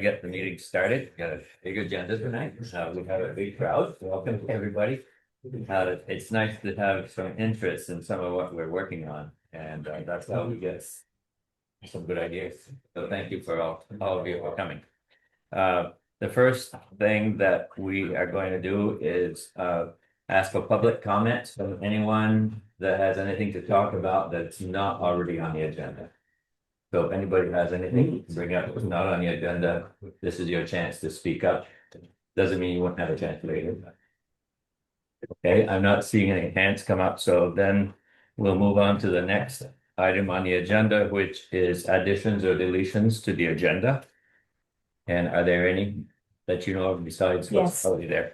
Get the meeting started. Got a big agenda tonight. We have a big crowd. Welcome everybody. It's nice to have some interest in some of what we're working on, and that's how we get some good ideas. So thank you for all of you for coming. The first thing that we are going to do is ask for public comments from anyone that has anything to talk about that's not already on the agenda. So if anybody has anything to bring up that's not on the agenda, this is your chance to speak up. Doesn't mean you won't have a chance later. Okay, I'm not seeing any hands come up, so then we'll move on to the next item on the agenda, which is additions or deletions to the agenda. And are there any that you know of besides what's Yes. already there?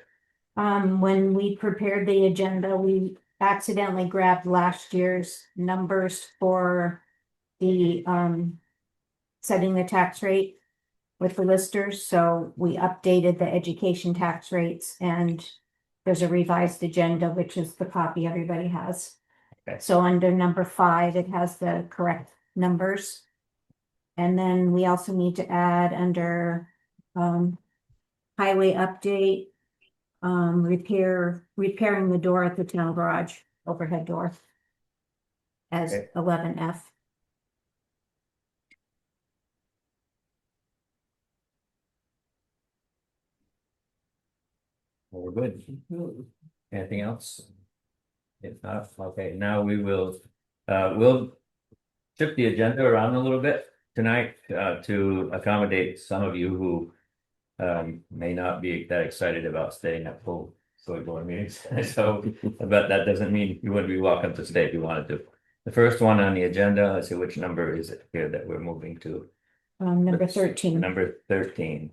When we prepared the agenda, we accidentally grabbed last year's numbers for the, setting the tax rate with the listers, so we updated the education tax rates, and there's a revised agenda, which is the copy everybody has. Okay. So under number 5, it has the correct numbers. And then we also need to add under, highway update, repairing the door at the town garage, overhead door, as Okay. 11F. Well, we're good. Anything else? If not, okay, now we'll shift the agenda around a little bit tonight to accommodate some of you who may not be that excited about staying at full select board meetings. So, but that doesn't mean you wouldn't be welcome to stay if you wanted to. The first one on the agenda, let's see, which number is it here that we're moving to? Number 13. Number 13.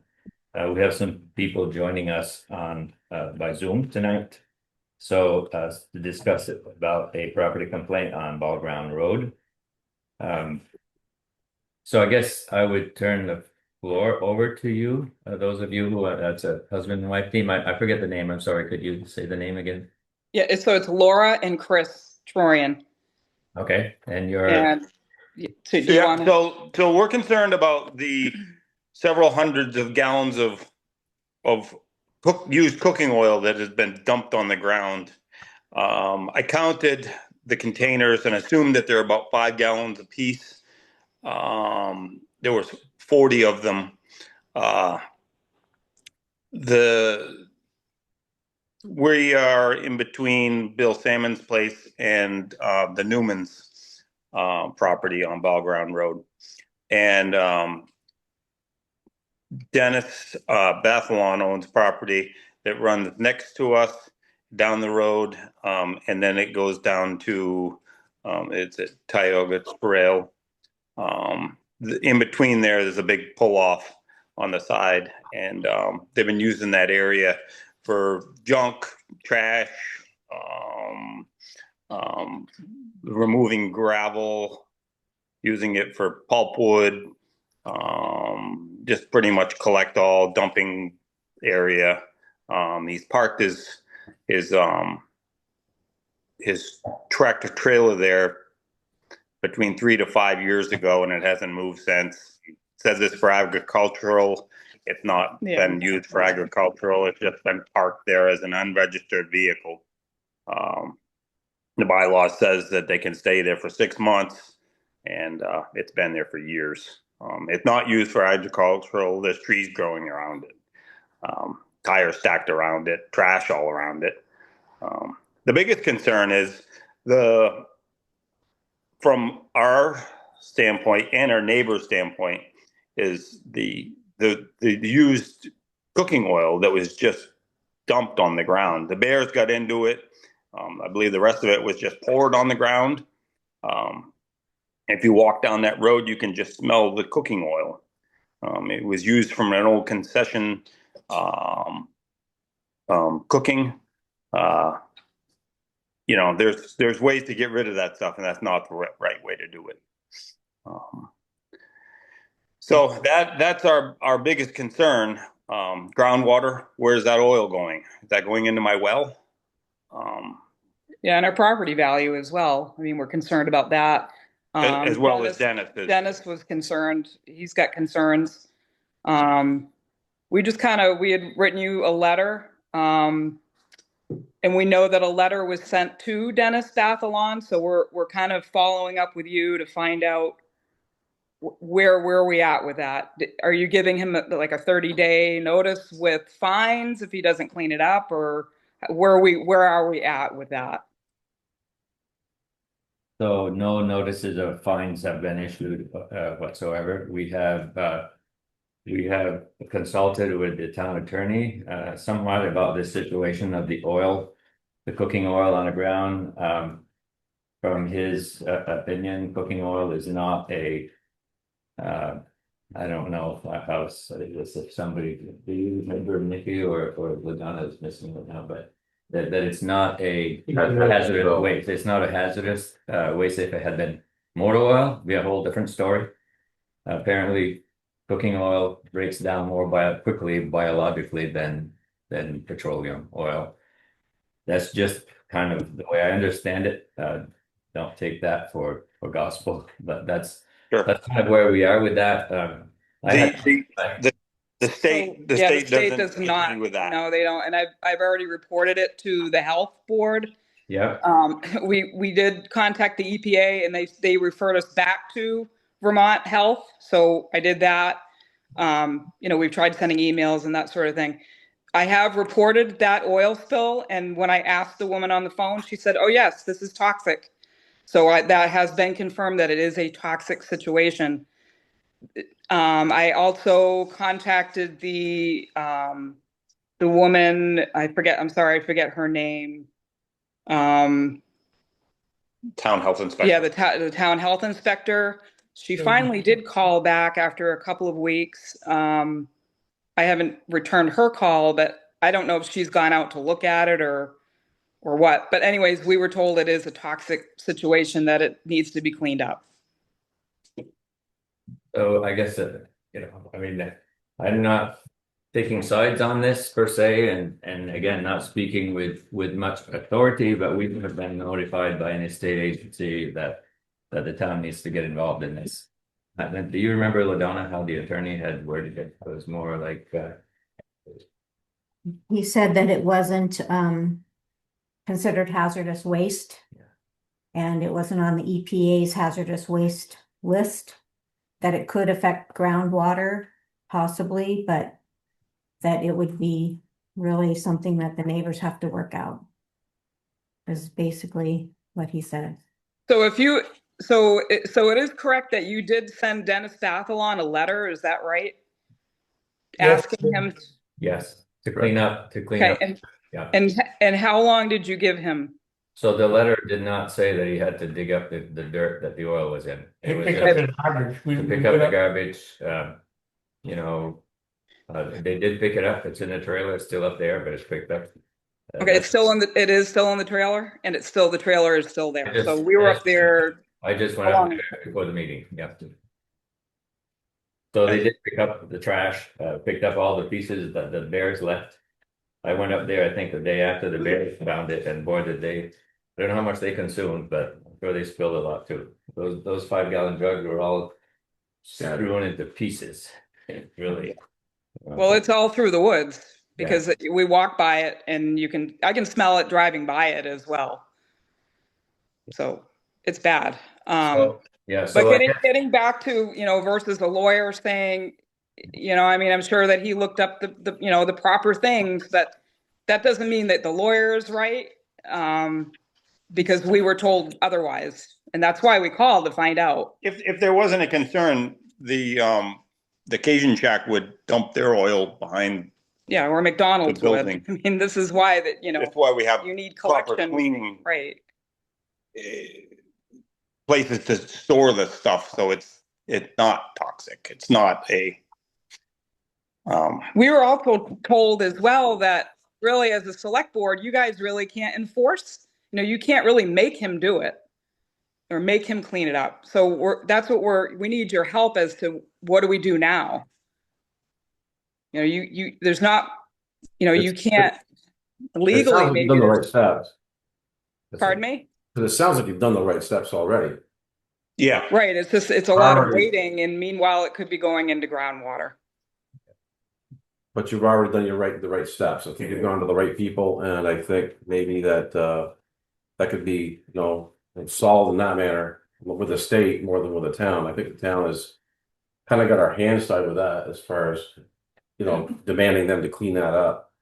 We have some people joining us on by Zoom tonight. So to discuss it about a property complaint on Ball Ground Road. So I guess I would turn the floor over to you. Those of you who are, that's a husband and wife team. I forget the name. I'm sorry. Could you say the name again? Yeah, so it's Laura and Chris Troyan. Okay, and you're And so do you Yeah, want to? so we're concerned about the several hundreds of gallons of used cooking oil that has been dumped on the ground. I counted the containers and assumed that they're about 5 gallons apiece. There was 40 of them. We are in between Bill Salmon's place and the Newman's property on Ball Ground Road. And Dennis Bathalon owns property that runs next to us down the road, and then it goes down to it's at Tioga Trail. In between there's a big pull off on the side, and they've been using that area for junk, trash, removing gravel, using it for pulpwood, just pretty much collect all dumping area. He's parked his tractor trailer there between 3 to 5 years ago, and it hasn't moved since. He says it's for agricultural. It's not been used for agricultural. It's just been parked there as an unregistered vehicle. The bylaw says that they can stay there for 6 months, and it's been there for years. It's not used for agricultural. There's trees growing around it, tires stacked around it, trash all around it. The biggest concern is from our standpoint and our neighbor's standpoint, is the used cooking oil that was just dumped on the ground. The bears got into it. I believe the rest of it was just poured on the ground. If you walk down that road, you can just smell the cooking oil. It was used from an old concession cooking. There's ways to get rid of that stuff, and that's not the right way to do it. So that's our biggest concern. Groundwater, where's that oil going? Is that going into my well? Yeah, and our property value as well. I mean, we're concerned about that. As well as Dennis is. Dennis was concerned. He's got concerns We just we had written you a letter, and we know that a letter was sent to Dennis Dathalon, so we're kind of following up with you to find out where are we at with that. Are you giving him like a 30-day notice with fines if he doesn't clean it up, or where are we at with that? So no notices of fines have been issued whatsoever. We have consulted with the town attorney somewhat about this situation of the oil, the cooking oil on the ground. From his opinion, cooking oil is not a I don't know how to say this, if somebody, do you remember Nikki or Ladonna is missing it now, but that it's not a hazardous waste. It's not a hazardous waste. If it had been motor oil, it'd be a whole different story. Apparently, cooking oil breaks down more quickly biologically than petroleum oil. That's just kind of the way I understand it. Don't take that for gospel, but that's Sure. that's kind of where we are with that. The state does not agree with that. No, they don't, and I've already reported it to the health board. Yeah. We did contact the EPA, and they referred us back to Vermont Health, so I did that. We've tried sending emails and that sort of thing. I have reported that oil spill, and when I asked the woman on the phone, she said, "Oh yes, this is toxic." So that has been confirmed that it is a toxic situation. I also contacted the woman, I'm sorry, I forget her name. Town health inspector. Yeah, the town health inspector. She finally did call back after a couple of weeks. I haven't returned her call, but I don't know if she's gone out to look at it or what. But anyways, we were told it is a toxic situation, that it needs to be cleaned up. So I guess I mean, I'm not taking sides on this per se, and again, not speaking with much authority, but we have been notified by an state agency that the town needs to get involved in this. Do you remember, Ladonna, how the attorney had worded it? It was more like He said that it wasn't considered hazardous waste. Yeah. And it wasn't on the EPA's hazardous waste list, that it could affect groundwater possibly, but that it would be really something that the neighbors have to work out, is basically what he said. So it is correct that you did send Dennis Dathalon a letter, is that right? Yes. Asking him. yes, to clean up. Okay, Yeah. and how long did you give him? So the letter did not say that he had to dig up the dirt that the oil was in. It was Pick just up the garbage. to pick up the garbage. They did pick it up. It's in the trailer. It's still up there, but it's picked up. Okay, it is still in the trailer, and the trailer is still there. So we were up there. I just went up there before the meeting. Yeah. So they did pick up the trash, picked up all the pieces that the bears left. I went up there, I think the day after the bears found it, and boy, did they, I don't know how much they consumed, but I'm sure they spilled a lot too. Those 5-gallon jugs were all strewn into pieces, really. Well, it's all through the woods, because we walk by it, and I can smell it driving by it as well. So it's bad. But getting back to, versus the lawyer saying, I'm sure that he looked up the proper things, but that doesn't mean that the lawyer is right, because we were told otherwise, and that's why we called to find out. If there wasn't a concern, the Cajun Shack would dump their oil behind. Yeah, or McDonald's would. I mean, this is why that's why we have you need collection, proper cleaning, right? Places to store the stuff, so it's not toxic. It's not a. We were also told as well that really, as a select board, you guys really can't enforce. You can't really make him do it or make him clean it up. So we need your help as to what do we do now. There's not, you can't legally make done the right steps. Pardon me? Because it sounds like you've done the right steps already. Yeah. Right. It's a lot of waiting, and meanwhile, it could be going into groundwater. but you've already done the right steps. I think you've gone to the right people, and I think maybe that that could be, solved in that manner with the state more than with the town. I think the town has kind of got our hands tied with that as far as, demanding them to clean that up.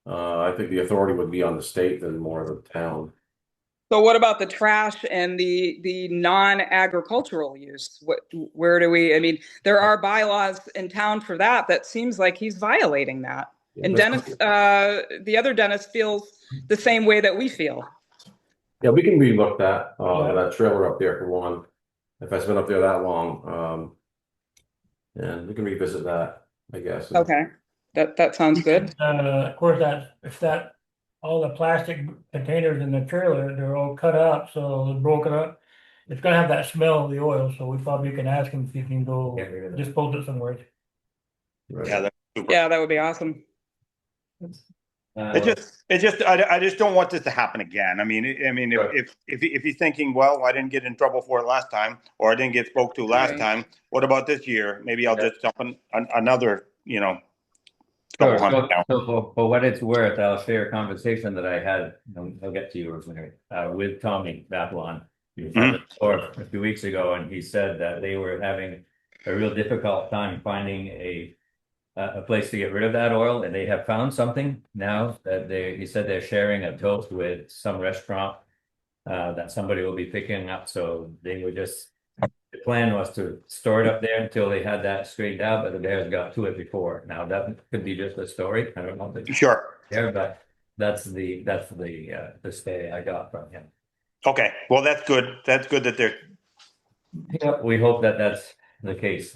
I think the authority would be on the state than more the town. So what about the trash and the non-agricultural use? Where do we, I mean, there are bylaws in town for that. That seems like he's violating that. And Dennis, the other Dennis feels the same way that we feel. Yeah, we can relook that trailer up there for one, if it's been up there that long. And we can revisit that, I guess. Okay, that sounds good. Of course, all the plastic containers in the trailer, they're all cut up, so they're broken up. It's gonna have that smell of the oil, so we probably can ask him if he can go Get rid of that. dispose it somewhere. Right. Yeah, that's super. Yeah, that would be awesome. I just don't want this to happen again. I mean, Right. if he's thinking, well, I didn't get in trouble for it last time, or I didn't get spoke to last Right. time. What about this year? Maybe I'll Yeah. just jump on another, Sure. couple hundred down. So for what it's worth, I'll share a conversation that I had, I'll get to you, Rosemary, with Tommy Babylon. Or a few weeks ago, and he said that they were having a real difficult time finding a place to get rid of that oil, and they have found something now that he said they're sharing a toast with some restaurant that somebody will be picking up. So they were the plan was to store it up there until they had that straightened out, but the bears got to it before. Now that could be just a story. I don't know if it's Sure. there, but that's the stay I got from him. Okay. Well, that's good. That's good that they're. Yeah, we hope that that's the case.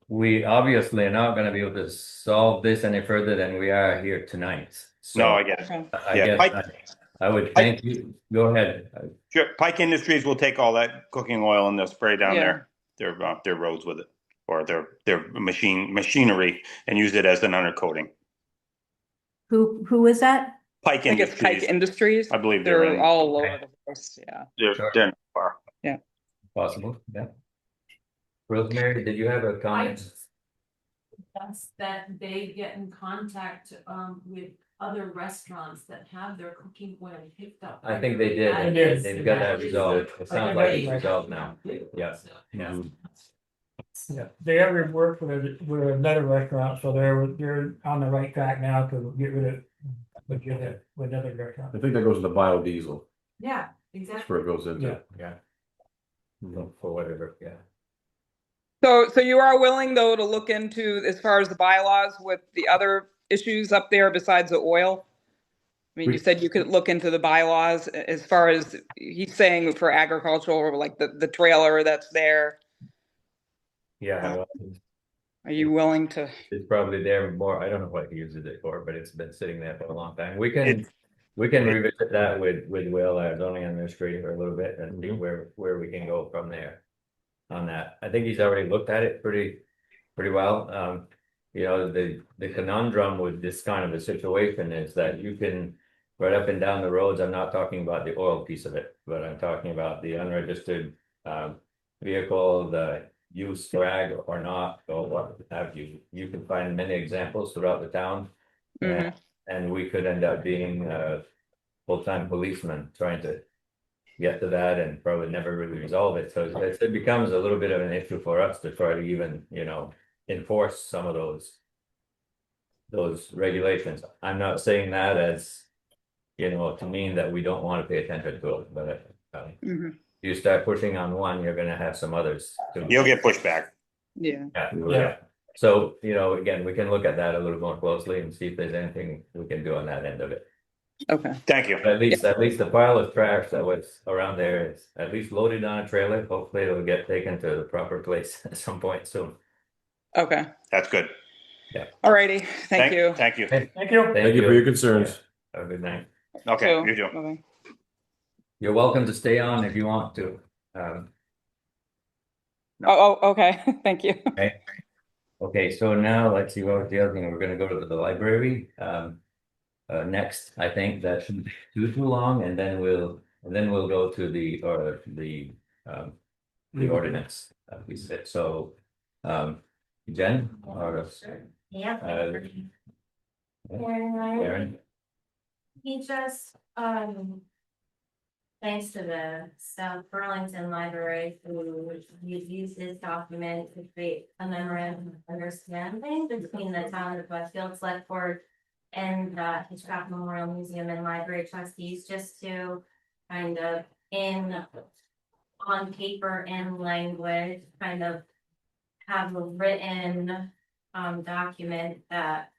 We obviously are not going to be able to solve this any further than we are here tonight. So No, I get it. Okay. I Yeah, guess I would thank you. Go ahead. Sure. Pike Industries will take all that cooking oil and they'll spray down Yeah. their roads with it, or their machinery, and use it as an undercoating. Who is that? Pike I think it's Pike Industries. Industries. I believe they're They're in. all over the place. Yeah. They're not far. Possible. Yeah. Rosemary, did you have a comment? That's that they get in contact with other restaurants that have their cooking oil picked up. I think they did. They did. They've got that resolved. It sounds like it's resolved now. Yeah. Yeah. Yeah, they ever worked with another restaurant, so they're on the right track now to get rid of with another restaurant. I think that goes into biodiesel. Yeah, That's exactly. where it goes into. Yeah. Yeah. For whatever. Yeah. So you are willing though to look into as far as the bylaws with the other issues up there besides the oil? I mean, you said you could look into the bylaws as far as he's saying for agricultural, like the trailer that's there. Yeah. Well, Are you willing to? it's probably there more. I don't know what he uses it for, but it's been sitting there for a long time. We can revisit that with Will, our zoning administrator, a little bit and see where we can go from there on that. I think he's already looked at it pretty well. The conundrum with this kind of a situation is that you can right up and down the roads. I'm not talking about the oil piece of it, but I'm talking about the unregistered vehicle, the use drag or not, or what have you. You can find many examples throughout the town. Mhm. And we could end up being full-time policemen trying to get to that and probably never really resolve it. So it becomes a little bit of an issue for us to try to even, enforce some of those regulations. I'm not saying that as, to mean that we don't want to pay attention to it, but Mhm. you start pushing on one, you're gonna have some others too. You'll get pushed back. Yeah. Yeah. So, again, we can look at that a little more closely and see if there's anything we can do on that end of it. Okay. Thank you. At least the pile of trash that was around there is at least loaded on a trailer. Hopefully it'll get taken to the proper place at some point soon. Okay. That's good. Alrighty. Thank you. Thank you. Thank you. Thank you for your concerns. Have a good night. Okay, So- you too. okay. You're welcome to stay on if you want to. Oh, okay. Thank you. Okay, so now let's see what was the other thing. We're gonna go to the library. Next, I think that shouldn't be too long, and then we'll go to the ordinance. We said so. Jen, or Yeah. Aaron? He just, thanks to the South Burlington Library, who used his document to create a memorandum of understanding between the town of Westfield Selectboard and Hitchcock Memorial Museum and Library trustees, just to kind of on paper and language, kind of have a written document that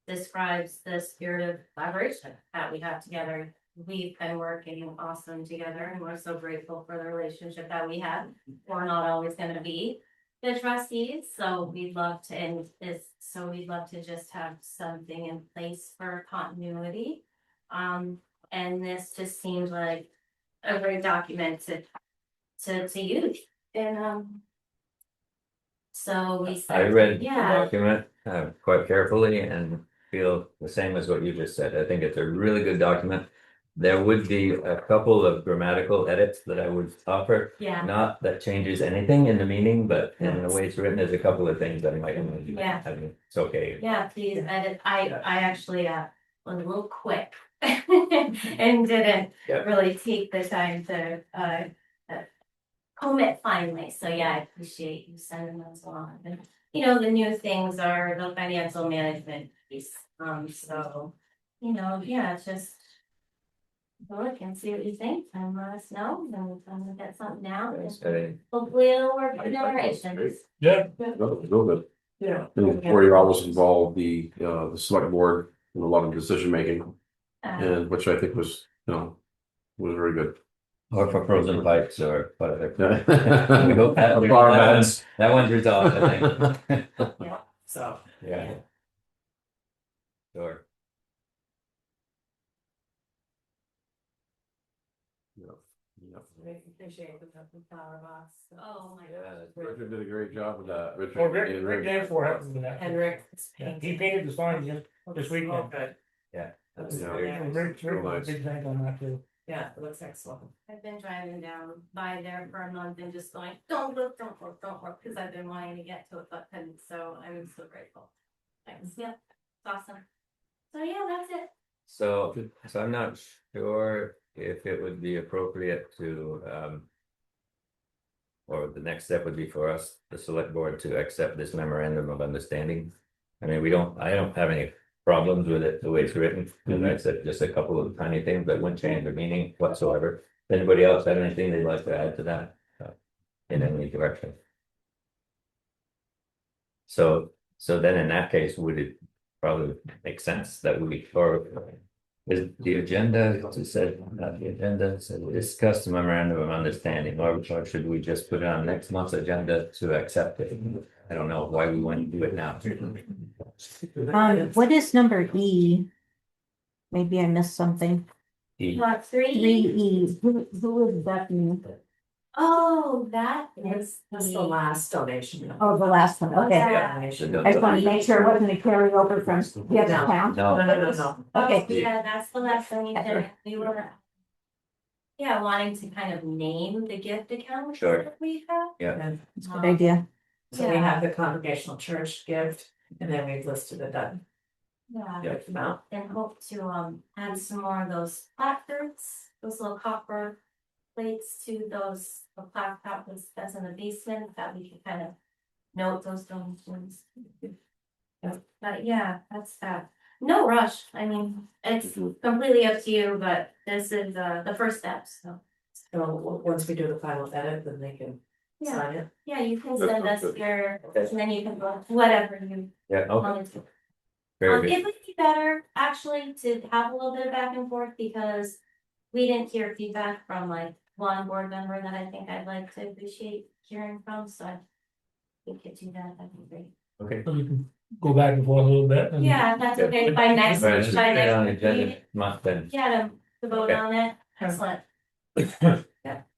describes the spirit of collaboration that we have together. We've been working awesome together, and we're so grateful for the relationship that we have. We're not always gonna be the trustees, so we'd love to just have something in place for continuity. And this just seems like a great document to use, and so we said. I read the Yeah. document quite carefully and feel the same as what you just said. I think it's a really good document. There would be a couple of grammatical edits that I would offer. Yeah. Not that changes anything in the meaning, but in the way it's written, there's a couple of things that I might want to do. Yeah. I mean, it's okay. Yeah, please edit. I actually was a little quick and didn't Yeah. really take the time to comb it finally. So yeah, I appreciate you sending those along. And the new things are the financial management piece. So yeah, just look and see what you think and let us know, and we'll get something down. Hopefully it'll work for generations. Yeah. Real good. Yeah. And before you're always involved the select board in a lot of decision making, and which I think was was very good. Or for frozen pipes or whatever. Yeah. We hope that one's resolved, I think. Yeah. So. Yeah. Sure. Appreciate the flower box. Oh my Yeah, god. that's Richard did a great job with that. Well, Rick Danforth helped with that. And Rick. Yeah, he painted the sign this weekend. Okay. That's Yeah. very Yeah, nice. Rick, big thank on that too. Yeah, it looks excellent. I've been driving down by there for a month and just going, don't look, because I've been wanting to get to it, but couldn't, so I'm so grateful. Thanks, yeah, it's awesome. So yeah, that's it. So I'm not sure if it would be appropriate to, or the next step would be for us, the select board, to accept this memorandum of understanding. I mean, I don't have any problems with it the way it's written, and I said just a couple of tiny things that wouldn't change the meaning whatsoever. Anybody else have anything they'd like to add to that in any direction? So then in that case, would it probably make sense that is the agenda, it said, the agenda said discuss the memorandum of understanding, or should we just put it on next month's agenda to accept it? I don't know why we wouldn't do it now. What is number E? Maybe I missed something. Lot 3. 3E, who is that mean? Oh, that is. That's the last donation. Oh, the last one, okay. I just wanted to make sure it wasn't a carryover from the other town. No, Okay. Yeah, that's the last thing we were. Yeah, wanting to kind of name the gift account. Sure. That we have. yeah, That's a good idea. So we have the congregational church gift, and then we've listed it that Yeah, amount. and hope to add some more of those placards, those little copper plates to those plaque that's in the basement, that we can kind of note those donations. But yeah, that's that. No rush. I mean, it's completely up to you, but this is the first step, so. So once we do the final edit, then they can Yeah, sign it. yeah, you can send us your, and then you can vote whatever you yeah, okay, wanted to. very good. It would be better actually to have a little bit of back and forth, because we didn't hear feedback from like one board member that I think I'd like to appreciate hearing from, so we could do that, that'd be great. Okay. So you can go back and forth a little bit. and- Yeah, that's okay, by next, All right, just put by it on the next agenda meeting, month then, yeah, to vote Okay. on it, excellent,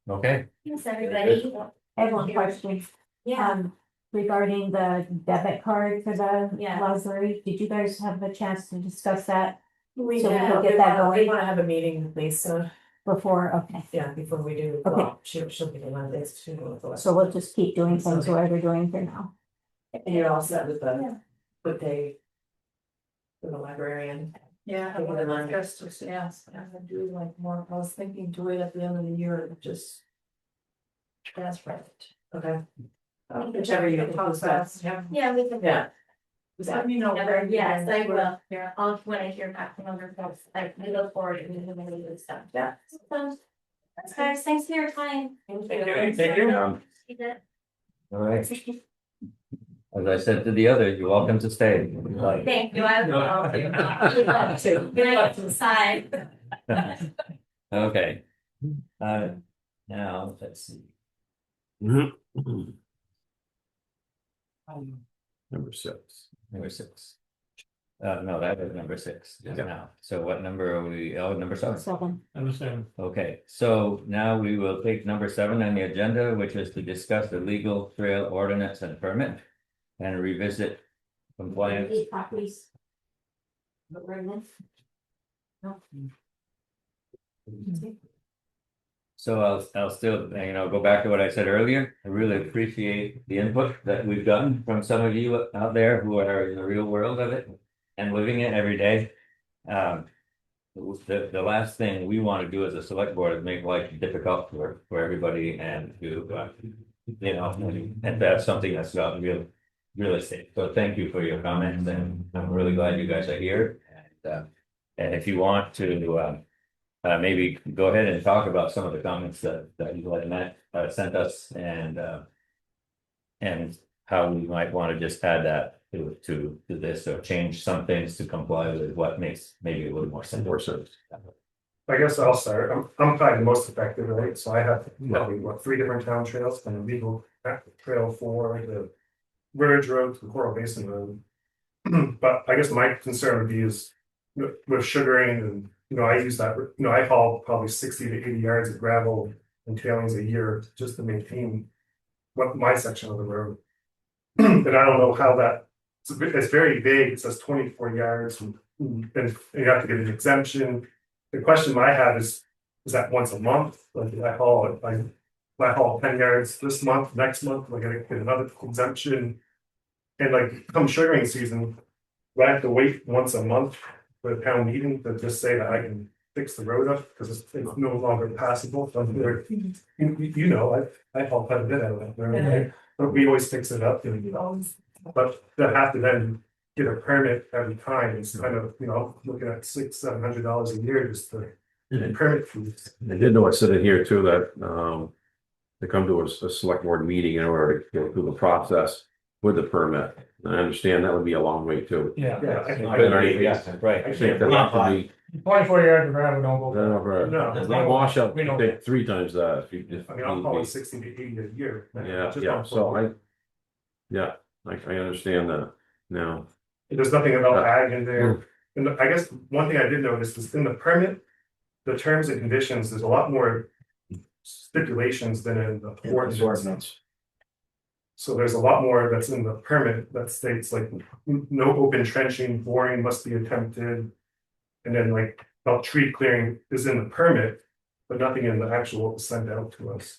okay? thanks, everybody. I have one question. Yeah, Regarding the debit card for the Yeah. library, did you guys have a chance to discuss that We So we have, can get that we going. wanna have a meeting with Lisa, before? Okay, before we do, Okay. well, she'll be the one that's to do with the rest. so we'll just keep doing things the way we're doing for now. And you're all set with Yeah. the, what day for the librarian. Yeah, Taking the money. just, yes, I would do like more, I was thinking to wait at the end of the year and just. Transfer it. Okay. Whichever you think is best. Yeah, we can. Yeah. Just let me know where. Yes, I will. Yeah. I'll, when I hear back from other folks, we look forward to moving the stuff. Yeah. So, that's guys, thanks for your time. Thank you. All right. As I said to the others, you're welcome to stay. Thank you, I will. Good night inside. Okay. Now, let's see. Number 6. Number 6. No, that is number 6 just Yeah. now. So what number are we? Oh, number 7. 7. Understand. Okay, so now we will take number 7 on the agenda, which is to discuss the legal trail ordinance and permit and revisit compliance. These copies. But we're in this. No. So I'll still, go back to what I said earlier. I really appreciate the input that we've gotten from some of you out there who are in the real world of it and living it every day. The last thing we want to do as a select board is make life difficult for everybody and to, and that's something that's got real estate. So thank you for your comments, and I'm really glad you guys are here. And if you want to, maybe go ahead and talk about some of the comments that you let Matt sent us and how we might want to just add that to this or change some things to comply with what makes maybe a little more sense. I guess I'll start. I'm probably the most effective, right? So I have probably 3 different town trails, and a legal trail 4, the Ridge Road to the Coral Basin Road. But I guess my concern would be is with sugaring, and I use that. I haul probably 60 to 80 yards of gravel and tailings a year just to maintain my section of the road. And I don't know how that. It's very vague. It says 24 yards, and you have to get an exemption. The question I have is that once a month? Like I haul 10 yards this month, next month, I gotta get another exemption. And like come sugaring season, do I have to wait once a month for a town meeting to just say that I can fix the road up because it's no longer passable from there. I haul quite a bit out of that, right? But we always fix it up, but to have to then get a permit every time, it's kind of, looking at $600-700 a year just to permit fees. I did know I said in here too that they come to a select board meeting in order to go through the process with the permit. And I understand that would be a long way too. Yeah. Right. I think that have to be 24 yards of gravel don't go. No. the washout We would don't- take 3 times that. I'm probably 60 to 80 a year. Yeah, so I understand that now. There's nothing about ag in there. And I guess one thing I did notice is in the permit, the terms and conditions, there's a lot more stipulations than in the ordinance. So there's a lot more that's in the permit that states like no open trenching, boring must be attempted. And then like about tree clearing is in the permit, but nothing in the actual sent out to us.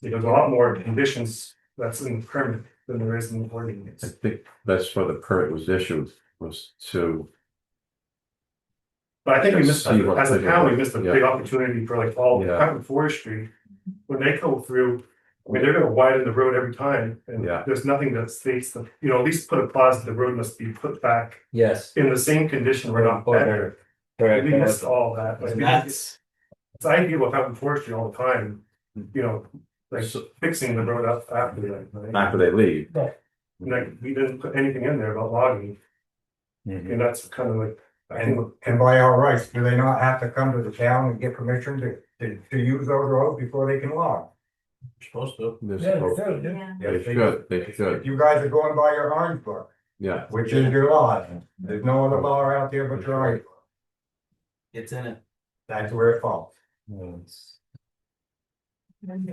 There's a lot more conditions that's in the permit than there is in the ordinance. I think that's why the permit was issued, was to. But I think we missed, See what as a they town, we do. missed a Yeah. big opportunity for like all Yeah. Putnam Forestry. When they go through, they're gonna widen the road every time, and Yeah. there's nothing that states that, at least put a clause that the road must be put back Yes. in the same condition or not better. Correct. We missed all that. Like, And we- that's, It's ideal with Putnam Forestry all the time, like So- fixing the road up after that, right? After they leave. Like, we didn't put anything in there about logging, and that's kind of like, I think, And by our rights, do they not have to come to the town and get permission to use those roads before they can log? Supposed to. Yeah. They should, they should, If you guys are going by your orange book, yeah. which is your law, there's no other law out there but your orange book. it's in it. That's where it falls. And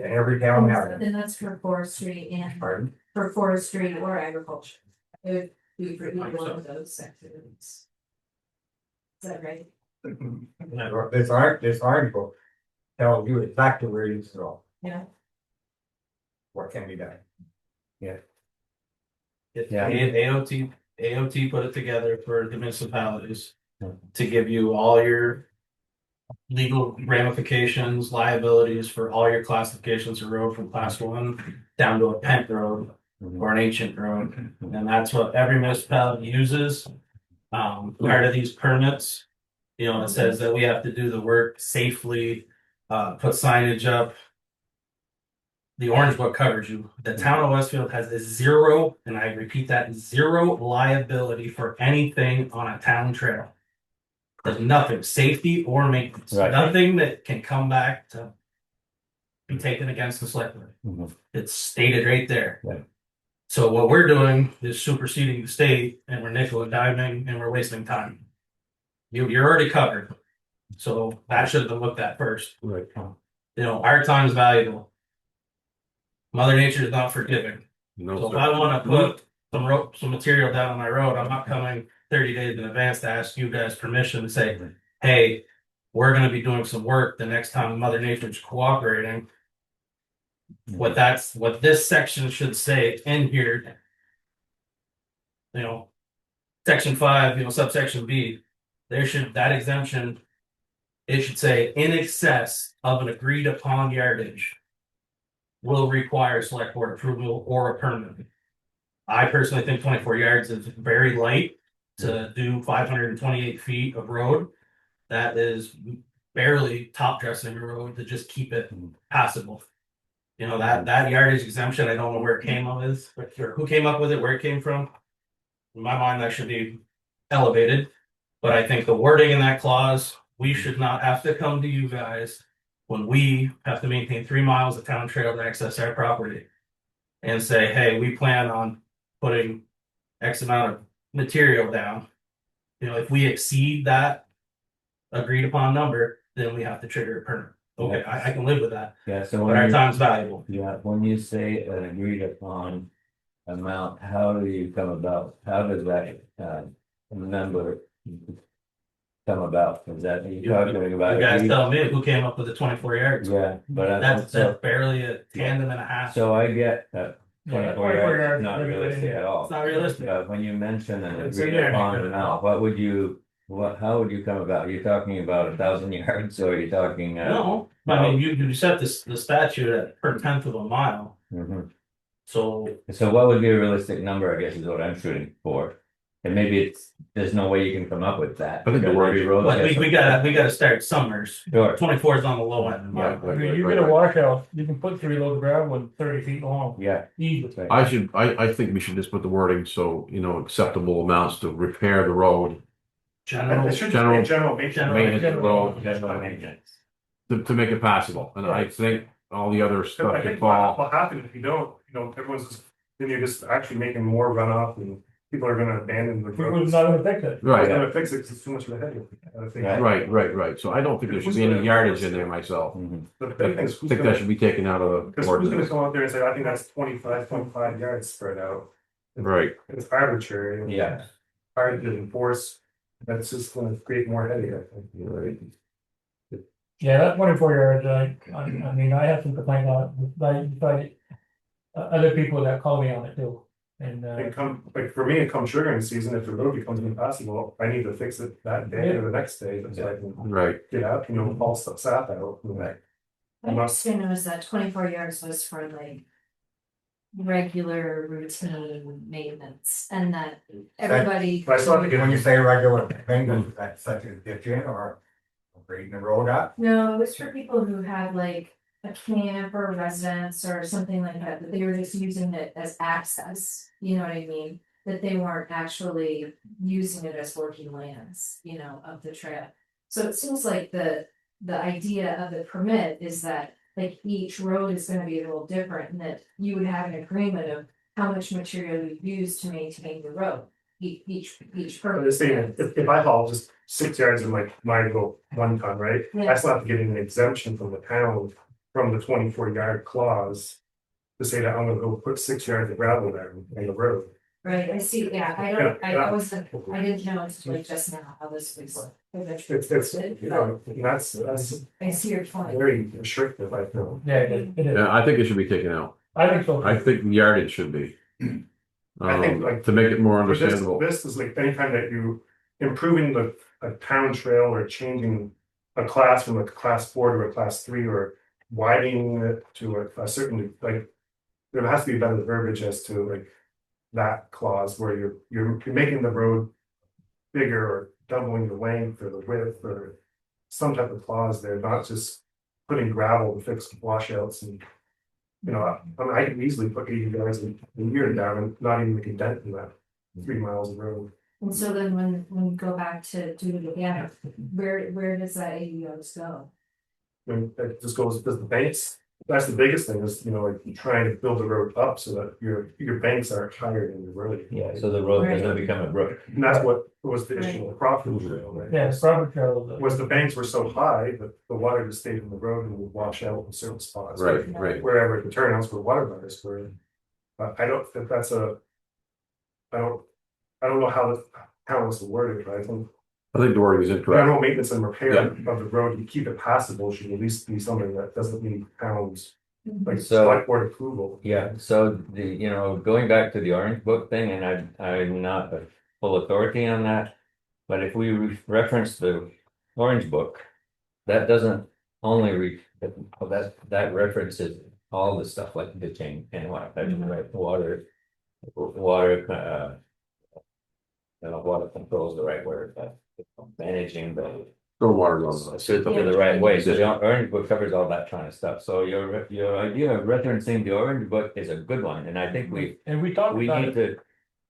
every town has it. And that's for forestry and Pardon? for forestry or agriculture. If we remove one of those sectors. Is that right? This orange book tells you exactly where you go. Yeah. What can be done. Yeah. AOT AOT put it together for the municipalities to give you all your legal ramifications, liabilities for all your classifications of road from class one down to a pent road or an ancient road. And that's what every municipality uses. Part of these permits, you know, it says that we have to do the work safely, put signage up. The Orange Book covers you. The town of Westfield has a zero, and I repeat that, zero liability for anything on a town trail. There's nothing, safety or maintenance, Right. nothing that can come back to be taken against the selectmen. It's stated right there. Right. So what we're doing is superseding the state, and we're nickel and diming, and we're wasting time. You're already covered, so that should have been looked at first. Right. You know, our time's valuable. Mother Nature is not forgiving. No, So if sir. I want to put some material down on my road, I'm not coming 30 days in advance to ask you guys permission to say, hey, we're going to be doing some work the next time Mother Nature's cooperating. What this section should say in here, you know, section 5, you know, subsection B, that exemption, it should say in excess of an agreed upon yardage will require select board approval or a permit. I personally think 24 yards is very light to do 528 feet of road. That is barely top dressing a road to just keep it passable. You know, that yardage exemption, I don't know where it came up with, or who came up with it, where it came from. In my mind, that should be elevated. But I think the wording in that clause, we should not have to come to you guys when we have to maintain 3 miles of town trail to access our property and say, hey, we plan on putting X amount of material down. You know, if we exceed that agreed upon number, then we have to trigger a permit. Okay, I can live with that. Yeah, so But when our you, time's valuable. yeah, when you say an agreed upon amount, how do you come about? How does that number come about? Is that you talking about? You guys tell me who came up with the 24 yards. Yeah, but That's barely a tandem and a half. so I get that 24 24 yards yards is not is realistic at all. It's not realistic. But when you mention an It's agreed in there. upon amount, how would you come about? Are you talking about 1,000 yards or are you talking? No, I mean, you set the statute at per tenth of a mile. Mhm. So So what would be a realistic number, I guess, is what I'm shooting for. And maybe there's no way you can come up with that. I think the because word- every road but has we gotta start somewhere. Sure. 24 is on the low end. Yeah. I mean, you get a washout, you can put 3 loads of gravel in 30 feet long. Yeah. Easy. I think we should just put the wording so, you know, acceptable amounts to repair the road. General. It should General- be general maintenance. Maintenance of the road That's what I mean. to make it passable, and I think all the other So stuff I could think fall. what happens if you don't, you know, everyone's just, then you're just actually making more runoff and people are gonna abandon the We're roads. not gonna fix it. We're Right, gonna fix it because it's too much of a headache. I think right. So I don't think there should be any yardage in there myself. Mhm. the I big thing is who's think that gonna, should be taken out of the because who's gonna ordinance. come out there and say, I think that's 25 yards spread out. Right, It's arbitrary. and Yeah. Hard to enforce. That's just gonna create more headache, I think. right. Yeah, that 24 yards, I mean, I have some complaint on it, but other people that call me on it too. And, Like for me, it comes sugaring season, if the road becomes impassable, I need to fix it that day or the next day, so I can Right, get out, you know, all stuff sap out. Right. My understanding was that 24 yards was for like regular routine maintenance and that everybody. But I still have to get When you say regular maintenance, that's such as ditching or grading the road up. No, it was for people who had like a camp or residence or something like that, that they were just using it as access, you know what I mean? That they weren't actually using it as working lands, you know, of the trail. So it seems like the idea of the permit is that like each road is gonna be a little different and that you would have an agreement of how much material you use to maintain the road. Each I'm permit. just saying, if I haul just 6 yards in like my go 1 ton, right? I Yeah. still have to get an exemption from the town from the 24 yard clause. To say that I'm gonna go put 6 yards of gravel there in the road. Right, I see, yeah, I wasn't, I didn't know until like just now how this was. It's, you know, that's I see your point. very restrictive, I feel. yeah, it is. yeah, I think it should be taken out. I think so. I think yardage should be. I think like to make it more for this, understandable. this is like anytime that you improving a town trail or changing a class from a class 4 to a class 3 or widening it to a certain like there has to be better verbiage as to like that clause where you're making the road bigger or doubling the length or the width or some type of clause there, not just putting gravel to fix washouts and I mean, I could easily put 80 yards a year down and not even make a dent in that 3 miles of road. And so then when you go back to do it again, where does that 80 yards go? And it just goes, does the banks, that's the biggest thing is, like you're trying to build the road up so that your banks are higher than the road. Yeah, so the road doesn't become a brook. And that's what was the issue with the Crawford Trail, right? Yeah, it's proper trail. Was the banks were so high that the water just stayed in the road and would wash out in certain spots. Right. Wherever the turnouts were water bars were. I don't think that's I don't know how it's worded, but I think the wording is incorrect. general maintenance and repair of the road to keep it passable should at least be something that doesn't need pounds. Like So- select board approval. Yeah, so going back to the Orange Book thing, and I'm not a full authority on that. But if we reference the Orange Book, that doesn't only that references all the stuff like ditching and water, water control is the right word, but managing the Stormwater laws. system in the right way. So the Orange Book covers all that kind of stuff. So your idea of referencing the Orange Book is a good one, and I think we talked we about need it. to.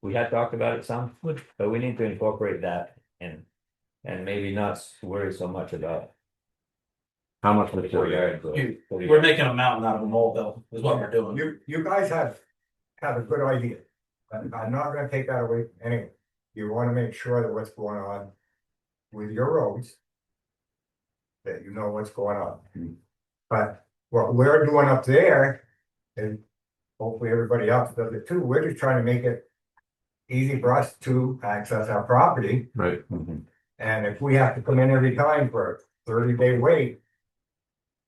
We had talked about it some, Which- but we need to incorporate that and maybe not worry so much about How much 44 material? yards. or You- 40 We're yards. making a mountain out of a molehill, is what we're doing. You guys have a good idea. I'm not gonna take that away from anyone. You wanna make sure that what's going on with your roads. That you know what's going on. But what we're doing up there, and hopefully everybody else does it too, we're just trying to make it easy for us to access our property. Right. And if we have to come in every time for a 30-day wait.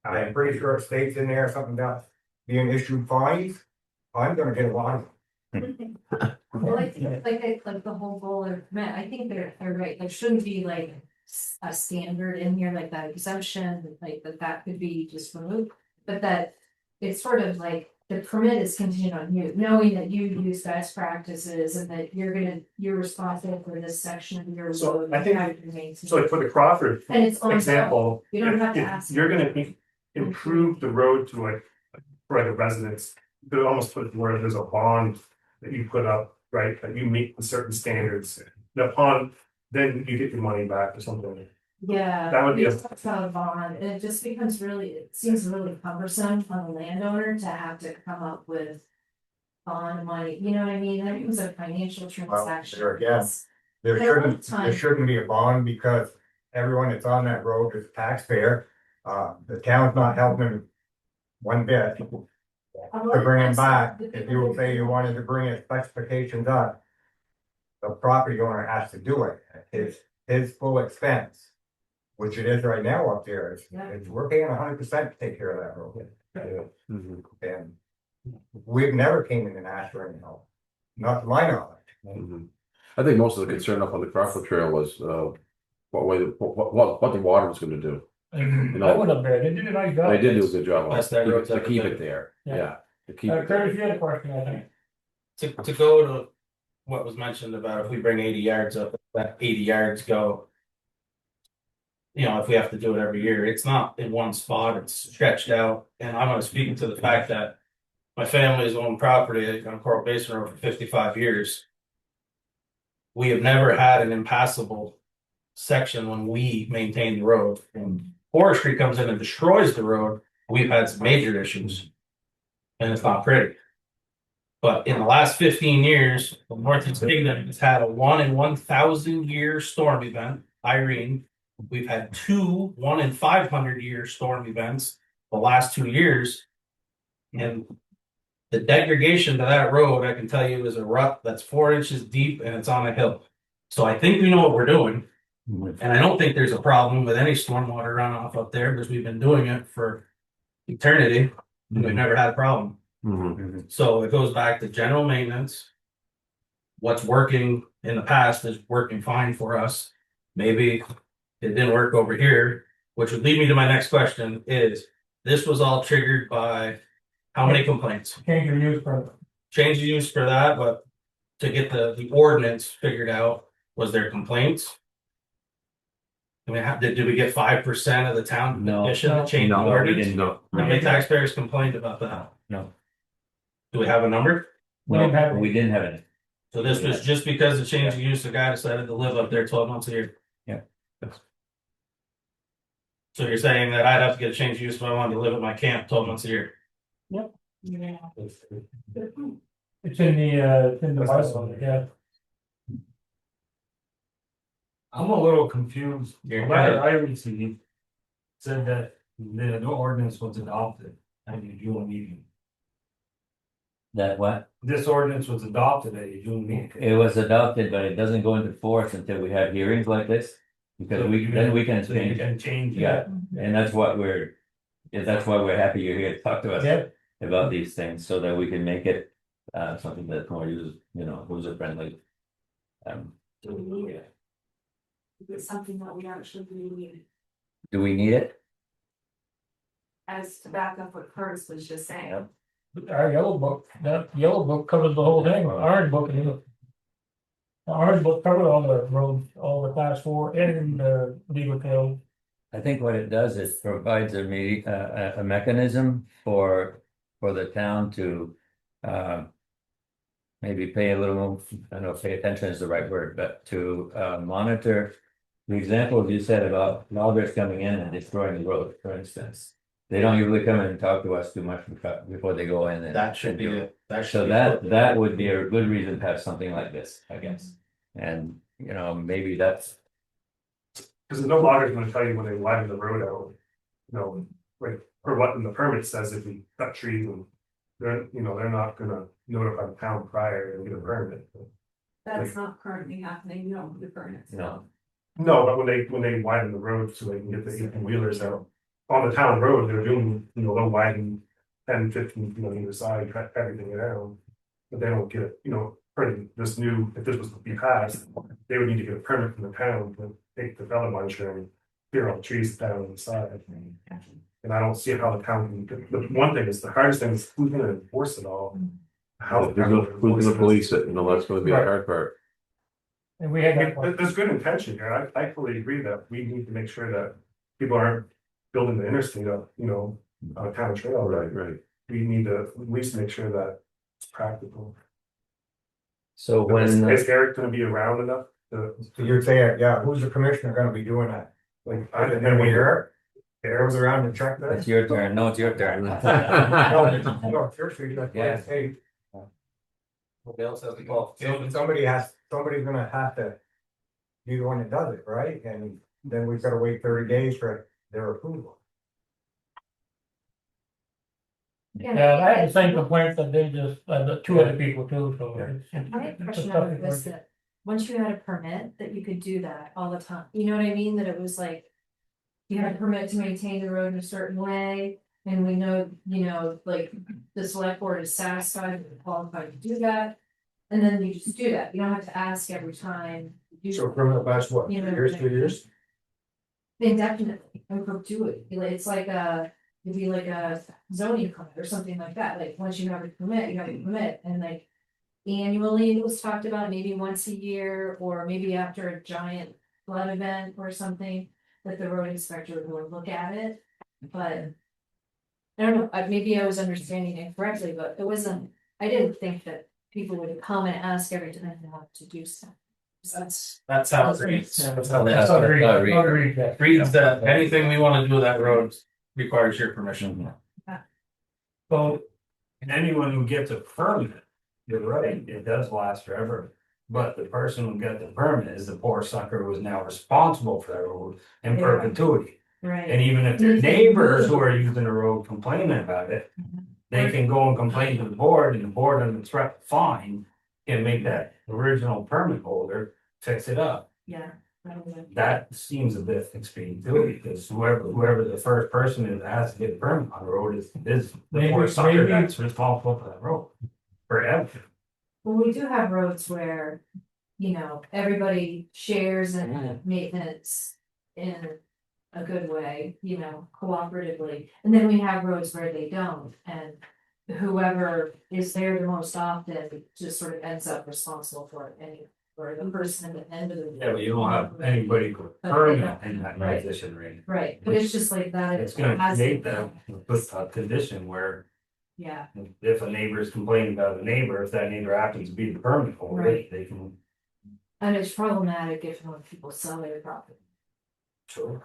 I'm pretty sure it states in there something about being issued fines. I'm gonna get a lot of them. Well, I think like the whole goal of permit, I think they're right, there shouldn't be like a standard in here like that exemption, like that could be just removed. But that it's sort of like the permit is contingent on you, knowing that you use best practices and that you're responsible for this section of your So road. I think- you have to maintain. So like for the Crawford And it's on example, You don't have to if ask. you're gonna improve the road to like for the residents, you could almost put it where there's a bond that you put up, right, that you meet the certain standards. And upon, then you get your money back or something. Yeah. That would be a- It's about a bond, and it just becomes it seems really cumbersome on the landowner to have to come up with. Bond money, you know what I mean, that becomes a financial transaction. there again, There And a lot of shouldn't, there times- shouldn't be a bond because everyone that's on that road is a taxpayer. The town's not helping them one bit to bring them back. If you say you wanted to bring his specifications up, the property owner has to do it. It's his full expense, which it is right now up there. We're paying 100% to take care of that road. And we've never came in and asked for any help, not to my knowledge. I think most of the concern up on the Crawford Trail was what the water was gonna do. And I went up there, they did a nice job. They did do a good job on Best it, that road's to ever keep been. it there, Yeah. yeah, to keep it there. Curtis, you had a question, I think. To go to what was mentioned about if we bring 80 yards up, that 80 yards go. If we have to do it every year, it's not in one spot, it's stretched out, and I'm gonna speak to the fact that. My family's owned property on Coral Basin Road for 55 years. We have never had an impassable section when we maintain the road, and forestry comes in and destroys the road, we've had some major issues. And it's not pretty. But in the last 15 years, the Northeast Kingdom has had a 1 in 1,000 year storm event, Irene. We've had 2 1 in 500 year storm events the last 2 years. And the degradation to that road, I can tell you, is a rut that's 4 inches deep and it's on a hill. So I think we know what we're doing. And I don't think there's a problem with any stormwater runoff up there because we've been doing it for eternity. And we've never had a problem. So it goes back to general maintenance. what's working in the past is working fine for us. Maybe it didn't work over here, which would lead me to my next question is, this was all triggered by how many complaints? Change your use permit. Change the use for that, but to get the ordinance figured out, was there complaints? I mean, did we get 5% of the town No. petition to change the No, we ordinance? didn't know. How many taxpayers complained about that? No. Do we have a number? We didn't have No, any. we didn't have any. So this was just because of change of use, the guy decided to live up there 12 months a year. Yeah. So you're saying that I'd have to get a change of use if I wanted to live at my camp 12 months a year? Yeah. It's in the bylaw, yeah. I'm a little confused. The You're letter right. I received said that the new ordinance was adopted at your June meeting. That what? This ordinance was adopted at your June meeting. It was adopted, but it doesn't go into force until we have hearings like this. Because So you then we can so you change, can change. yeah, and that's what that's why we're happy you're here to talk to us. Yeah. About these things, so that we can make it something that's more user friendly. Do we need it? Is it something that we actually need? Do we need it? As to back up what Curtis was just saying. Yep. Our yellow book, that yellow book covers the whole thing, orange book, the orange book covered all the roads, all the class 4 and legal code. I think what it does is provides a mechanism for the town to maybe pay a little, I don't know if pay attention is the right word, but to monitor the example you said about loggers coming in and destroying the road, for instance. They don't usually come in and talk to us too much before they go in. And That should be do it. So that would be a good reason to have something like this, I guess. And maybe that's. Because no logger's gonna tell you when they widen the road out, like, or what in the permit says if we cut trees and. They're not gonna notify the town prior and get a permit. That's not currently happening, you don't burn it. No. No, but when they widen the road so they can get the 18-wheelers out. On the town road, they're doing, they'll widen 10, 15 feet on either side, cut everything around. But they don't get, for this new, if this was to be passed, they would need to get a permit from the town to take the fellow muncher and clear all the trees down on the side. And I don't see how the town can, the one thing is, the hardest thing is who's gonna enforce it all? How Who's gonna police it, that's gonna be the hard part. And we had that There's good intention here, I fully agree that we need to make sure that people aren't building the interstate up, on a town trail. Right. We need to at least make sure that it's practical. So Is when Eric gonna be around enough to, So you're saying, yeah, who's the commissioner gonna be doing that? like, And we hear, Eric was around to check that? it's your turn, no, it's your turn. No, seriously, that's what I Yeah. say. Nobody else has the call. Somebody's gonna have to be the one that does it, right? And then we've gotta wait 30 days for their approval. Yeah, I had the same complaint that they just, the 2 other people too, so. it's- I had a it's a question tough about this, complaint. that once you had a permit, that you could do that all the time, you know what I mean, that it was like. You had a permit to maintain the road in a certain way, and we know, like, the select board is satisfied and qualified to do that. And then you just do that, you don't have to ask every time. you So criminal lasts what, You know, 2 years, like- 2 years? Indefinitely, in perpetuity, it's like it'd be like a zoning permit or something like that, like, once you have a permit, you have a permit, and like. Annually, it was talked about, maybe once a year, or maybe after a giant flood event or something, that the road inspector would look at it, but. I don't know, maybe I was understanding incorrectly, but it wasn't, I didn't think that people would come and ask every time they have to do stuff. So That's how it reads. Yeah, That's how that's that not read- not read. not read that. reads, that anything we wanna do with that road requires your permission. So, and anyone who gets a permit, you're right, it does last forever. But the person who got the permit is the poor sucker who is now responsible for that road in Yeah. perpetuity. right. And even if their neighbors who are using the road complaining about it, they can go and complain to the board, and the board under threat of fine can make that original permit holder fix it up. Yeah. That seems a bit expedient too, because whoever the first person is that has to get a permit on the road is the poor sucker Maybe- that's responsible for that road. Forever. Well, we do have roads where, you know, everybody shares in maintenance in a good way, you know, cooperatively. And then we have roads where they don't, and whoever is there the most often just sort of ends up responsible for it, and or the person at the end of the. Yeah, but you don't have anybody permanent in that position, right? Right, but it's just like that. It's gonna create that, put a condition where Yeah, if a neighbor is complaining about a neighbor, if that neighbor happens to be the permanent holder, Right. they can. and it's problematic if when people sell their property. Sure.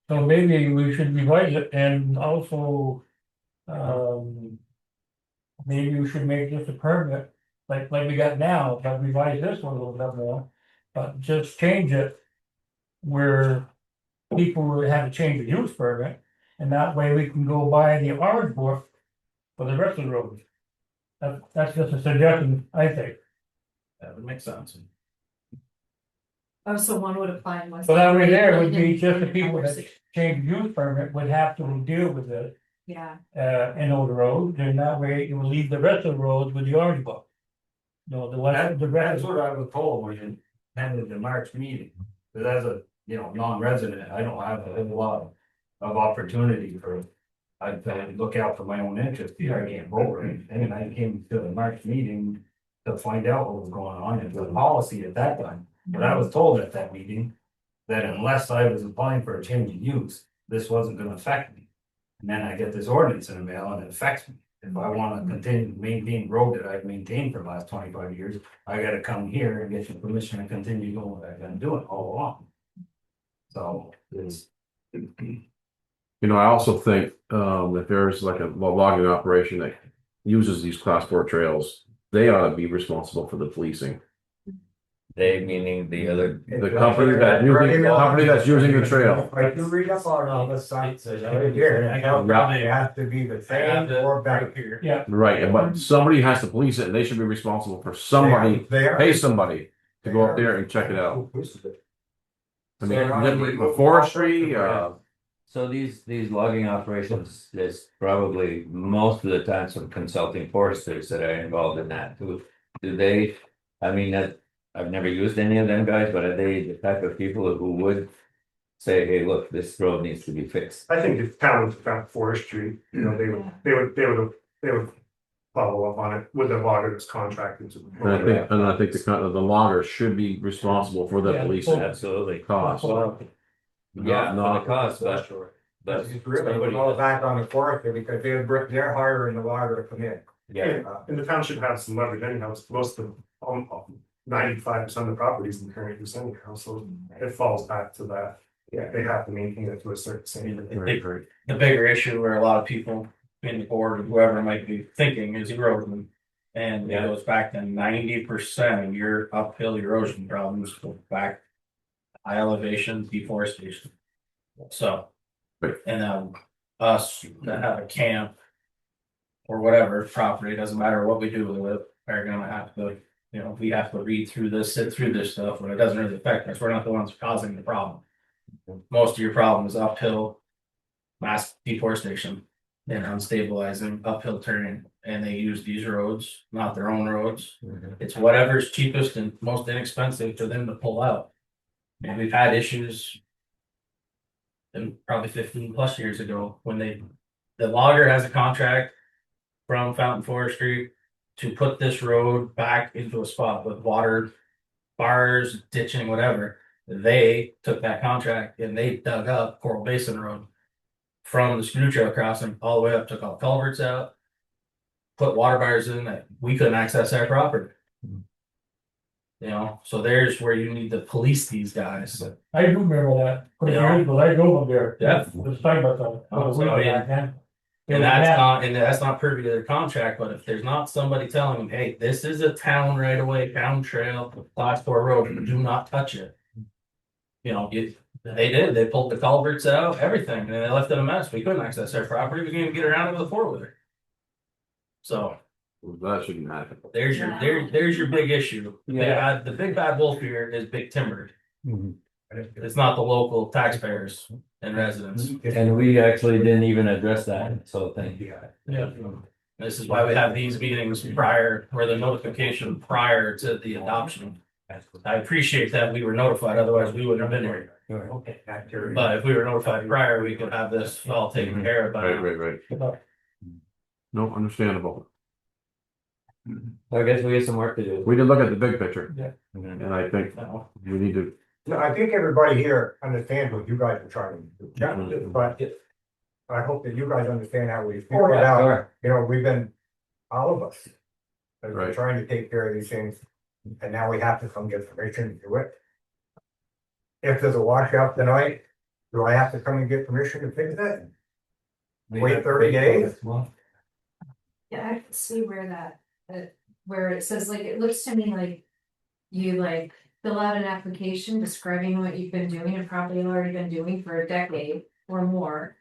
So maybe we should revise it and also, maybe we should make this a permit, like we got now, but revise this one a little bit more. But just change it where people would have to change the use permit, and that way we can go by the orange book for the rest of the roads. That's just a suggestion, I think. That would make sense. Oh, so one would apply in West. So that way there would be just the people that change use permit would have to deal with it. Yeah, In all the roads, and that way it will leave the rest of the roads with the orange book. No, the That's rest, what I was told when you attended the March meeting, because as a, you know, non-resident, I don't have a whole lot of opportunity for. I look out for my own interest, here I can't vote or anything, and I came to the March meeting to find out what was going on, and the policy at that time. But I was told at that meeting that unless I was applying for a change of use, this wasn't gonna affect me. And then I get this ordinance in the mail and it affects me. If I wanna continue to maintain the road that I've maintained for the last 25 years, I gotta come here and get your permission to continue doing what I've been doing all along. So it's. You know, I also think, if there's like a logging operation that uses these class 4 trails, they ought to be responsible for the policing. They meaning the other. The company that's using the trail. Like you read up on all this stuff, says right here, and it has to be the same or better here. yeah, Right, but somebody has to police it, and they should be responsible for somebody, pay somebody to go up there and check it out. I mean, forestry, So these logging operations, there's probably most of the time some consulting foresters that are involved in that. Do they, I mean, I've never used any of them guys, but are they the type of people who would say, hey, look, this road needs to be fixed? I think if town was found forestry, you know, they would follow up on it with the logger that's contracted to. and I think the logger should be responsible for the Yeah. policing Absolutely. cost. Yeah, Not- for the cost, but It's really all back on the forester because they're hiring the logger to come in. yeah, And the town should have some leverage anyhow, it's most of, 95% of the properties in the current use anyhow, so it falls back to that. Yeah, they have to maintain it to a certain standard. The bigger issue where a lot of people in the board, or whoever might be thinking is erosion. And it goes back to 90% of your uphill erosion problems go back high elevation deforestation. So, and us that have a camp or whatever property, doesn't matter what we do with it, are gonna have to, you know, we have to read through this, sit through this stuff, but it doesn't really affect us. We're not the ones causing the problem. Most of your problem is uphill, mass deforestation and unstabilizing uphill terrain, and they use these roads, not their own roads. It's whatever's cheapest and most inexpensive for them to pull out. And we've had issues. And probably 15 plus years ago, when the logger has a contract from Fountain Forestry to put this road back into a spot with water, bars, ditching, whatever. They took that contract and they dug up Coral Basin Road from the Screw Trail crossing all the way up, took all culverts out, put water bars in that we couldn't access our property. You know, so there's where you need to police these guys. I do remember that, Yeah. but I drove up there. Yeah. This time, but, And that's not privy to their contract, but if there's not somebody telling them, hey, this is a town right away, town trail, class 4 road, do not touch it. You know, they pulled the culverts out, everything, and they left it a mess. We couldn't access our property, we couldn't even get around it with a 4-wheeler. So That shouldn't happen. there's your big issue. The big bad wolf here is big timber. It's not the local taxpayers and residents. and we actually didn't even address that, so thank you. Yeah. This is why we have these meetings prior, or the notification prior to the adoption. I appreciate that we were notified, otherwise we wouldn't have been here. Okay. But if we were notified prior, we could have this all taken care of by Right, now. right. No, understandable. I guess we have some work to do. We did look at the big picture. Yeah. And I think we need to. No, I think everybody here understands what you guys are trying to do. Yeah, but I hope that you guys understand how we figure it out. Sure. You know, we've been, all of us, have been Right. trying to take care of these things, and now we have to come get permission to do it. If there's a washout tonight, do I have to come and get permission to fix it? Wait 30 days? Yeah, I can see where that, where it says like, it looks to me like. You like fill out an application describing what you've been doing and probably already been doing for a decade or more.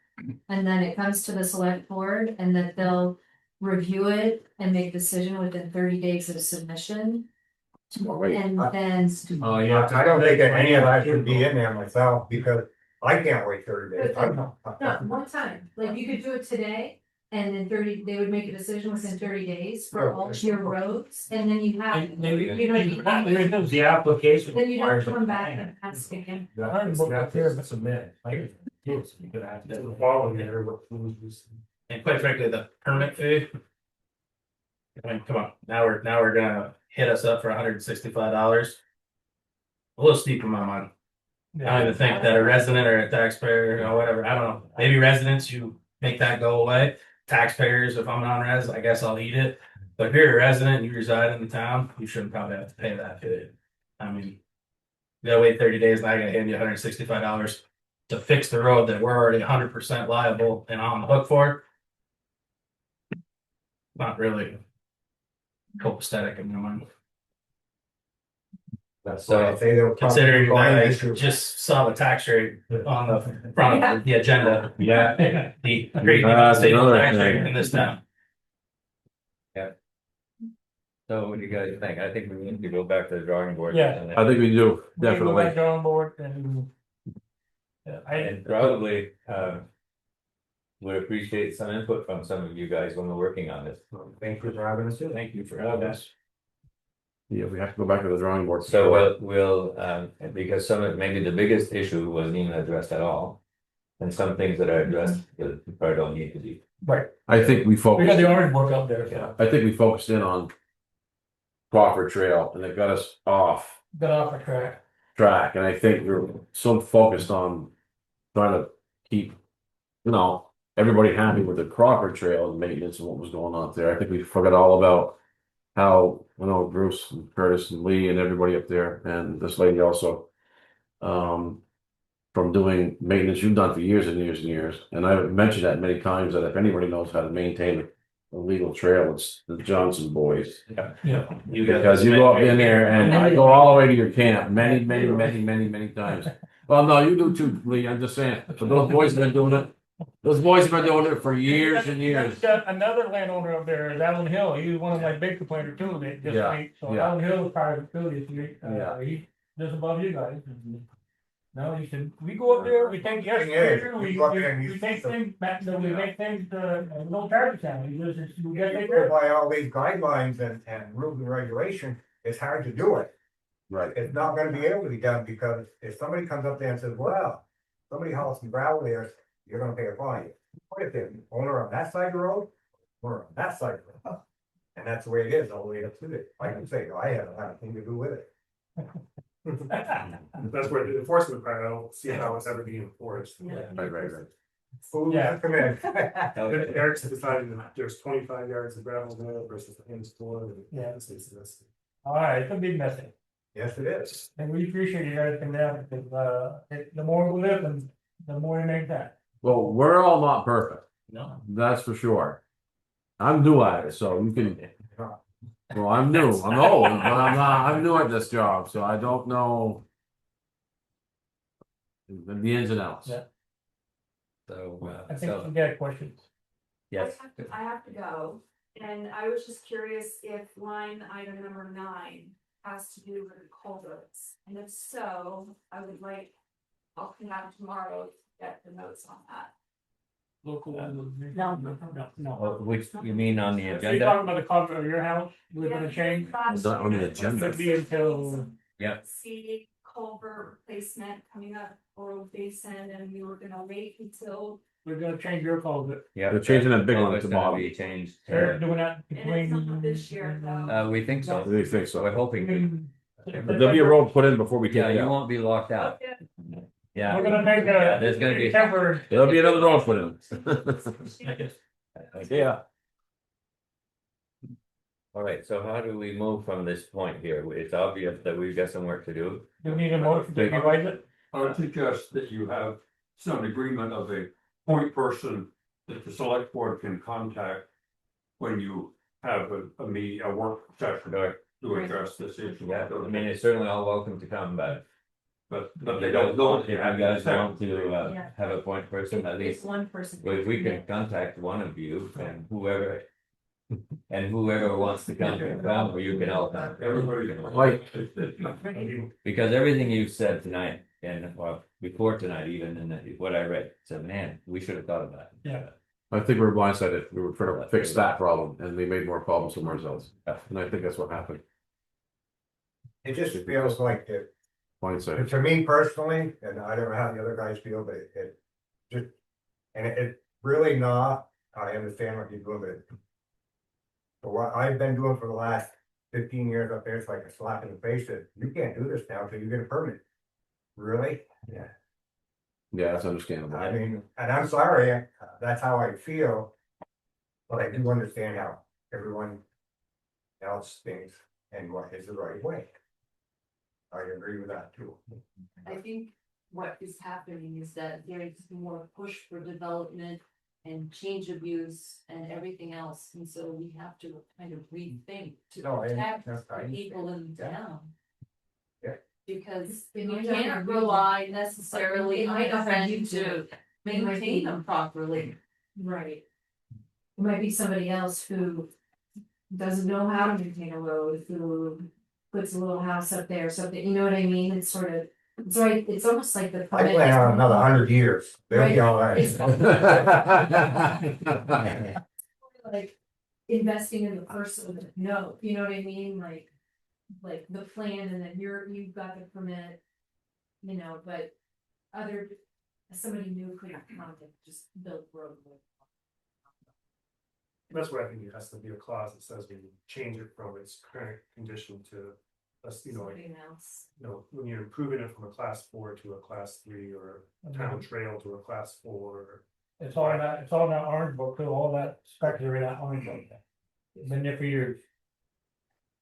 And then it comes to the select board and that they'll review it and make a decision within 30 days of submission. And then. Oh, yeah. I don't think that any of that should be in there myself, because I can't wait 30 days. No, one time, like you could do it today. And then 30, they would make a decision within 30 days for all your roads, and then you have, you know, The application. then you don't requires a come back plan. and ask again. You have to submit. Like, yes, you could have to. The following year, what we use. And quite frankly, the permit fee. I mean, come on, now we're gonna hit us up for $165. A little steep in my mind. I don't even think that a resident or a taxpayer or whatever, I don't know, maybe residents, you make that go away. Taxpayers, if I'm non-res, I guess I'll eat it. But if you're a resident and you reside in the town, you shouldn't probably have to pay that fee. I mean, you gotta wait 30 days and I gotta hand you $165 to fix the road that we're already 100% liable and on the hook for. Not really copacetic in my mind. That's why I say they'll. Considering probably that I issue. just saw the tax rate on the front of the agenda. Yeah. The great state tax rate in this town. So what do you guys think? I think we need to go back to the drawing board. Yeah. I think we do, We go definitely. back on board and. Yeah, And probably, would appreciate some input from some of you guys when we're working on this. Thank you for having us. Thank you for having us. Yeah, we have to go back to the drawing board. So we'll, because some of, maybe the biggest issue wasn't even addressed at all. And some things that are addressed that probably don't need to be. Right, I think we we got focused, the orange book up there, Yeah. so I think we focused in on Crawford Trail and it got us off got off the track. track. And I think we're so focused on trying to keep, you know, everybody happy with the Crawford Trail and maintenance and what was going on there. I think we forgot all about how, you know, Bruce and Curtis and Lee and everybody up there and this lady also. From doing maintenance you've done for years and years and years. And I've mentioned that many times that if anybody knows how to maintain a legal trail, it's the Johnson boys. Yeah. Because you go up in there and I go all the way to your camp many times. Well, no, you do too, Lee. I'm just saying, but those boys have been doing it. Those boys have been doing it for years and years. Got another landowner up there, is Allen Hill, he was one of my big complainers too, that just, Yeah, so yeah. Allen Hill is part of the facility, Yeah. he lives above you guys. No, he said, we go up there, we take yes, we take things back, we make things, no garbage down, we just, we gotta take care of it. By all these guidelines and rules and regulations, it's hard to do it. Right. It's not gonna be able to be done, because if somebody comes up there and says, well, somebody hauls some gravel there, you're gonna pay a fine. What if the owner on that side of the road, or on that side of the road? And that's the way it is, all the way up to it. I can say, I haven't had anything to do with it. That's where the enforcement part, I don't see how it's ever being enforced. Right. Food, Yeah. come in. Eric's decided that there's 25 yards of gravel there versus the end store. Yeah. This is this. Alright, it's a big message, Yes, it is. and we appreciate you guys coming down, because, the more we live, and the more we make that. Well, we're all not perfect. No. That's for sure. I'm new at it, so you can. Well, I'm new. I'm old, but I'm not. I'm new at this job, so I don't know the ins and outs. Yeah. So, I think we got questions. yes. I have to go, and I was just curious if line item number 9 has to do with the culverts, and if so, I would like, I'll come out tomorrow to get the notes on that. Local. No. No. Which, you mean on the You're agenda? talking about the cover of your house, we're gonna change? It's not on the agenda. Could be until, Yeah. See culvert replacement coming up, oral basin, and we were gonna wait until. we're gonna change your culvert. Yeah. They're changing that big one It's to gonna bottom. be changed. They're doing that And it's not between. this year though. We think so. They think so. We're hoping. But there'll be a road put in before we take Yeah, it you out. won't be locked out. Yeah. We're gonna make Yeah, a. there's gonna be- Temporary. There'll be another road put in. I guess. Yeah. All right, so how do we move from this point here? It's obvious that we've got some work to do. You need a motion to revise it? I would suggest that you have some agreement of a point person that the select board can contact when you have a meeting, a work session to address this issue. Yeah, I mean, it's certainly all welcome to come, but. But they don't know. If you guys want to Yeah. have a point person, at It's least, one person. if we can contact one of you and whoever. And whoever wants to come, or you can all come. Everybody. Like- Because everything you said tonight, and well, before tonight, even in what I read, said, man, we should have thought of that. Yeah. I think we were blindsided. We were trying to fix that problem and we made more problems somewhere else. And I think that's what happened. It just feels like it, Blindsided. to me personally, and I don't know how the other guys feel, but it just, and it really not, I understand what you're doing, but. But what I've been doing for the last 15 years up there, it's like a slap in the face that you can't do this now until you get a permit. Really? Yeah, that's understandable. I mean, and I'm sorry, that's how I feel. But I do understand how everyone else thinks and what is the right way. I agree with that too. I think what is happening is that there's more push for development and change of use and everything else, and so we have to kind of rethink to No, protect I the people in yeah. town. Yeah. Because And you you don't can't have rely necessarily It on might a not have friend you to It might maintain be- them properly. Right. It might be somebody else who doesn't know how to maintain a road, who puts a little house up there, or something, you know what I mean? It's sort of, it's right, it's almost like the. I plan on another 100 years. They'll be all right. Like investing in the person that know, you know what I mean, like the plan and then you've got the permit. You know, but somebody new could come and just build road. That's why I think it has to be a clause that says we change it from its current condition to. Something else. When you're improving it from a class 4 to a class 3 or a town trail to a class 4. It's all in that orange book, too, all that specs are in that orange book. Been there for years.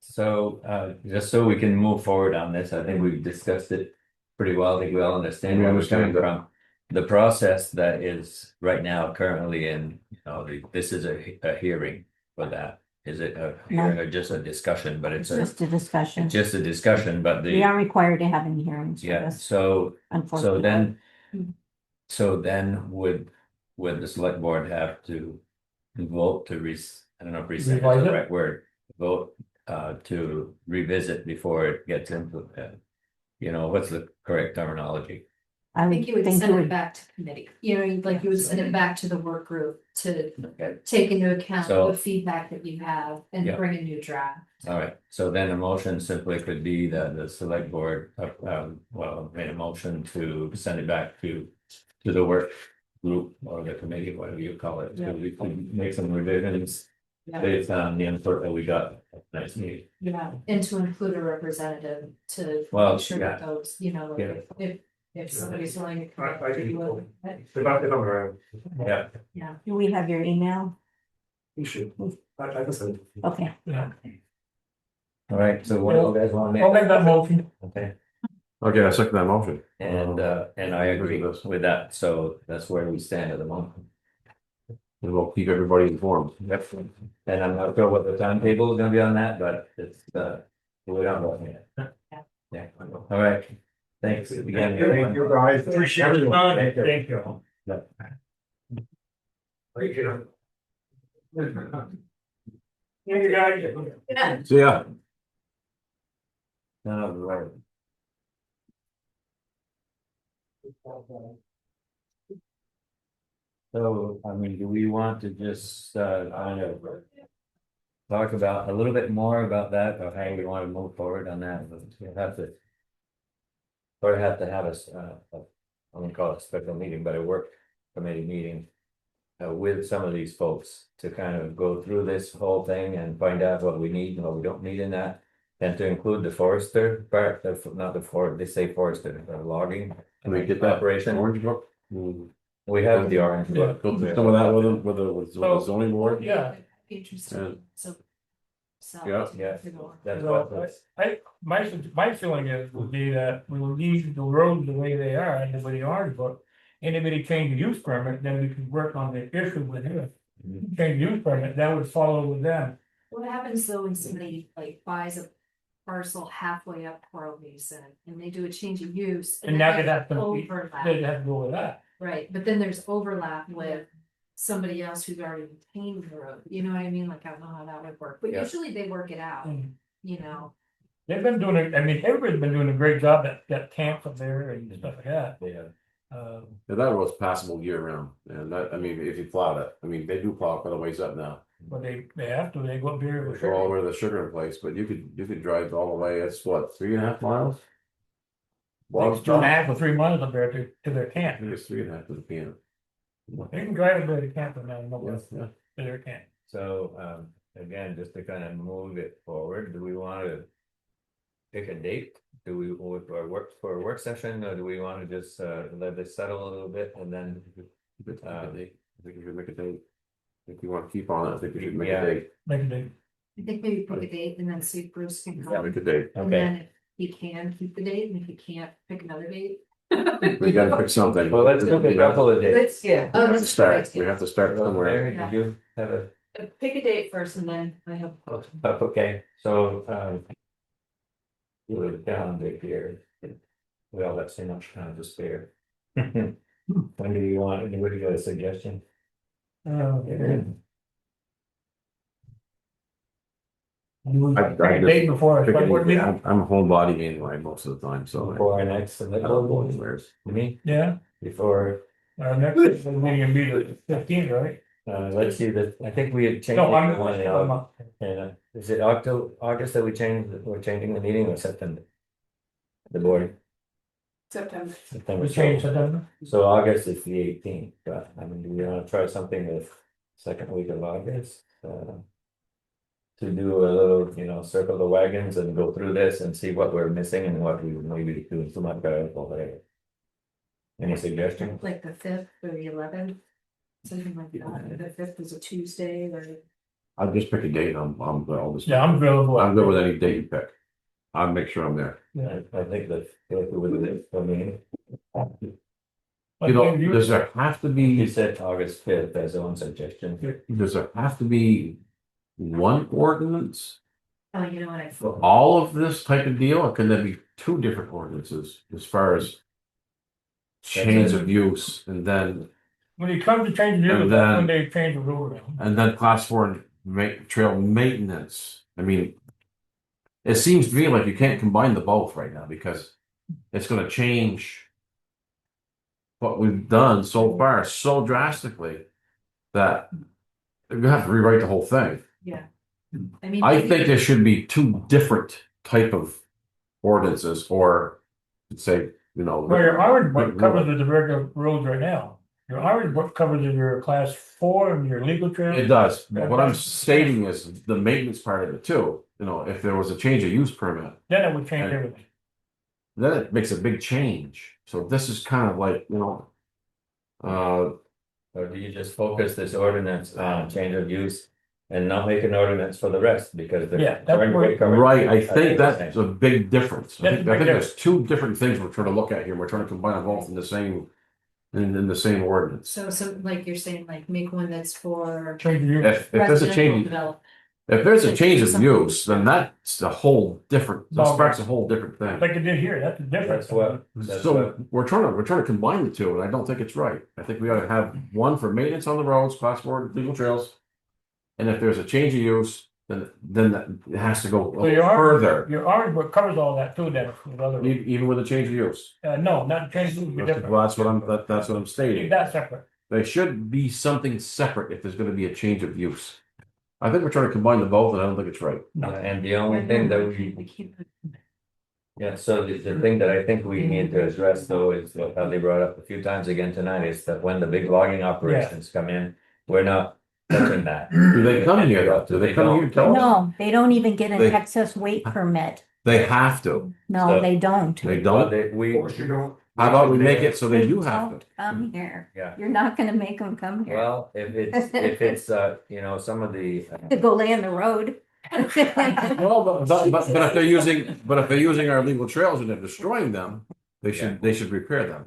So, just so we can move forward on this, I think we've discussed it pretty well. I think we all understand We where we're understand coming from. The process that is right now currently in, this is a hearing for that. Is it a hearing or just a discussion? But it's Just a discussion. it's just a discussion, but We aren't required to have any hearings for yeah, this, so unfortunately. then would the select board have to vote to I don't know if rescind is Revise the it? right word, vote to revisit before it gets implemented. What's the correct terminology? I think you would think send you it would- back to committee, you know, like you would send it back to the work group to Okay, take into account So- the feedback that you have and Yeah. bring a new draft. all right, so then a motion simply could be that the select board, made a motion to send it back to the work group or the committee, whatever you call it, so we can make some revisions Yeah. based on the input that we got at tonight's meeting. Yeah, and to include a representative to Well, make sure that yeah. goes, you know, Yeah. if somebody's willing to. I commit can- to If I'm around, Yeah, Yeah. Do we have your email? you should. I can send it. Okay, Yeah, all right, so what do you guys want to I'll make that motion. Okay. Okay, I second that motion. And I agree with that, so that's where we stand at the moment. And we'll keep everybody informed. Yep. And I'm not sure what the timetable is gonna be on that, but it's we don't know yet. Yeah, all right, thanks again. Thank you guys. Appreciate your time. Thank you. Thank you. Thank you. Yeah, you guys. See ya. No, right. So, I mean, do we want to just, kind of talk about a little bit more about that, or how we want to move forward on that? We'll have to. Or have to have I wouldn't call it a special meeting, but a work committee meeting. With some of these folks to kind of go through this whole thing and find out what we need and what we don't need in that. And to include the forester part, not the forest, they say forester, logging. Can we get that operation? orange book? We have the orange Yeah. book. Go through some of that with them, with the zoning board. Yeah. Interesting, so. Yeah. Yeah. That's So, what. my feeling is would be that we will leave the roads the way they are and with the orange book. Anybody change the use permit, then we can work on the issue with him. Change the use permit, that would follow with them. What happens though when somebody like buys a parcel halfway up Coral Basin and they do a change of use? And now then they'd have to, overlap. they'd have to go with that. Right, but then there's overlap with somebody else who's already maintained the road, you know what I mean, like I don't know how that would work, but Yeah. usually they work it out, Mm. you know. They've been doing it, I mean, everybody's been doing a great job at that camp up there and stuff like that. Yeah. Yeah, that road's passable year round, and that, I mean, if you plow it, I mean, they do plow quite a ways up now. But they have to, they go up there. They go all the way to the sugar place, but you could drive all the way, it's what, 3.5 miles? It's 2.5 or 3 miles up there to their I camp. think it's 3.5 to the PM. They can drive up there to camp and then, Yeah. to their camp. So, again, just to kind of move it forward, do we want to? Pick a date? Do we, or work for a work session, or do we want to just, let this settle a little bit and then? I think you should make a date. If you want to keep on it, I think you should make Yeah. a date. Make a date. I think maybe pick a date and then see if Bruce can Yeah, come, make a date. and Okay, then if he can keep the date, and if he can't, pick another date. We gotta pick something. well, let's look at a couple of days. Yeah. Oh, We have to that's start, right. we have to start somewhere. Mary, did you have a, Pick a date first and then I have. okay, so, you were down big here. We all got so much time to spare. When do you want, anybody got a suggestion? Pick a date before. Pick a Select board date. meeting. I'm a homebody anyway, most of the time, so. Before our next, I don't go anywhere. me, Yeah, before, next meeting will be the 15th, right? let's see, I think we had changed. No, it I'm, to one of the- And is it August that we're changing the meeting, or September? The board, September. September. we changed September. So August is the 18th, but I mean, do we wanna try something with second week of August? To do a little, circle the wagons and go through this and see what we're missing and what we maybe doing too much better over there. Any suggestions? Like the 5th or the 11th, something like that, the 5th is a Tuesday, or. I'll just pick a date, I'll just. Yeah, I'm available. I'm good with any date you pick. I'll make sure I'm there. Yeah. I think that, if it was, I mean, You know, does there have to you be, said August 5th as one suggestion. does there have to be one ordinance Oh, you know what I. for all of this type of deal, or can there be two different ordinances as far as change of use and then, When it comes to changing the And use, that's when then- they change the rule around. and then class 4 trail maintenance? I mean, it seems to me like you can't combine the both right now because it's gonna change what we've done so far so drastically that you have to rewrite the whole thing. Yeah. I mean. I think there should be two different type of ordinances, or say, Well, your orange book covers the regular roads right now. Your orange book covers your class 4 and your legal trail. It does, but what I'm stating is the maintenance part of it too. If there was a change of use permit, Then it would change everything. then it makes a big change. So this is kind of like, Or do you just focus this ordinance on change of use and not make an ordinance for the rest because they're. Yeah, that's where- right, I think that's a big difference. I That's a think big there's two different things we're trying to look at here. We're trying to combine them both in the same, in the same ordinance. So like you're saying, like make one that's for. Change the use. If there's a residential change, development. if there's a change of use, then that's a whole different, that Ballgame. sparks a whole different thing. Like it did here, that's the difference. So we're trying to combine the two, and I don't think it's right. I think we ought to have one for maintenance on the roads, class 4 legal trails. And if there's a change of use, then that it has to go So your further, Your orange book covers all that too, then, with other. even with a change of use. No, not change. Of use, be different. Well, that's what I'm Keep stating. that separate. There should be something separate if there's gonna be a change of use. I think we're trying to combine the both, and I don't think it's right. And the only thing that we. Yeah, so the thing that I think we need to address though is what they brought up a few times again tonight is that when the big logging operations come in, we're not touching that. Do they come here though? Do they come here and tell us? No, they don't even get an They- excess weight permit. They have to. No, So- they don't. They Well, don't. we. you don't. How about we make it so They that you have don't to? come here. Yeah. You're not gonna make them come here Well, if it's, you know, some of the. to go lay on the road. Well, but if they're using our legal trails and they're destroying them, they should repair them.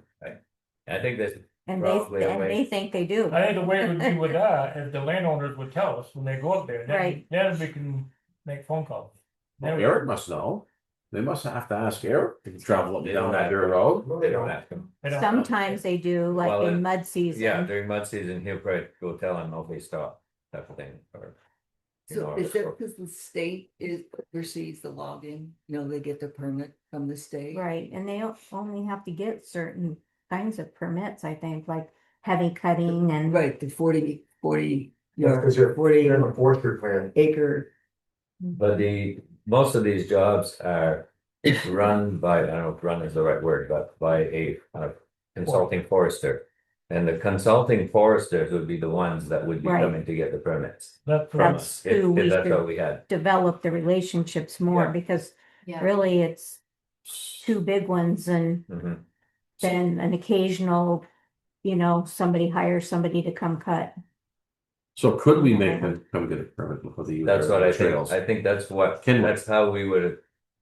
I think that's. And Probably a way. they think they do. I think the way it would be with that, if the landowners would tell us when they go up there, Right. then we can make phone calls. Well, Then we- Eric must know. They must have to ask Eric to travel up They and down don't that have dirt to. road. They don't ask them. they don't- Sometimes they do, like Well, in mud season. Yeah, during mud season, he'll probably go tell them, okay, stop, type of thing, or. you know, So is or- that because the state oversees the logging, they get the permit from the state? Right, and they only have to get certain kinds of permits, I think, like heavy cutting and. Right, the 40 Yeah, because you're, 40 you're in a forestry plan. acre. But most of these jobs are run by, I don't know if run is the right word, but by a consulting forester. And the consulting foresters would be the ones that would be Right. coming to get the permits. That's from right. us, That's who if we that's should- what we had. Develop the relationships more, Yeah. because Yeah. really it's two big ones and Mhm. then an occasional, somebody hires somebody to come cut. So could we make them come get a permit before they use That's what I our think, trails? I think that's what, Can we? that's how we would,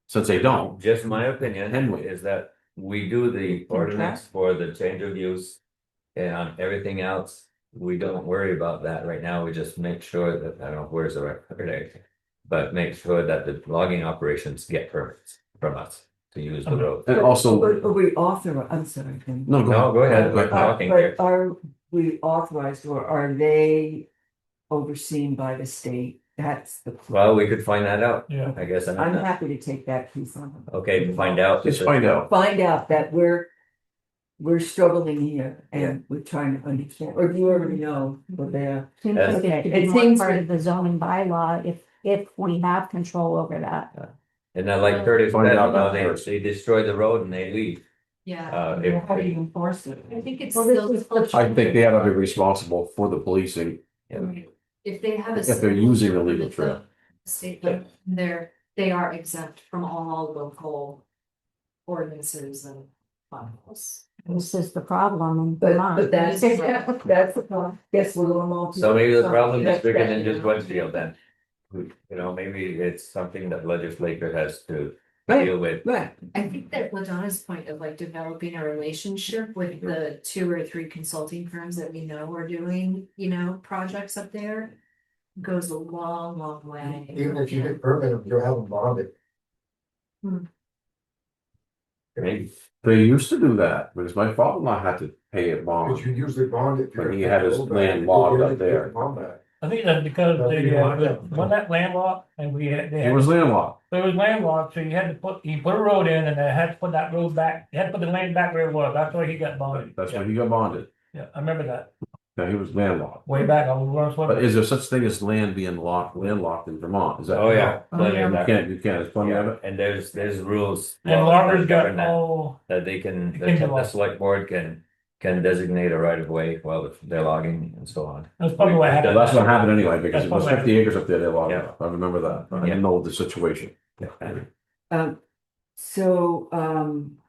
Since they don't, just my opinion, Can we? is that we do the ordinance for the change of use. And on everything else, we don't worry about that right now, we just make sure that, I don't know, where's the record? But make sure that the logging operations get permits from us to use the road. and also, Are we authorized, I'm sorry. Ken. no, No, go ahead, we're talking here. But are we authorized or are they overseen by the state? That's the. Well, we could find that out, Yeah. I guess, I'm I'm not, happy to take that piece on. okay, find out. just find out. Find out that we're struggling here and we're trying to understand, or do you already know what they are? Seems That's- like it should It be more seems part that- of the zoning bylaw if we have control over that. And then like Curtis said, Find out you know, about first. they destroy the road and they leave, Yeah, if, How do you enforce it? I think it's Well, this still. is the- I think they have to be responsible for the policing. If they have a. If they're using a legal permit, trail. the State, they are exempt from all local ordinances and bylaws. This is the problem in But Vermont. that's the problem. Guess we're a little more. so maybe the problem is That's bigger better. than just Westfield then. Maybe it's something that legislature has to deal with. Right, I think that Ladonna's point of like developing a relationship with the 2 or 3 consulting firms that we know are doing, projects up there. Goes a long, long way. Even if you get permit, you'll have them bonded. Maybe. They used to do that, because my father-in-law had to pay a Because bond. you usually bond it. When he had his land logged up there. I think that's because Well, they, you want that. when that landlocked and they He had, was landlocked. it was landlocked, so he put a road in and they had to put that road back, they had to put the land back where it was, that's why he got bonded. That's Yeah, when he got bonded. Yeah, I remember that, Yeah, he was landlocked. way back, I was But once. is there such thing as land being landlocked in Vermont? Is that? Oh, yeah. plenty of You that. can't, there's plenty of Yeah, it. and there's rules. And laws loggers that got govern that. all, That they can, They can the log. select board can designate a right of way while they're logging and so on. that's probably what Well, happened. that's what happened anyway, because That's it was probably- 50 acres up there, they logged Yeah. it up. I remember that. I Yeah. didn't know the situation.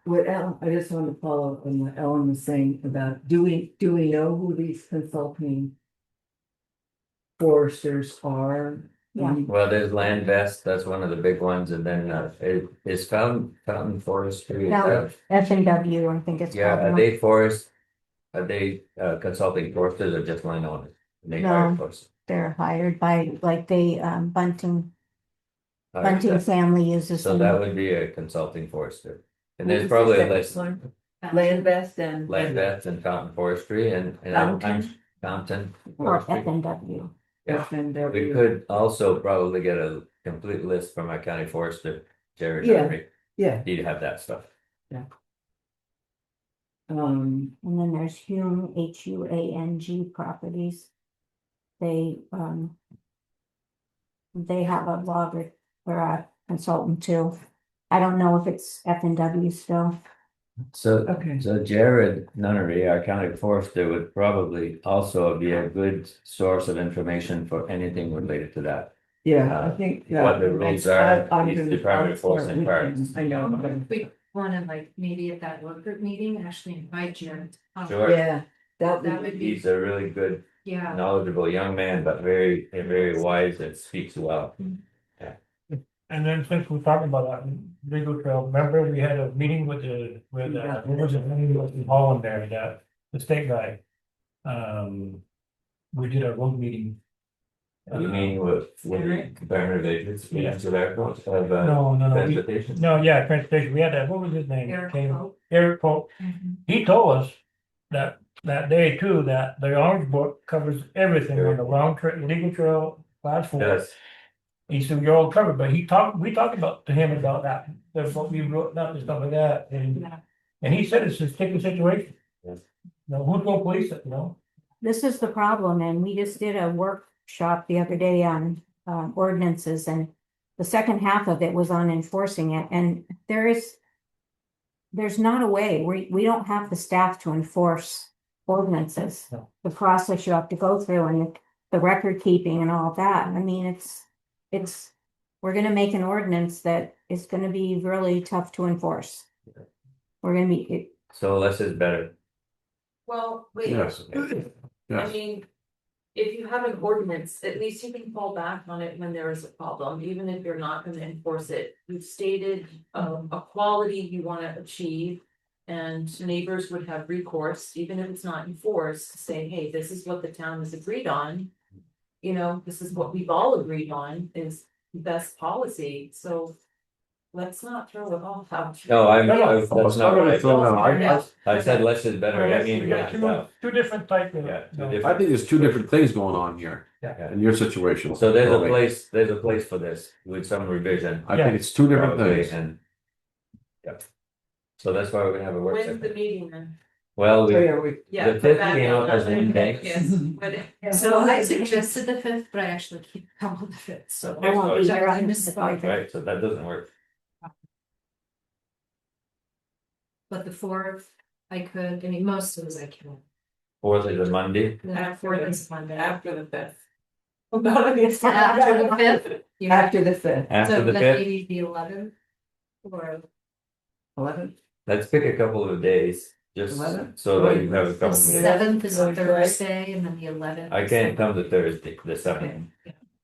What Ellen, I just wanted to follow up on what Ellen was saying about, do we know who these consulting foresters are? Yeah. Well, there's Land Vest, that's one of the big ones, and then it is Fountain Forestry. is that- F&W, I think it's Yeah, called. are they forest? Are they consulting foresters or just landowners? They No. hire foresters. They're hired by, like Bunting All right, family uses so them. that would be a consulting forester. And there's probably a list, Land Vest and. Land Vest and Fountain Forestry and I'm Fountain. Or Forestry. F&W. Yeah. We could also probably get a complete list from our county forester, Jerry. Yeah. Henry. Yeah, He'd have that stuff. And then there's Huang, Huang Properties. They have a logger or a consultant too. I don't know if it's F and W still. So, Okay. so Jared Nunnery, our county forester, would probably also be a good source of information for anything related to that. Yeah, I think. What the rules are, each department of forest and parks. I know. We wanna like, maybe at that work group meeting, actually invite Jim. Sure. Yeah, That would be, He's a really good, yeah. knowledgeable young man, but very wise and speaks well. And then since we're talking about that legal trail, remember we had a meeting with what was it, in Holland there, the state guy. We did a road meeting. You mean with the Department of Agency, Yeah. so that goes of No. transportation? No, yeah, transportation, we had that, what was his name? Eric Came- Pope. Eric Pope, Mhm. he told us that day too, that the Orange Book covers everything on the legal trail, class 4. Yes, He said, you're all covered, but we talked to him about that's what we wrote down and stuff like that, Yeah. and he said it's a sticky situation. Yes. No, who's gonna police it, you know? This is the problem, and we just did a workshop the other day on ordinances, and the second half of it was on enforcing it, and there's not a way, we don't have the staff to enforce ordinances. No. The process you have to go through and the record keeping and all that, I mean, it's, we're gonna make an ordinance that is gonna be really tough to enforce. We're gonna be, so less is better. Well, wait, Yes. I Yes. mean, if you have an ordinance, at least you can fall back on it when there is a problem, even if you're not gonna enforce it. You've stated a quality you wanna achieve. And neighbors would have recourse, even if it's not enforced, to say, hey, this is what the town has agreed on. You know, this is what we've all agreed on is the best policy, so. Let's not throw it all out. No, that's It's not what I thrown said. out. I said less is better, I mean, We got two different types of. Yeah, two no. different- I think there's two different things going on here Yeah. in your situation. So there's a Probate. place for this with some revision. I think it's two different Probably, things. and. Yep. So that's why we're gonna have a work When's session. the meeting then? Well, Oh, Yeah. the fifth put came that out as on. one day. Yes, but So I suggested the 5th, but I actually can't come on the 5th, so. I won't be so- here I on missed the the 25th. Right, so that doesn't work. But the 4th, I could, I mean, most of those I can. Fourth is a Monday. The 4th is Monday. after the fifth. After the 5th. you- After the 5th. After So the then fifth, maybe the 11th. Or 11th. let's pick a couple of days, just 11th? so that you have a the couple. 7th is a Thursday and then the 11th. I is can't the- come to Thursday, the seventh.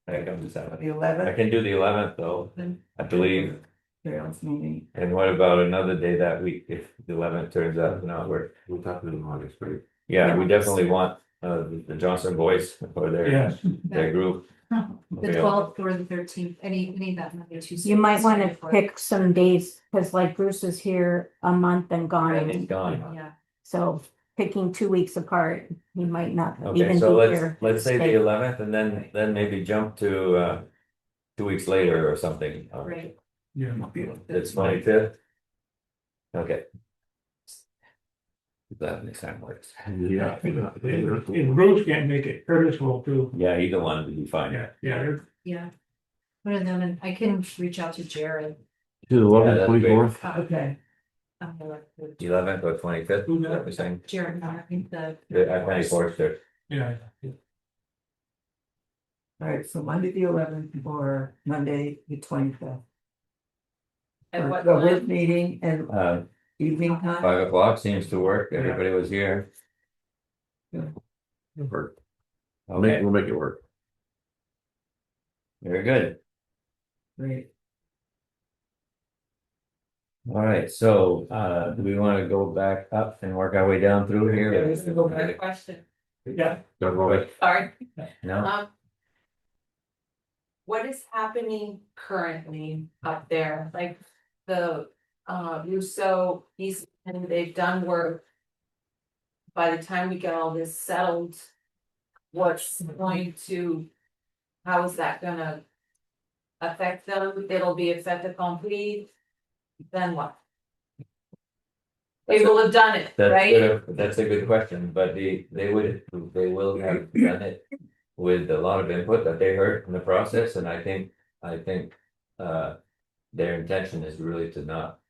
I can come to seventh. The I 11th. can do the 11th though, I believe. Trails meeting. And what about another day that week if the 11th turns out to not work? We're talking in August, right? Yeah, we definitely want the Johnson boys or Yes. their group. The 12th or the 13th, any that Monday, Tuesday. you might wanna Wednesday, pick some days, cause like Bruce is here a month and And he's gone, gone. Yeah, so picking 2 weeks apart, he might not Okay, even so be here. let's say the Stay. 11th and then maybe jump to 2 weeks later or something. right. Yeah. It's 25th. Okay. That makes sense. Works. Yeah. If Bruce can't make it, Curtis will too. Yeah, either one would be fine. Yeah. Yeah. One of them, and I can reach out to Jared. To the Yeah, 11th, that'd be great. 24th. Okay. I'm gonna let 11th or 25th, is that what we're saying? Jared, I think the. The county forester. Yeah. All right, so Monday the 11th or Monday the 25th. At what The time? work meeting and evening time. 5 o'clock seems to work, everybody was here. Work. Okay, We'll make it work. very good. Great. All right, so do we want to go back up and work our way down through here? Good question, Yeah. Don't worry. sorry. No, What is happening currently up there, like the, Russo, and they've done work. By the time we get all this settled. What's going to, how is that gonna? Affect them, it'll be effective complete, then what? They will have done it, right? That's a good question, but they will have done it with a lot of input that they heard in the process, and I think, their intention is really to not.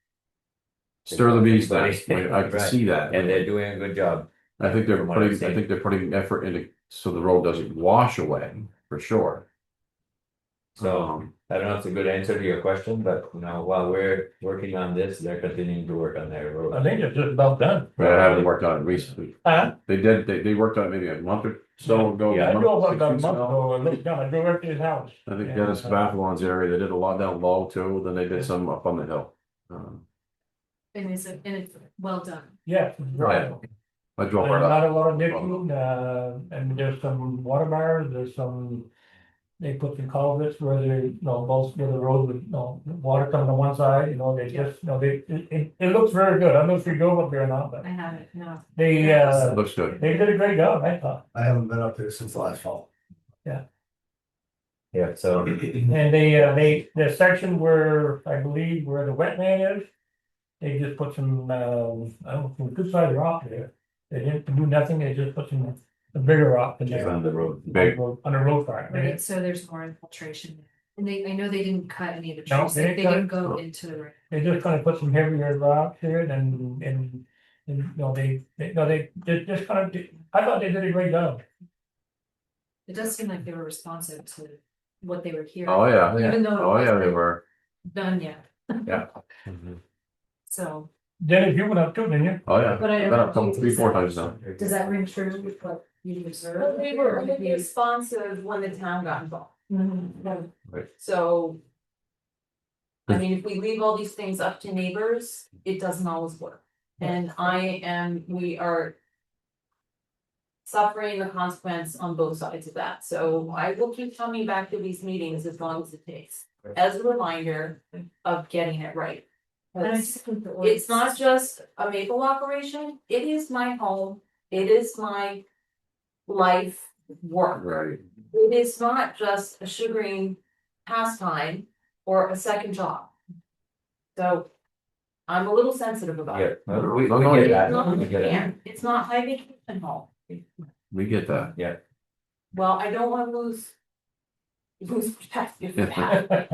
Stir the beast, Anybody. I can see that. And they're doing a good job. I think From what I've seen. they're putting effort into, so the road doesn't wash away, for sure. So, I don't know if it's a good answer to your question, but while we're working on this, they're continuing to work on their road. I think it's just about done. But I haven't worked on it recently. Huh? They worked on it maybe a month or so ago. Yeah, I drove up about a 6 month weeks ago. ago, and looked down, I drove up to his house. I think Dennis Bathalon's area, they did a lot down low too, then they did some up on the hill. And it's well done. Yeah. Right. I drove right Not up. a lot of ditching, and there's some water bars, there's some. They put the culverts where they, both where the road with, water coming on one side, they just, it looks very good. I don't know if you drove up there or not, but I haven't, no. they, It looks good. they did a great job, I thought. I haven't been up there since last fall. Yeah, so. And the section where, I believe, where the wetland is, they just put some, I don't know, some good sized rock there. They didn't do nothing, they just put some, a bigger rock in there. On the road. On the road part. Right, so there's more infiltration. And I know they didn't cut any of the No, trees, they they didn't didn't cut- go into the. They just kind of put some heavier rocks here and they just kind of, I thought they did a great job. It does seem like they were responsive to what they were hearing. Oh, yeah. Even though it they wasn't were. done yet, Yeah. so. Dennis, you went up too, didn't you? Oh, yeah. But I don't Been up know, 3-4 times now. Does that ring true with what you observed? But we were only responsive when the town got involved. Mhm. Right. So. I mean, if we leave all these things up to neighbors, it doesn't always work. And we are. Suffering the consequence on both sides of that, so I will keep coming back to these meetings as long as it takes. As a reminder of getting it right. And I just think the It's not just a maple operation, it is my home, it is my life work. Right. It is not just a sugaring pastime or a second job. So I'm a little sensitive about Yeah, it. we No, get It's that. not, We get it. it's not my vacation home. We get that. Yeah. Well, I don't wanna lose perspective of that.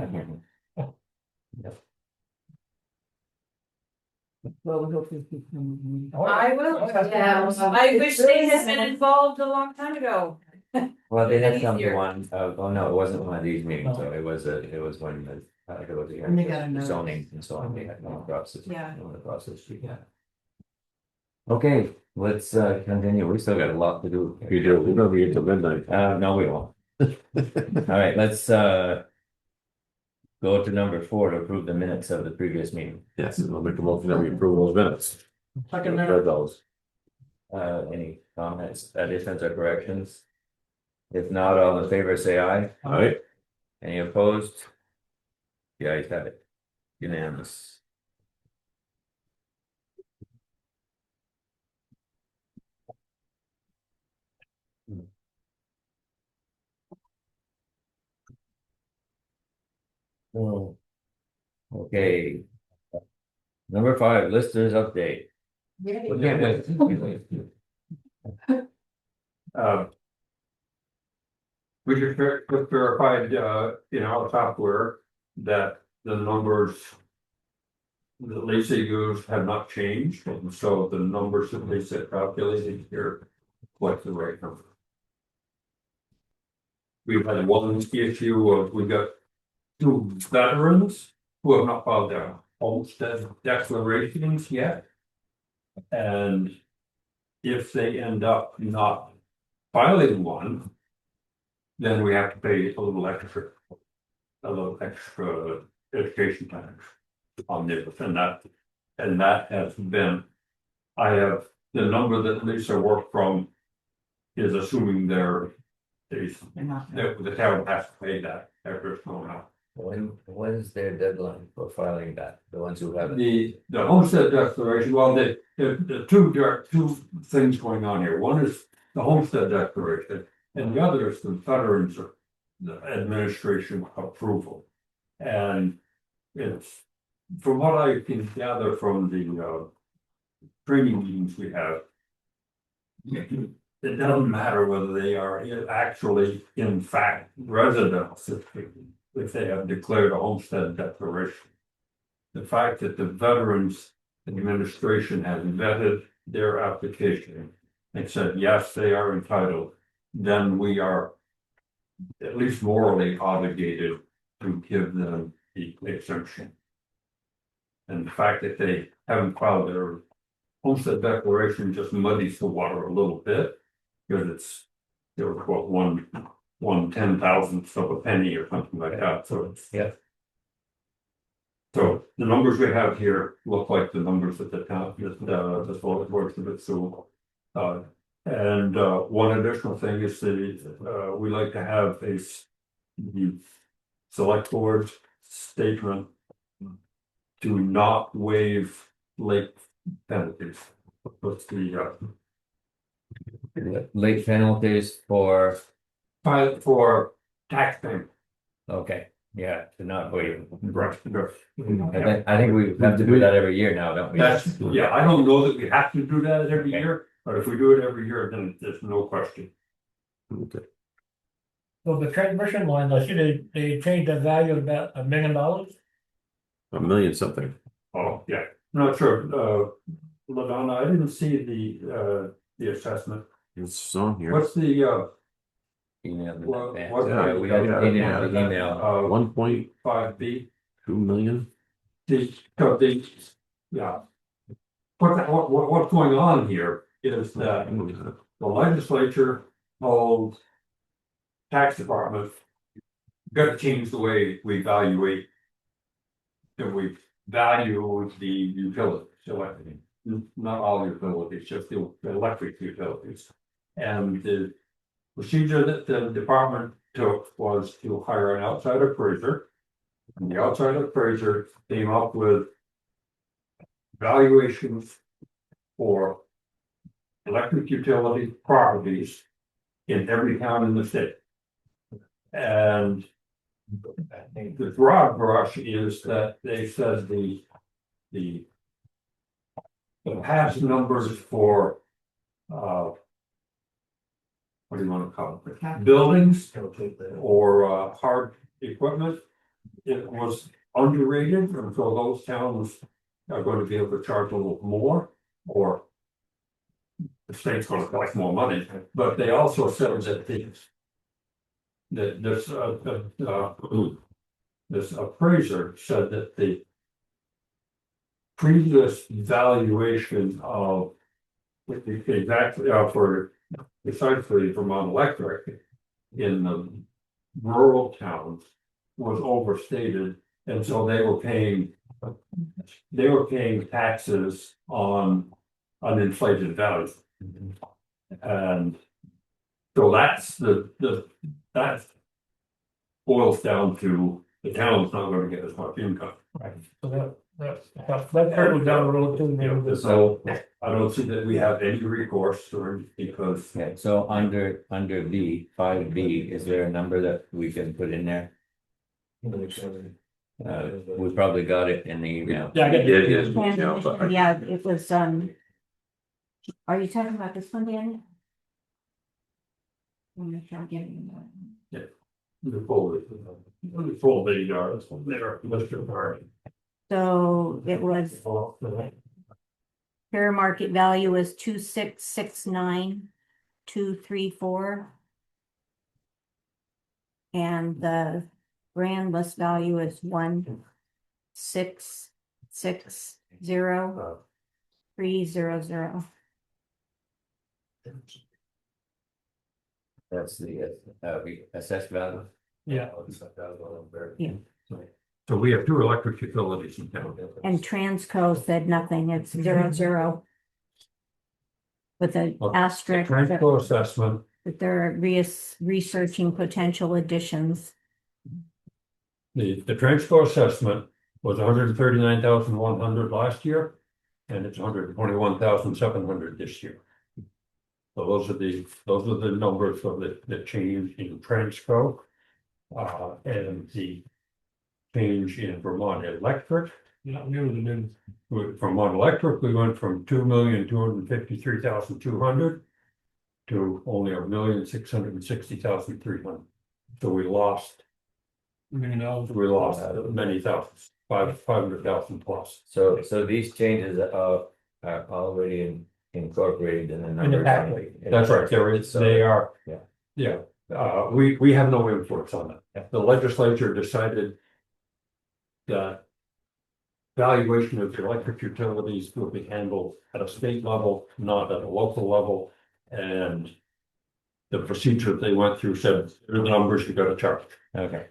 Well, we hope you keep them. I will, yeah, I wish they had been involved a long time ago. Well, they had Easier. come to one, oh no, it wasn't one of these meetings, so it was when it was And they got a the notice. zoning and so on, they had no process. Yeah. No process, yeah. Okay, let's continue, we still got a lot to do. We do. We're gonna be here till midnight. No, we won't. All right, let's go to number 4 to approve the minutes of the previous meeting. Yes, and I'll make a motion that we approve those minutes. Second Read there. those. Any comments, additions or corrections? If not, all in favor, say aye. All right. Any opposed? The ayes have it. Unanimous. Oh. Okay. Number 5, listers update. We just verified, in our software that the numbers. That Lisa used have not changed, and so the numbers that Lisa calculated here, what's the right number? We've had one issue of, we got 2 veterans who have not filed their homestead declarations yet. And if they end up not filing one, then we have to pay a little extra education tax on this, and that has been, I have, the number that Lisa worked from is assuming the town has to pay that after it's going out. When is their deadline for filing that? The ones who haven't? The homestead declaration, well, the two things going on here. One is the homestead declaration, and the other is the veterans the administration approval. And it's, from what I can gather from training meetings we have. It doesn't matter whether they are actually in fact residents, if they have declared a homestead declaration. The fact that the Veterans Administration has vetted their application and said, yes, they are entitled, then we are at least morally obligated to give them the exemption. And the fact that they haven't filed their homestead declaration just muddies the water a little bit, because there was what, one 10,000th of a penny or something like that, so it's. Yeah. So the numbers we have here look like the numbers that the town, the select board submits to. And one additional thing is that we like to have the select board statement to not waive late penalties. What's the late penalties for, tax payment? okay, yeah, to not waive. Right. I think we have to do that every year now, don't we? Yeah, I don't know that we have to do that every year, but if we do it every year, then there's no question. Okay. So the transmission line, I see they changed the value to about $1 million. $1 million something. Oh, yeah, not sure, LaDonna, I didn't see the assessment. It's on here. What's the Email. what- Yeah, we have yeah, email, email. 1.2 5B? million. Yeah. What's going on here is that the legislature told tax department, got to change the way we evaluate. And we value the utilities, not all utilities, just the electric utilities. And the procedure that the department took was to hire an outside appraiser. And the outside appraiser came up with valuations for electric utility properties in every town in the state. And the broad brush is that they said the past numbers for what do you want to call it? Buildings or hard equipment, it was underrated, and so those towns are going to be able to charge a little more, or the state's going to collect more money. But they also said that this appraiser said that the previous valuation of exactly for precisely Vermont Electric in the rural towns was overstated, and so they were paying taxes on uninflated value. And so that boils down to the town's not going to get as much income. Right. So that hurdle down the road too. So I don't see that we have any recourse or because. Okay, so under B, 5B, is there a number that we can put in there? We probably got it in the email. Yeah, I got it. And, yeah, it was, are you talking about this one, Danny? I'm gonna try getting that. The full big yards there, Mr. Park. So it was, fair market value was 2,669,234. And the grand list value is 1,660,300. That's the assessed value. Yeah. Yeah. So we have two electric utilities in town. And Transco said nothing, it's 00. With an asterisk Transco assessment, that they're researching potential additions. the Transco assessment was 139,100 last year, and it's 121,700 this year. So those are the numbers of the change in Transco. And the change in Vermont Electric Not new, the new. From one electric, we went from 2,253,200 to only 1,660,300. So we lost many thousands, 500,000 plus. So these changes are already incorporated in the numbers. That's right, they are. Yeah. Yeah, we have no influence on that. The legislature decided that valuation of the electric utilities will be handled at a state level, not at a local level. And the procedure they went through said, here are the numbers you gotta charge. Okay.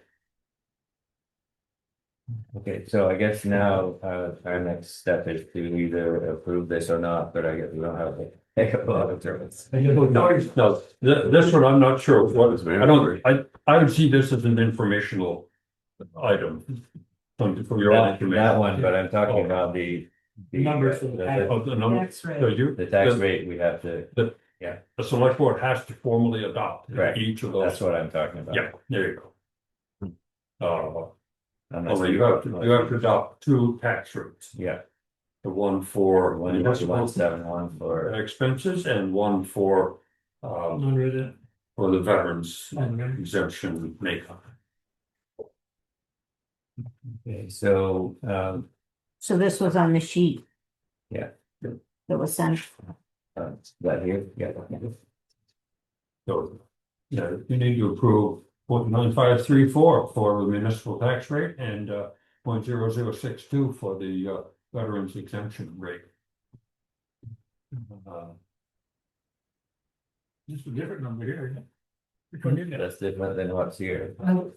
Okay, so I guess now, our next step is to either approve this or not, but I guess we don't have a heck of a lot of difference. No, this one, I'm not sure what is, I would see this as an informational item. For your That one, but I'm talking about the Numbers for the numbers. the tax rate we have to, The select board has to formally adopt Correct. each of those. that's what I'm talking about. Yeah, there you go. Unless Only you have to adopt two tax rates. Yeah. The one for One for expenses and one for the veterans exemption makeup. Okay, so, So this was on the sheet. Yeah. That was sent. That here, yeah. So, yeah, you need to approve 0.9534 for the municipal tax rate and 0.0062 for the veterans exemption rate. Just a different number here. That's different than what's here. Do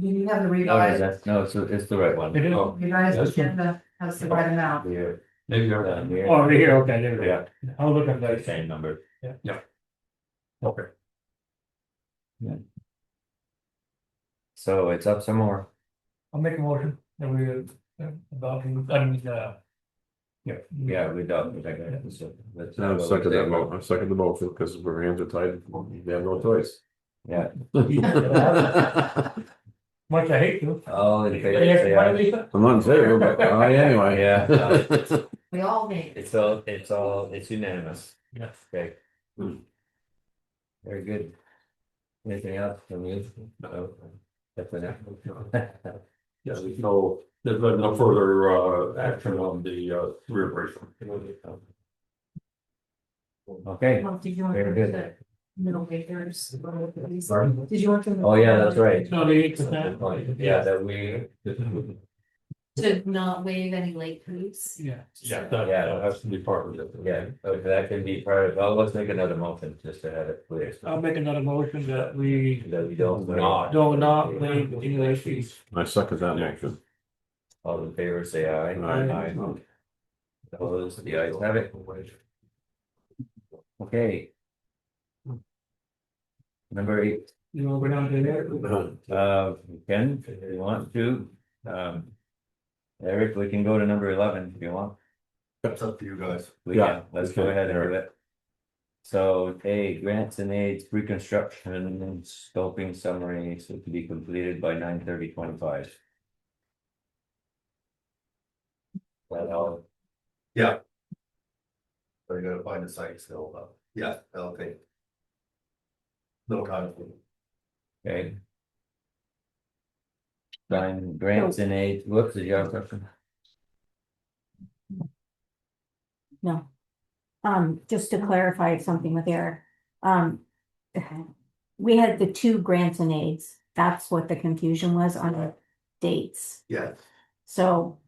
you have the No, revised, no, it's the right one. It is. Oh, revised that's agenda has the right amount? Here, maybe you're down here. Oh, here, okay, there we go. Yeah, I'll look at that. same number. okay. So it's up some more. I'll make a motion that we, about, Yeah, we don't. I'm second that mo, I'm second the motion because our hands are tied, we have no choice. Yeah. much I hate to. All in favor, Any say extra money, aye. Lisa? I'm not in favor, but anyway. Yeah, We all need. it's unanimous. Yes. Okay. Very good. Anything else from you? No. That's enough. Yeah, there's been no further action on the reimbursement. Okay, Did you want very to good. middle makers? Pardon? Did you want to? Oh, yeah, that's right. No, the 8%. Yeah, that we. To not waive any late fees. Yeah. Yeah, that has to be part of it. Yeah, okay, that can be part of, well, let's make another motion just to have it clear. I'll make another motion that we That we don't. do not waive any late fees. I second that motion. All in favor, say aye. Aye. Opposed, the ayes have it. Okay. Number 8, You want to go down to there? Ken, if you want to, Eric, we can go to number 11 if you want. That's up to you guys. Let's go ahead and do it. So, A, grants and aids, pre-construction and scoping summary, so to be completed by 9/30/25. That all, Yeah. So you gotta find a site still, yeah, that'll take. No time. okay. Sign grants and aids, whoops, did you have a question? No. Just to clarify something with Eric, we had the 2 grants and aids. That's what the confusion was on the dates. Yes. So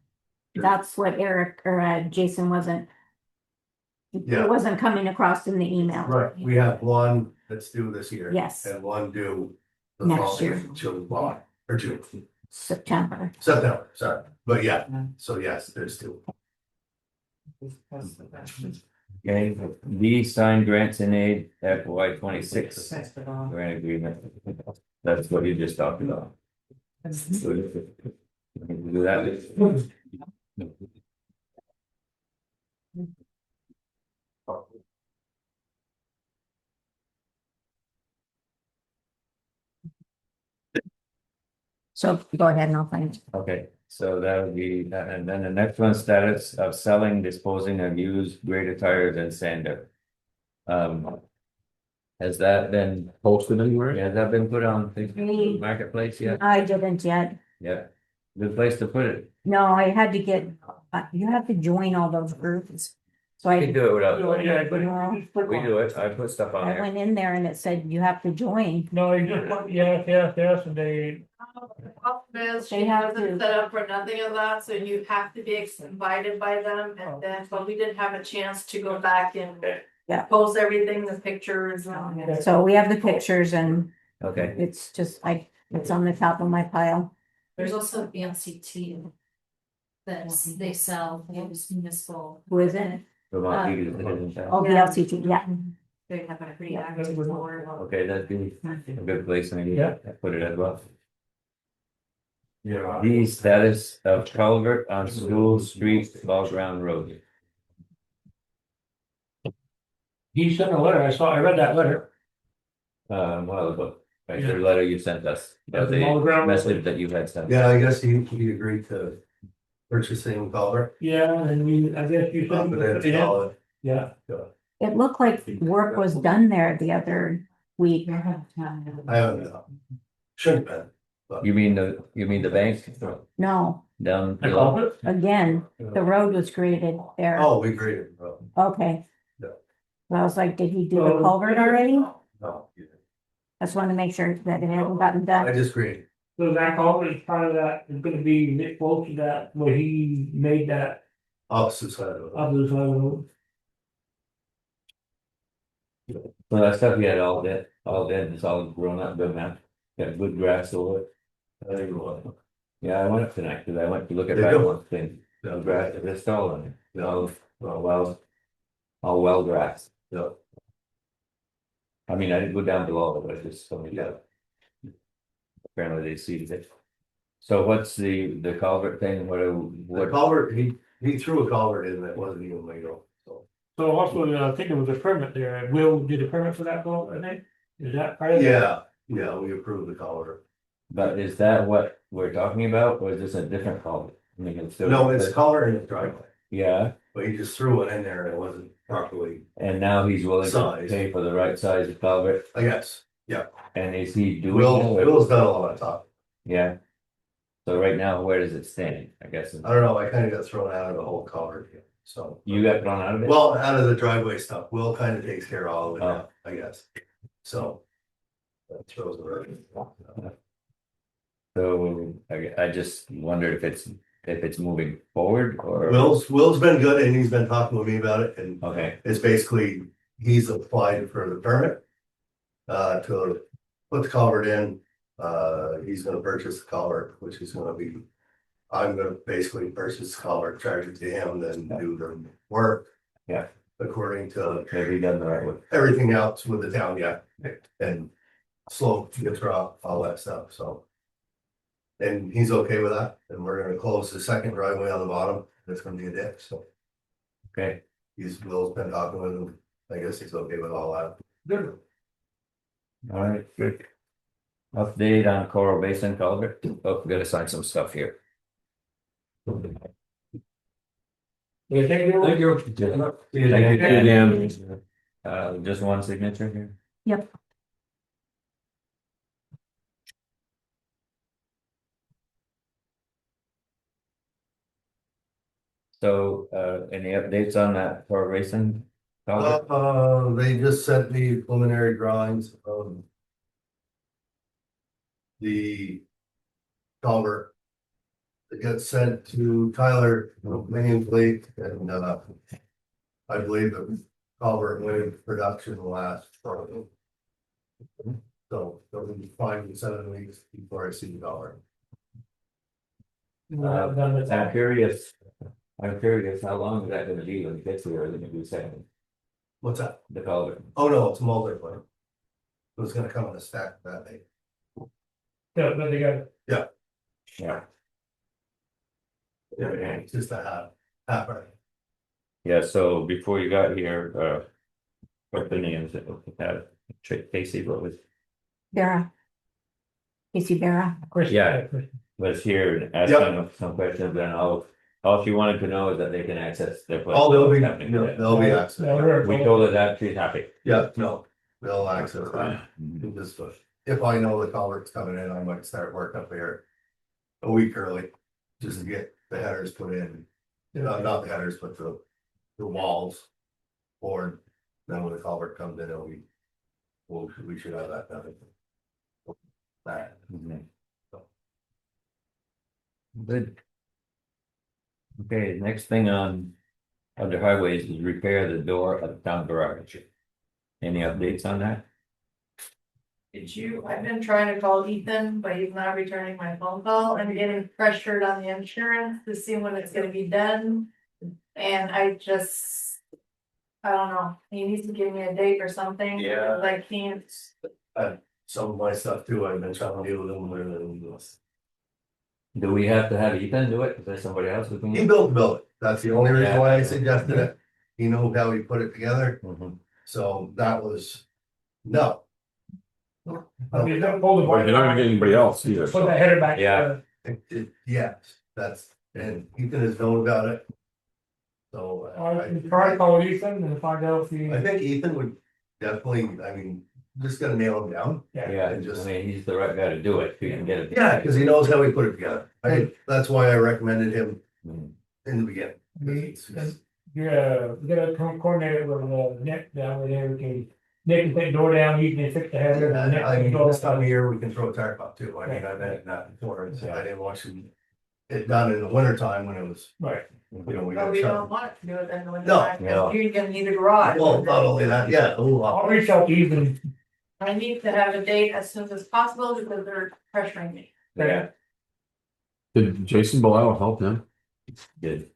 that's what Eric or Jason wasn't. Yeah. It wasn't coming across in the email. Right, we have one that's due this year. Yes. And one due. the Next following year. July, or June, September. September, sorry, but yeah, so yes, there's 2. Okay, B, sign grants and aid FY 26 grant agreement. That's what you just talked about. So we do that. So go ahead and I'll find it. Okay, so that would be, and then the next one, status of selling, disposing of used grader tires and sander. Has that been Posted anywhere? has that been put on Facebook Marketplace yet? I didn't yet. Yeah, good place to put it. No, I had to get, you have to join all those groups. So You can I, do it without, Yeah, but Well, you just click we on do it, I put stuff on I there. went in there and it said you have to join. No, you just put yes, and they, They have to. Set up for nothing of that, so you have to be invited by them, and then, but we didn't have a chance to go back and. Yeah. Post everything, the pictures and. So we have the pictures and Okay, it's just it's on the top of my pile. There's also VLCT. That they sell, it's municipal. Who is it? Vermont League of Citizens. Oh, the LCT, yeah. They have a pretty Yeah, active that's good. board. Okay, that'd be a good place, maybe, Yeah. put it as well. Yeah. The status of culvert on School Street, Ball Ground Road. he sent a letter, I read that letter. Well, but, like the letter you sent us, Of the the Ball Ground Road? message that you had sent. Yeah, I guess he agreed to purchasing culvert. Yeah, and I guess you said. Yeah. It looked like work was done there the other week. I don't know. Shouldn't have been. You mean the bank No, down I below? called it. again, the road was graded there. Oh, we graded, bro. Okay. Yeah. Well, I was like, did he do the culvert already? No, I just wanted to make sure that it hadn't gotten I done. just graded. So that culvert is part of that, it's gonna be close to that, where he made that Opposite side of it. other side of the road. Well, that stuff you had all dead, it's all grown up good now, got good grass over it. Yeah, I went up tonight, cause I went to look at They that do. one thing, the grass, it's all on it, all well grass. Yeah. I mean, I didn't go down below, but I just only got. Apparently they seeded it. So what's the culvert thing, The what, culvert, he threw a culvert in that wasn't even legal, so. So also, I think there was a permit there, Will did a permit for that culvert, I think, is that part of it? Yeah, we approved the culvert. but is that what we're talking about, or is this a different culvert? I mean, it's still. No, it's culvert in his driveway, Yeah, but he just threw it in there and it wasn't properly, and now he's willing to Size. pay for the right size of culvert, I guess. and is he doing? Will's done a lot of talk. Yeah. So right now, where does it stand, I guess? I don't know, I kinda got thrown out of the whole culvert, so. You got thrown out of it? Well, out of the driveway stuff, Will kinda takes care of all of it now, I guess, so. That throws the road. So I just wondered if it's moving forward or. Will's been good and he's been talking with me about it and Okay, it's basically, he's applied for the permit. To put the culvert in, he's gonna purchase the culvert, which is gonna be. I'm gonna basically purchase the culvert, charge it to him, then do the work. Yeah. According to maybe he done the right way. everything else with the town, yeah, and slope, gets rough, all that stuff, so. And he's okay with that, and we're gonna close the second driveway on the bottom, there's gonna be a ditch, so. Okay, Will's been talking with him, I guess he's okay with all that. Good. all right, good. Update on Coral Basin culvert. Oh, we gotta sign some stuff here. Yeah, thank you. Thank you. Thank you, Dan. Just one signature here. Yep. So, any updates on that Coral Basin? culvert? They just sent me preliminary drawings of. The culvert. It got sent to Tyler, Million Lake, and I believe the culvert went into production last Friday. So it'll be fine in 7 weeks before I see the culvert. I'm curious how long is that gonna be when it gets here, is it gonna be second, What's that? the culvert? Oh, no, it's a multi-plane. It was gonna come in a stack that day. Yeah, but they got, Yeah. Yeah, it's just a half right. Yeah, so before you got here, what the names that had, Casey, what was? Dara, Casey Barra. Chris. Yeah. Was here and asking some questions, and all she wanted to know is that they can access their place. Oh, they'll be, Happening. they'll be access. We told her that, she's happy. Yeah, no, they'll access that. Just, if I know the culvert's coming in, I might start work up there a week early, just to get the headers put in. Not the headers, but the walls. Or then when the culvert comes in, we should have that done. That. Good. Okay, next thing on under highways is repair the door of the town garage. Any updates on that? I've been trying to call Ethan, but he's not returning my phone call. I'm getting pressured on the insurance to see when it's gonna be done. And I don't know, he needs to give me a date or something. Yeah. Because I can't. Some of my stuff too, I've been trying to deal with them with Do we have to have Ethan do it? Is there somebody else who can? He built the building. That's the only reason Yeah. why I suggested it. He knew how he put it together. Mhm. So that was, no. I mean, don't hold the Well, you're not gonna get anybody else either. Put that header back. Yeah. Yes, and Ethan has known about it. So. I try to call Ethan and find out if he. I think Ethan would definitely, I mean, just gotta nail him down. Yeah, And just, I mean, he's the right guy to do it, if you can get it. yeah, cause he knows how he put it together. That's why I recommended him Mhm. in the beginning. Yeah, we gotta coordinate it with Nick down there, Nick can take the door down, you can fix the header. and Nick I can mean, go this time down. of year, we can throw a tarp up too. I mean, I meant that before, so I didn't want it done in the winter time when it was, Right. you know, we But got we shut. don't want to do it in the winter No, time, no. because you're gonna need a garage. Well, not only that, yeah, I'll reach out to Ethan. I need to have a date as soon as possible because they're pressuring me. Yeah, Did Jason Belisle help him? did.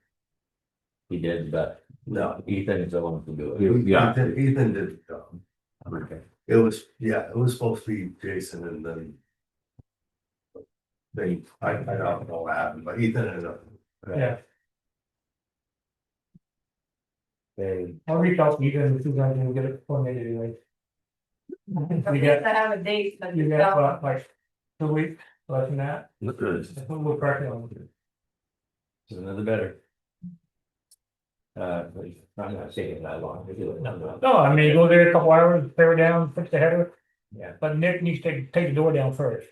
He did, but no, Ethan is the one to do it. Yeah. Ethan did the job. Okay. It was supposed to be Jason and then. I don't know what happened, but Ethan ended up. Yeah, Okay. I'll reach out to Ethan and see if I can get it coordinated anyway. We have to have a date, but You you got don't. what, like 2 weeks, less than that, Good. that's what we're cracking on. So another better. Not gonna take it that long, we do it number. No, I mean, go there a couple hours, tear it down, fix the header, Yeah. but Nick needs to take the door down first.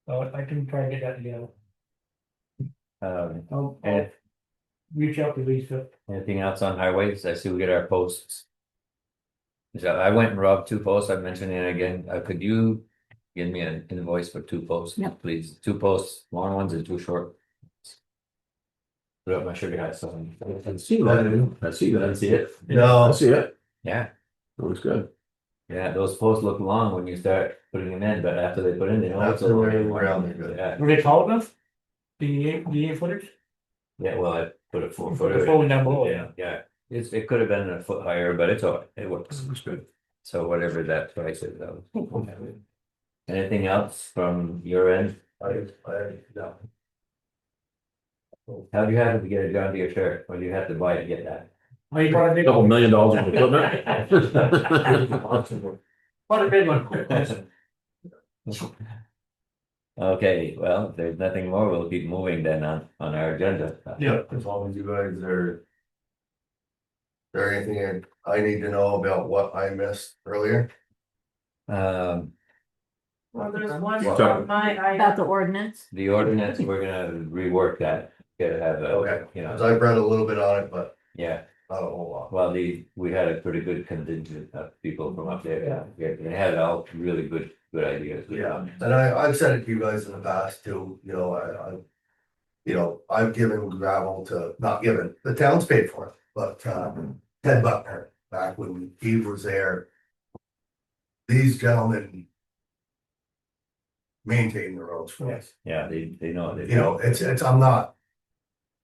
So I can try to get that together. I'll And reach out to Lisa. anything else on highways? I see we get our posts. So I went and robbed 2 posts, I'm mentioning it again, could you give me an invoice for 2 posts? Yep. Please, 2 posts, long ones and 2 short. Put up my sugar hat, so. I see that. I see You that. see it? I No, see it. Yeah, Looks good. yeah, those posts look long when you start putting them in, but after they put in, they don't. look After so long they're anymore. around, they're good. Yeah, Were they tall enough? The 8 footers? yeah, well, I put a 4 Put footer. the phone down below. Yeah, yeah, it could have been a foot higher, but it's all right, it works. Looks good. So whatever that price is, though. Anything else from your end? no. How do you have to get a John Deere shirt, or do you have to buy it to get that? Oh, you bought a big Couple one? $1 million of equipment. What a big one. Okay, well, if there's nothing more, we'll keep moving then on our agenda. Yeah, as long as you guys are. Is there anything I need to know about what I missed earlier? Um, Well, there's one Well, on my About the item. ordinance. the ordinance, we're gonna rework that, gotta have Okay, a, you cause know, I've read a little bit on it, but yeah. not a whole lot. Well, we had a pretty good contingent of people from up there, yeah, they had all really good ideas. Yeah, and I've said it to you guys in the past too, you know, I've given gravel to, not given, the town's paid for it, but, Ted Buckner, back when he was there. These gentlemen. Maintain the roads for us, Yeah, they know, you know, it's, I'm not,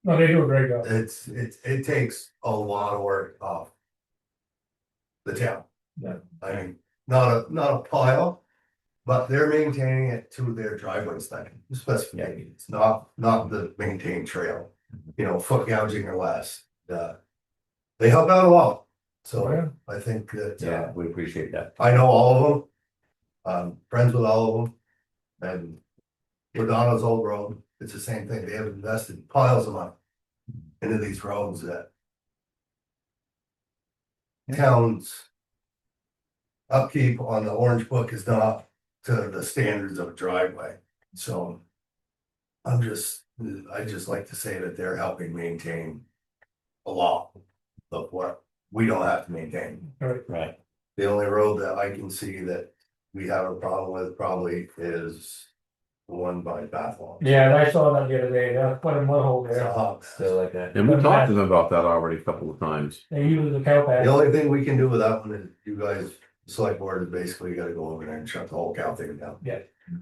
No, they do a great job. it takes a lot of work off. The town. Yeah. I mean, not a pile, but they're maintaining it to their driveway specifications, not the maintained trail. You know, foot gouging or less, they help out a lot, so I think that, Yeah, we appreciate that. I know all of them. Friends with all of them. And Ladonna's old road, it's the same thing. They have invested piles of money into these roads that towns upkeep on the Orange Book is not to the standards of a driveway. So I just like to say that they're helping maintain a lot of what we don't have to maintain. Right. The only road that I can see that we have a problem with probably is the one by Bathlon. Yeah, and I saw that the other day, that's quite a mud hole It's a there. hot mess. Still like that. And we talked to them about that already a couple of times. They use the cow The patch. only thing we can do with that one is you guys, select board is basically gotta go over there and shut the whole cow thing down.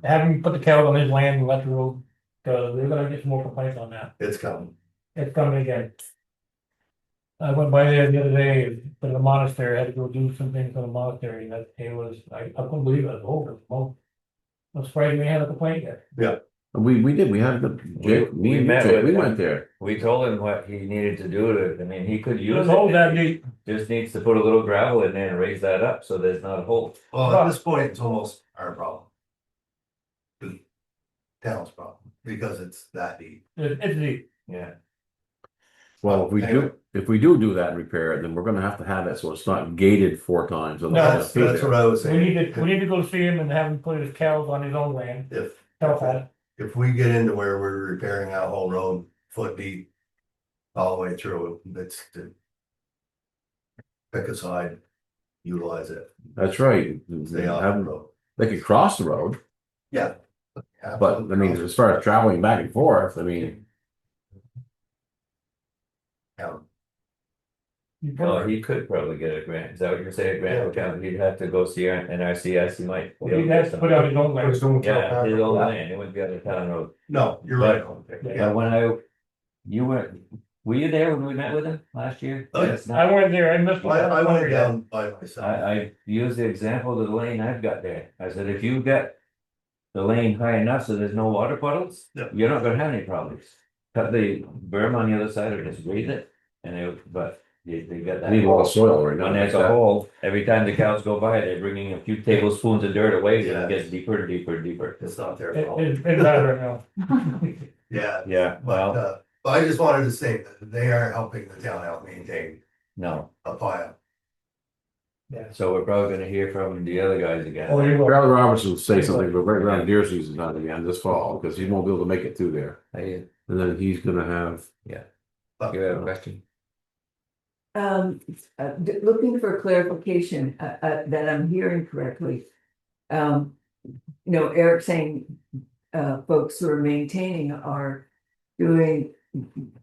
Have him put the cows on his land and let the road, cause they're gonna get some more complaints on that. It's coming. It's coming again. I went by there the other day, to the monastery, I had to go do some things for the monastery, and that, it was, I couldn't believe it, oh. I'm surprised we had a complaint yet. We did, we had the, Jake, me and met Jake, with we him. went there. We told him what he needed to do to, I mean, he could use Oh, it. that neat. Just needs to put a little gravel in there and raise that up so there's not a hole. Well, at this point, it's almost our problem. The town's problem, because it's that deep. It's neat. Yeah. Well, if we do that and repair it, then we're gonna have to have it, so it's not gated 4 times. That's what I was We saying. need to go see him and have him put his cows on his own land. If we get into where we're repairing that whole road foot deep all the way through, it's to pick a side, utilize it. That's right. Stay off Have the them- road. They could cross the road, Yeah. but I mean, as far as traveling back and forth, I mean, Yeah. Well, he could probably get a grant. Is that what you're saying? Grant would come, he'd have to go see our NRCS, he might. be able He'd to have get to put out his own land. Yeah, his own land, it wouldn't be on the town road. No, you're right. But when you were you there when we met with him last year? Oh, yes. I went there, I missed. I went down by myself. I used the example of the lane I've got there. I said, if you get the lane high enough so there's no water puddles, you're not gonna have any problems. Cut the berm on the other side or just raise it, and they got that. need a lot of soil right now. When there's a hole, every time the cows go by, they're bringing a few tablespoons of dirt away, and it gets deeper and deeper and deeper. It's not their It's fault. bad right now. Yeah. Yeah, well, But I just wanted to say that they are helping the town out maintain no, a pile. so we're probably gonna hear from the other guys again. Oh, you will. Charlie Robertson will say something, but right around deer season time again this fall, because he won't be able to make it through there. Hey, And then he's gonna have. yeah, you have a question? Looking for clarification, that I'm hearing correctly. Eric saying, folks who are maintaining are doing,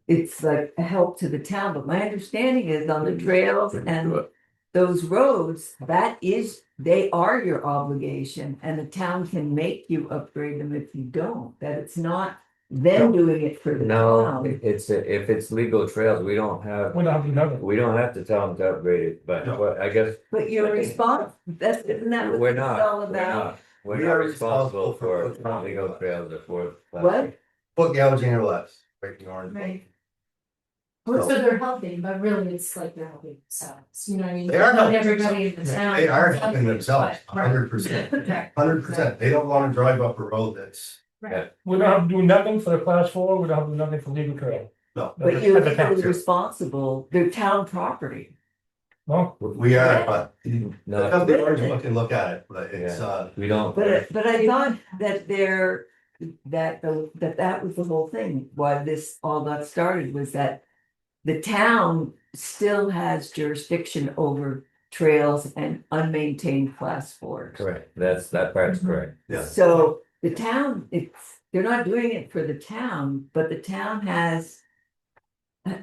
it's like a help to the town, but my understanding is on the trails and those roads, they are your obligation, and the town can make you upgrade them if you don't, that it's not them doing it for the No, town. it's, if it's legal trails, we don't have We don't have to tell them to upgrade it, but what, I guess. But you're responsible, isn't that what We're this is not, all we're about? not, we're We not are responsible responsible for for- legal trails or for. What? Foot gouging or less, breaking orange. Right. So- So they're helping, but really it's like they're helping themselves, you know what I mean? They are Not helping everybody in the town. They are is helping themselves, but- right. 100%. Okay. 100%. They don't want to drive up a road that's, We don't have to do nothing for the class 4, we don't have to do nothing for legal trail. no. But you're legally responsible, they're town property. Well, We are, but No. come the orange book and look at it, but it's, We don't. But I thought that that was the whole thing, why this all got started, was that the town still has jurisdiction over trails and unmaintained class 4s. Correct, that part's correct. Yeah. So the town, they're not doing it for the town, but the town has.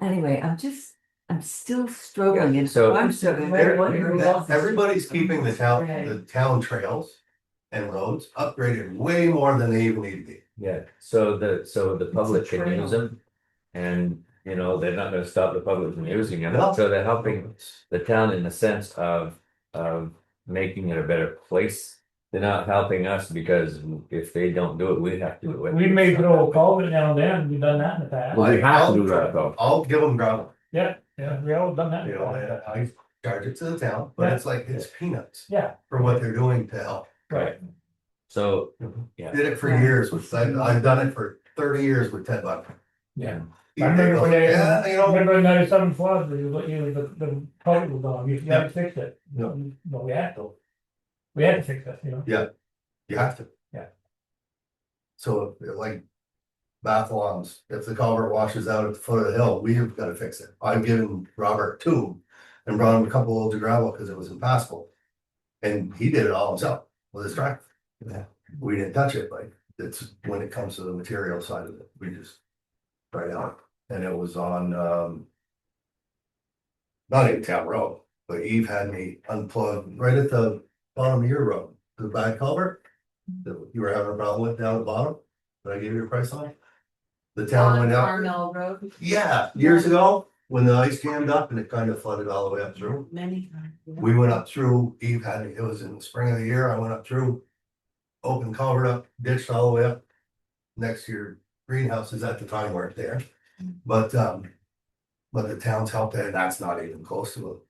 Anyway, I'm still struggling, and So- I'm struggling. I wonder who else is- everybody's keeping the town trails and roads upgraded way more than they even need to be. Yeah, so the public can use them. And, they're not gonna stop the public from using them, No. so they're helping the town in the sense of making it a better place. They're not helping us because if they don't do it, we have to do it. we may throw a culvert down there, and we've done that in the past. Well, we have to do that though. I'll give them gravel, Yeah, we all done that. I charge it to the town, but it's like, it's peanuts Yeah, for what they're doing to help. Right. So, yeah. Did it for years with, I've done it for 30 years with Ted Buck. Yeah. He I remember goes, when they, yeah, you know. remember in 97 floods, the culvert was gone, you had to fix it. Yeah. No, we had to. We had to fix it, you know? Yeah, you have to. Yeah. So like bath lawns, if the culvert washes out at the foot of the hill, we've got to fix it. I've given Robert two and brought him a couple loads of gravel because it was impassable. And he did it all himself with his tractor. Yeah. We didn't touch it, like it's when it comes to the material side of it, we just tried out. And it was on not even town road, but Eve had me unplug right at the bottom of your road, the bad culvert that you were having a problem with down at the bottom, that I gave you a price on. The town went out. Arnell Road. Yeah, years ago, when the ice jammed up and it kind of flooded all the way up through. Many times. We went up through, Eve had me, it was in the spring of the year, I went up through, opened culvert up, ditched all the way up. Next to your greenhouses at the time weren't there, but the town's helped and that's not even close to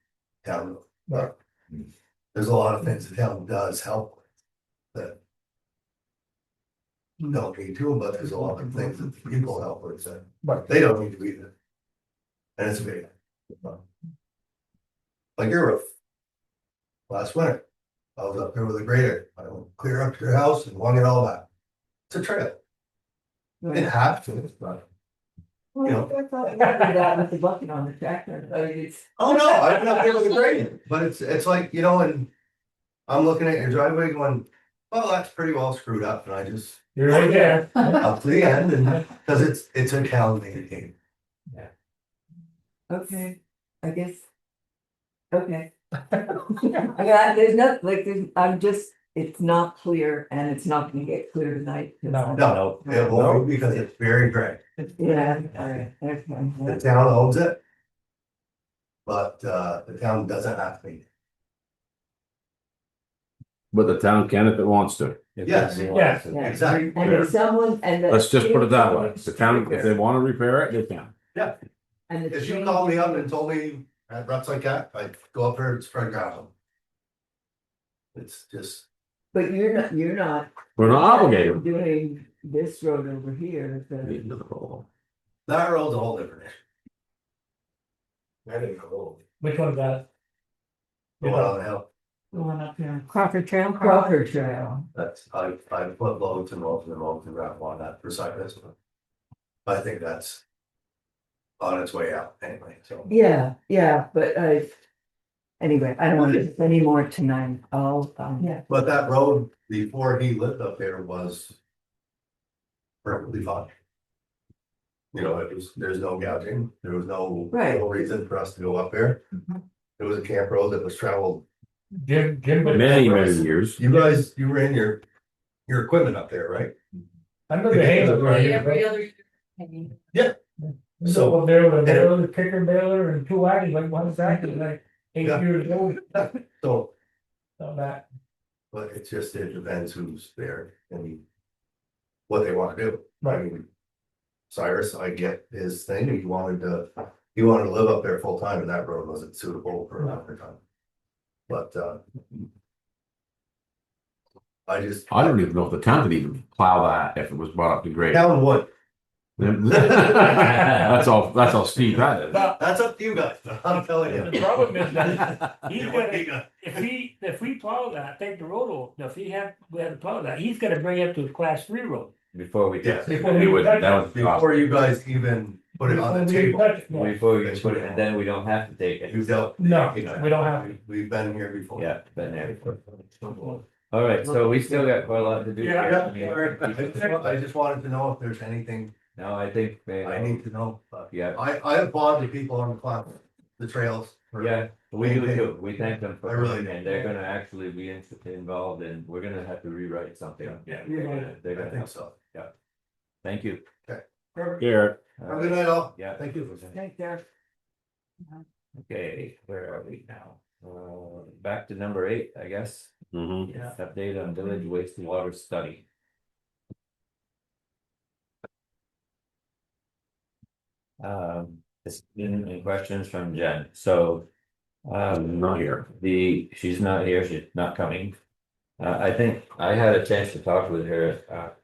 a town road. But there's a lot of things the town does help with that. You don't need to, but there's a lot of things that the people help with that, but they don't need to either. And it's big. Like your roof. Last winter, I was up there with a grader, I went clear up to your house and won it all back. It's a trail. It have to, but. Well, You know. I thought you could do that with the bucket on the tractor, but it's. Oh, no, I'm not there with the grader, but it's like, you know, and I'm looking at your driveway going, well, that's pretty well screwed up, and I just. You're right there. Up to the end, and, cause it's a town meeting. Okay, I guess. Okay. There's not, like, it's not clear and it's not gonna get clear tonight. No, it won't be because it's very gray. Yeah, all right, okay. The town owns it. But the town doesn't have to. But the town can if it wants to. Yes, Yes. exactly. And if someone, and. Let's just put it that way. The town, if they wanna repair it, they can. Yeah, And the if you called me up and told me at reps like that, I'd go up there and spread gravel. It's just. But you're not. We're not obligated. Doing this road over here, That road's a whole different issue. I didn't go. Which one's that? The one on the hill. The one up here. Crawford Trail. Crawford Trail. That's, I put loads and loads and loads of gravel on that for Cypress. I think that's. On its way out anyway, so. Yeah, but anyway, I don't want to do any more tonight. Yeah. But that road before he lived up there was. Perfectly fine. You know, there's no gouging, there was no reason for us to go up there. It was a camp road that was traveled. Jim. Many years. You guys, you ran your equipment up there, right? I remember Hayes right here. Every other. Yeah. So there with a baler, kicker baler and two wagons, like one exactly, like 8 years old. So. On that. But it's just, it depends who's there and. What they want to do. I mean. Cyrus, I get his thing, he wanted to live up there full time and that road wasn't suitable for another time. But I don't even know if the town could even plow that if it was brought up to grade. Town would. That's all Steve that is. That's up to you guys, I'm telling you. The problem is that he's gonna, if we plow that, take the road over, if we had to plow that, he's gonna bring it to a class 3 road. Before we Yes. did. Before you guys even put it on the table. Before we put it, and then we don't have to take it. No, we don't have to. We've been here before. Yeah, been there before. All right, so we still got quite a lot to do. I just wanted to know if there's anything. No, I think. I need to know. Yeah. I applaud the people on the cloud, the trails. Yeah, we do too. We thank them for. I really do. And they're gonna actually be involved and we're gonna have to rewrite something. Yeah. They're gonna I think help. so. Yeah. Thank you. Okay. Garrett. Have a good night, all. Yeah. Thank you. Thanks, Derek. Okay, where are we now? Back to number 8, I guess. Mm-hmm. Update on village wastewater study. Any questions from Jen? So. Not here. She's not here, she's not coming. I think I had a chance to talk with her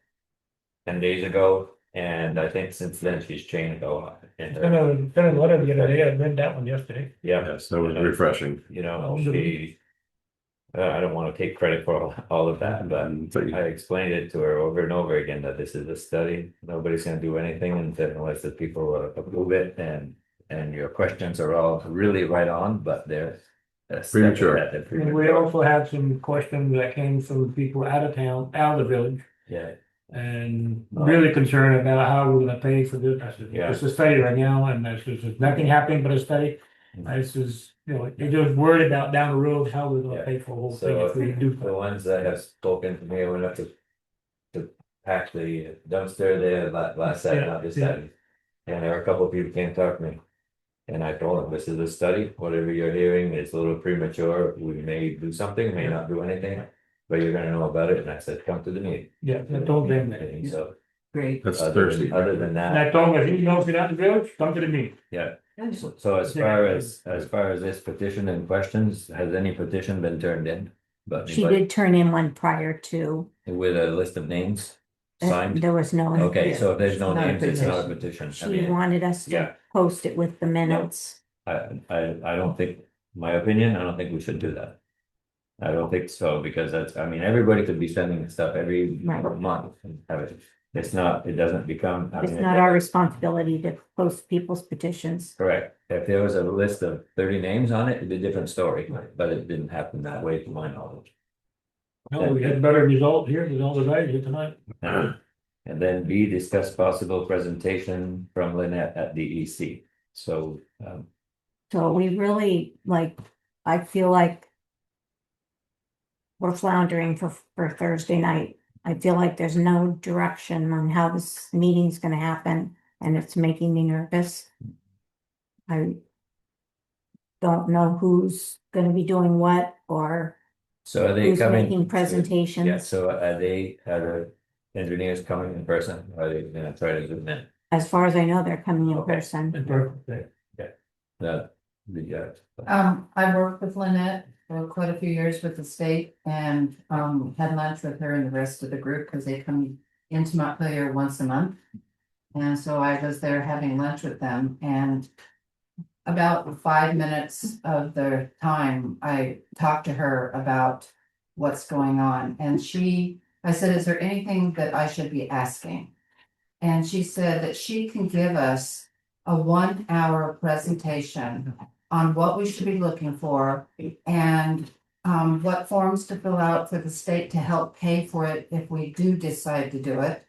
10 days ago, and I think since then she's changed a lot. And Sent a letter the other day, I read that one yesterday. yeah, Yes, that was refreshing. you know, she. I don't want to take credit for all of that, but I explained it to her over and over again that this is a study. Nobody's going to do anything unless the people approve it, and your questions are all really right on, but they're Premature. And we also had some questions that came from people out of town, out of the village, Yeah, and really concerned about how we're gonna pay for this. I said, Yeah. it's a study right now, and there's nothing happening but a study. This is, you know, they're just worried about down the road how we're gonna Yeah. pay for the whole thing so if we do. the ones that have spoken to me, I went up to pack the dumpster there last Saturday, not this Yeah. Saturday. And there were a couple of people came talk to me. And I told them, this is a study, whatever you're hearing is a little premature, we may do something, may not do anything. But you're gonna know about it, and I said, come to the meeting. Yeah, I told them that. And so, Great. That's other Thursday. than And that, I told them, if you know if you're not in the village, come to the meeting. yeah. So as far as this petition and questions, has any petition been turned in? But She did turn in one prior to, with a list of names signed? there was no. Okay, so if there's no Not a names, it's not a petition. I She mean, wanted us yeah. to post it with the minutes. I don't think, my opinion, I don't think we should do that. I don't think so, because that's, I mean, everybody could be sending stuff every Right. month and have it. It's not, it doesn't become. I It's mean, not our responsibility to post people's petitions. Correct. If there was a list of 30 names on it, it'd be a different story, but it didn't happen that way to my knowledge. No, we had better result here than all the guys here tonight. And then B, discuss possible presentation from Lynette at DEC. So, So we really, like, I feel like we're floundering for Thursday night. I feel like there's no direction on how this meeting's gonna happen, and it's making me nervous. I don't know who's gonna be doing what, or so are they who's coming? making Yeah, presentations. so are the engineers coming in person? Or are they gonna try to zoom in? As far as I know, they're coming in person. I worked with Lynette for quite a few years with the state and had lunch with her and the rest of the group because they come into Montpelier once a month. And so I was there having lunch with them, and about 5 minutes of the time, I talked to her about what's going on. And I said, is there anything that I should be asking? And she said that she can give us a 1 hour presentation on what we should be looking for and what forms to fill out for the state to help pay for it if we do decide to do it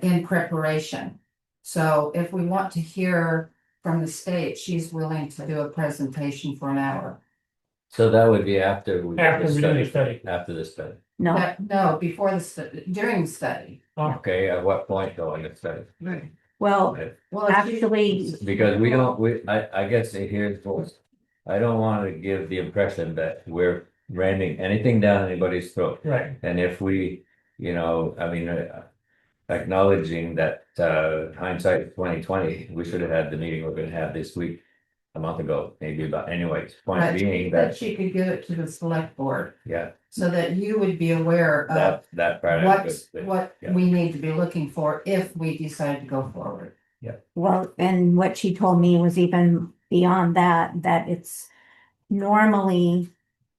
in preparation. So if we want to hear from the state, she's willing to do a presentation for 1 hour. So that would be after we. After we do the study. After the study. No, No, before the study, during the study. Okay, at what point though in the study? well, Okay. Well, actually, Because I guess here's what, I don't want to give the impression that we're ramming anything down anybody's throat. Right. And if we, I mean, acknowledging that hindsight is 2020, we should have had the meeting we're gonna have this week, a month ago, maybe, but anyways, point But being that that, she could give it to the select board yeah, so that you would be aware of that part. what Yeah. we need to be looking for if we decide to go forward. well, and what she told me was even beyond that it's normally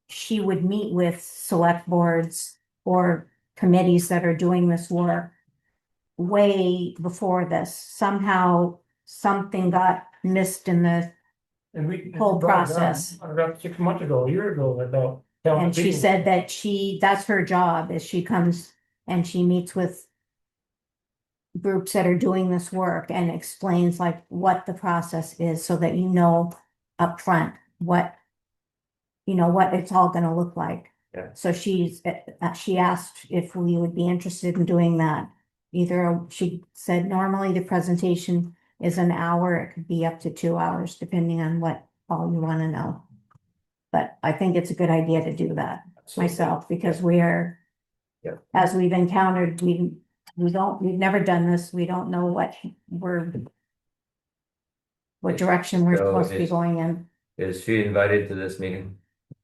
she would meet with select boards or committees that are doing this work way before this. Somehow, something got missed in the, And we. Whole process. About 6 months ago, a year ago, about. telling and she people- said that that's her job, is she comes and she meets with groups that are doing this work and explains like what the process is so that you know upfront what it's all gonna look like. Yeah. So she asked if we would be interested in doing that. She said normally the presentation is an hour, it could be up to 2 hours, depending on what all you wanna know. But I think it's a good idea to do that myself, because we're, Yeah. as we've encountered, we've never done this, we don't know what direction we're So supposed to be it's- going in. Is she invited to this meeting?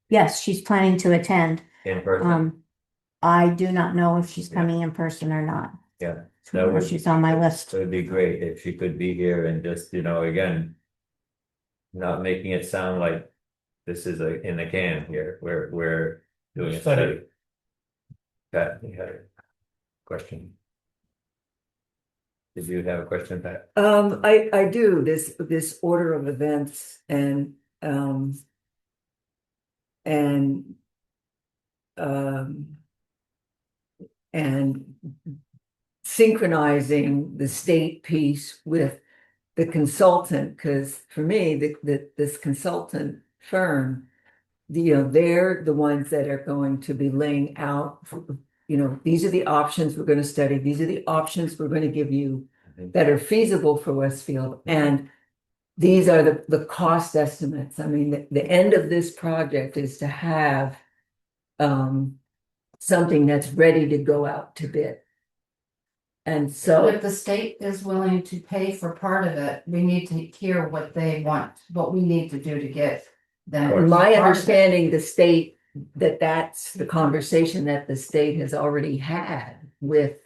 Yes, she's planning to attend. In person, I do not know if she's coming in person or not. yeah. Tomorrow she's on my list. It would be great if she could be here and just, again. Not making it sound like this is in the can here, we're doing a study. Pat, you had a question? Did you have a question, Pat? I do, this order of events and synchronizing the state piece with the consultant, because for me, this consultant firm, they're the ones that are going to be laying out, these are the options we're going to study, these are the options we're going to give you that are feasible for Westfield, and these are the cost estimates. I mean, the end of this project is to have something that's ready to go out to bid. And so if the state is willing to pay for part of it, we need to hear what they want, what we need to do to get them. My understanding, the state, that's the conversation that the state has already had with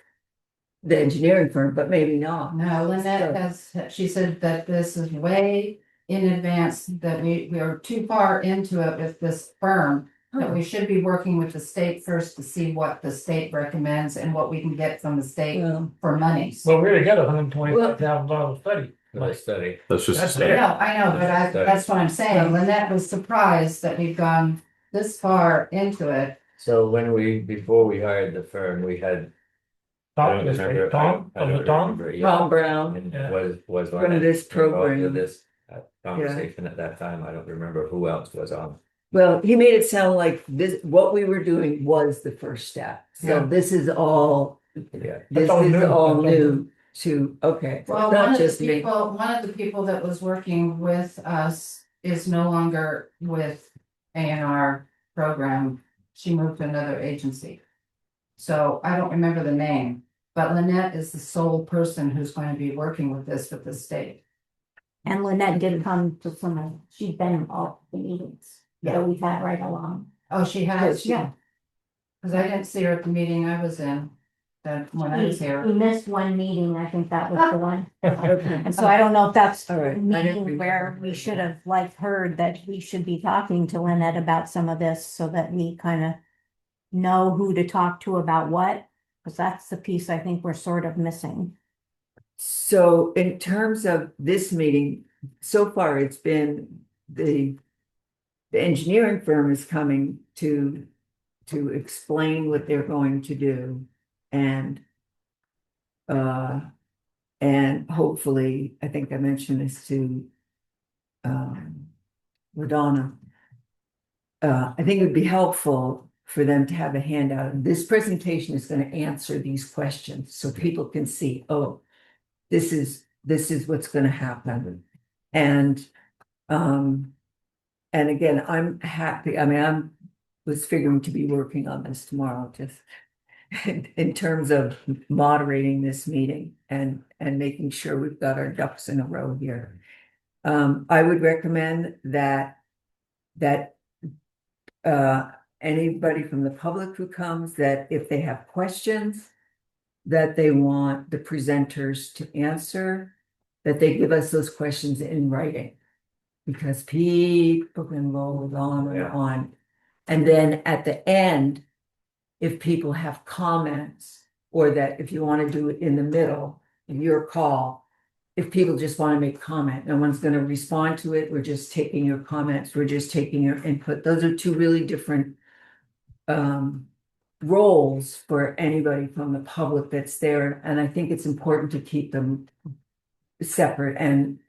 the engineering firm, but maybe not. No, Lynette she said that this is way in advance, that we are too far into it with this firm, that we should be working with the state first to see what the state recommends and what we can get from the state for money. Well, we already got $125,000 study. Study. That's just a I study. know, but that's what I'm saying. Lynette was surprised that we've gone this far into it. So before we hired the firm, we had. Tom Brown. And was From this program. Of this conversation at that time. I don't remember who else was on. Well, he made it sound like what we were doing was the first step. So this is all, this is all new to, okay. Well, not one of just the me. people, one of the people that was working with us is no longer with A&R program. She moved to another agency. So I don't remember the name, but Lynette is the sole person who's going to be working with this with the state. And Lynette did come to she'd been in all the meetings that we've had right along. Oh, she has? Yeah. Because I didn't see her at the meeting I was in, when I was here. We missed one meeting, I think that was the one. Okay. And so I don't know if that's All right. the meeting where we should have heard that we should be talking to Lynette about some of this so that we kind of know who to talk to about what, because that's the piece I think we're sort of missing. So in terms of this meeting, so far it's been the engineering firm is coming to explain what they're going to do, and hopefully, I think I mentioned this to Madonna. I think it would be helpful for them to have a handout. This presentation is going to answer these questions so people can see, oh, this is what's going to happen. And again, I'm happy. I mean, was figuring to be working on this tomorrow, just in terms of moderating this meeting and making sure we've got our ducks in a row here. I would recommend that anybody from the public who comes, that if they have questions that they want the presenters to answer, that they give us those questions in writing, because people can roll on and on. And then at the end, if people have comments, or that if you want to do it in the middle of your call, if people just want to make comment, no one's going to respond to it. We're just taking your comments. We're just taking your input. Those are two really different roles for anybody from the public that's there. And I think it's important to keep them separate, and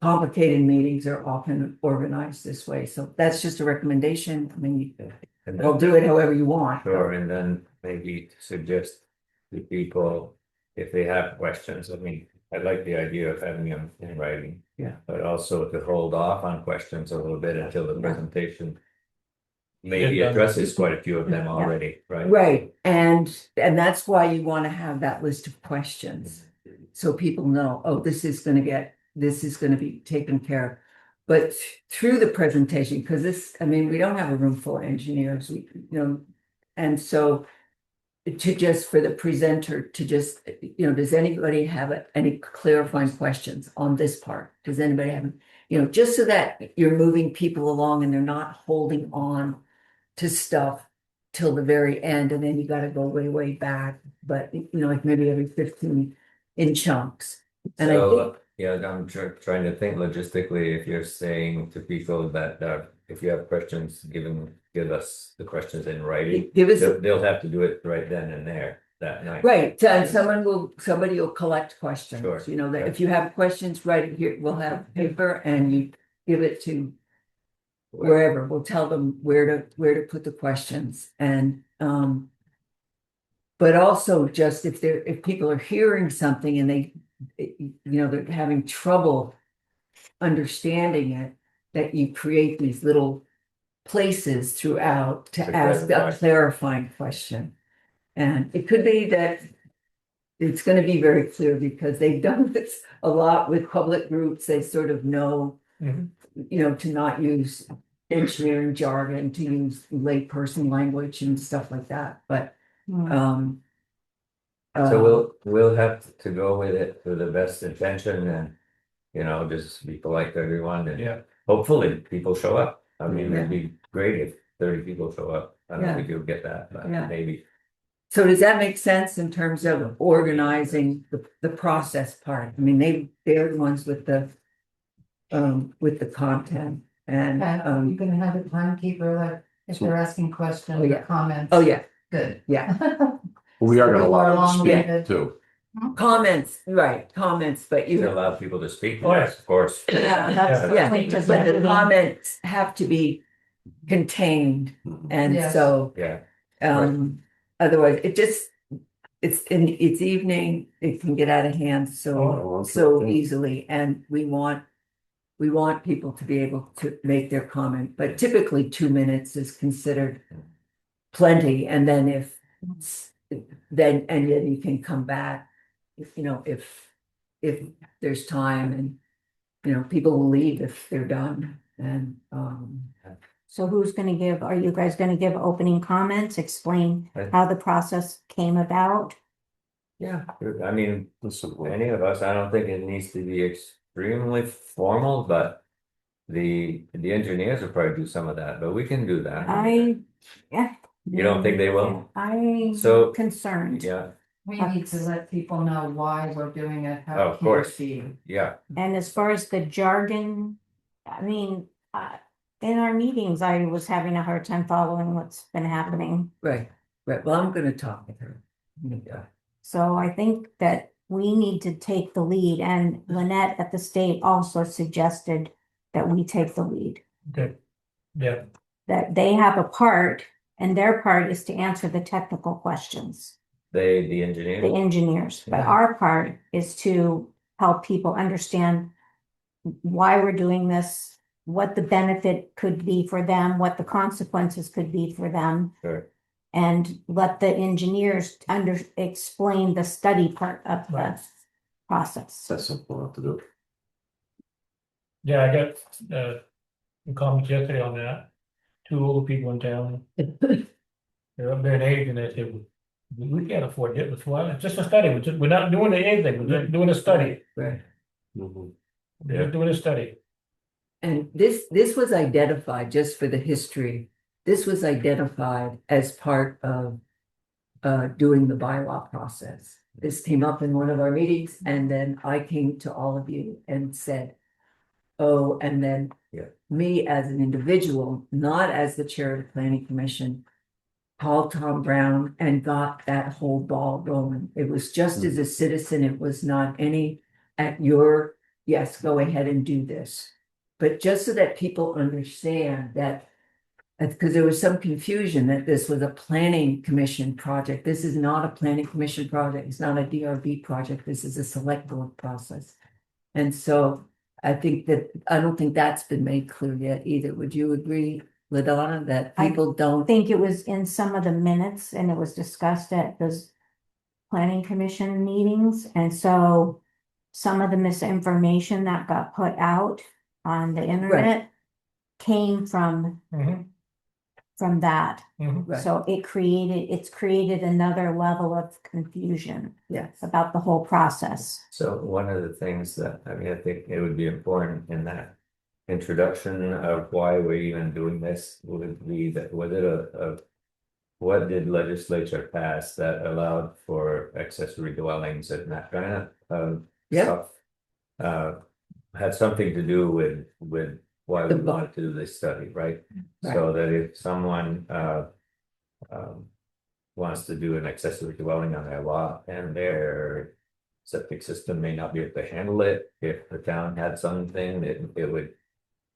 complicated meetings are often organized this way. So that's just a recommendation. I mean, I'll do it however you want. Sure, and then maybe suggest to people if they have questions. I mean, I like the idea of having them in writing. Yeah. But also to hold off on questions a little bit until the presentation maybe addresses quite a few of them already, right? Right, and that's why you want to have that list of questions, so people know, oh, this is going to be taken care of. but through the presentation, because this, I mean, we don't have a room full of engineers, and so to just for the presenter to just, does anybody have any clarifying questions on this part? Does anybody have, just so that you're moving people along and they're not holding on to stuff till the very end, and then you got to go way back, but like maybe every 15 in chunks. And so, yeah, I'm trying to think logistically, if you're saying to people that if you have questions, give us the questions in writing. They'll have to do it right then and there that night. Right, and somebody will collect questions. Sure. That if you have questions, right here, we'll have paper and you give it to wherever. We'll tell them where to put the questions, and but also just if people are hearing something and they're having trouble understanding it, that you create these little places throughout to ask a clarifying question. And it could be that it's going to be very clear because they've done this a lot with public groups. They sort of know, to not use engineering jargon, to use layperson language and stuff like that. But so we'll have to go with it with the best intention and just be polite to everyone, and hopefully people show up. I mean, it'd be great if 30 people show up. I don't think you'll get that, but maybe. So does that make sense in terms of organizing the process part? I mean, they're the ones with the content, and you're gonna have a timekeeper, like if they're asking questions or comments. Oh yeah, Good. yeah. We are gonna allow them to long-winded. speak too. Comments, but You allow people to speak, Oh, yes, of course. but the comments have to be contained, and Yes. so Yeah. otherwise it's evening, it can get out of hand so easily, and we want people to be able to make their comment, but typically 2 minutes is considered plenty, and then then you can come back if there's time, and people will leave if they're done, and So are you guys gonna give opening comments, explain how the process came about? Yeah, I mean, any of us, I don't think it needs to be extremely formal, but the engineers will probably do some of that, but we can do that. You don't think they will? I'm So concerned. Yeah, We need to let people know why we're doing it, how of it can course. be. Yeah, And as far as the jargon, I mean, in our meetings, I was having a hard time following what's been happening. right, well, I'm gonna talk with her. So I think that we need to take the lead, and Lynette at the state also suggested that we take the lead. Okay. Yeah. That they have a part, and their part is to answer the technical questions, the engineers. the engineers. But Yeah. our part is to help people understand why we're doing this, what the benefit could be for them, what the consequences could be for them. Sure. And let the engineers explain the study part of the Right. process. That's simple enough to do. Yeah, I got comments yesterday on that. 2 older people in town. They're up there in age, and they say, we can't afford it. It's just a study. We're not doing anything. We're just doing a study. Right. We're just doing a study. And this was identified, just for the history, this was identified as part of doing the bylaw process. This came up in one of our meetings, and then I came to all of you and said, oh, and then me as an individual, not as the chair of the planning commission, called Tom Brown and got that whole ball rolling. It was just as a citizen, it was not any yes, go ahead and do this. But just so that people understand that, because there was some confusion that this was a planning commission project. This is not a planning commission project. It's not a DRB project. This is a select board process. And so I don't think that's been made clear yet either. Would you agree, LaDonna, that people don't? I think it was in some of the minutes, and it was discussed at those planning commission meetings. And so some of the misinformation that got put out on the internet came from that. Mhm. So it's created another level of confusion Yes. about the whole process. So one of the things that, I mean, I think it would be important in that introduction of why we're even doing this would be that, was it what did legislature pass that allowed for accessory dwellings and that kind of stuff? Had something to do with why we wanted to do this study, right? So that if someone wants to do an accessory dwelling on their lot and their septic system may not be able to handle it, if the town had something, it would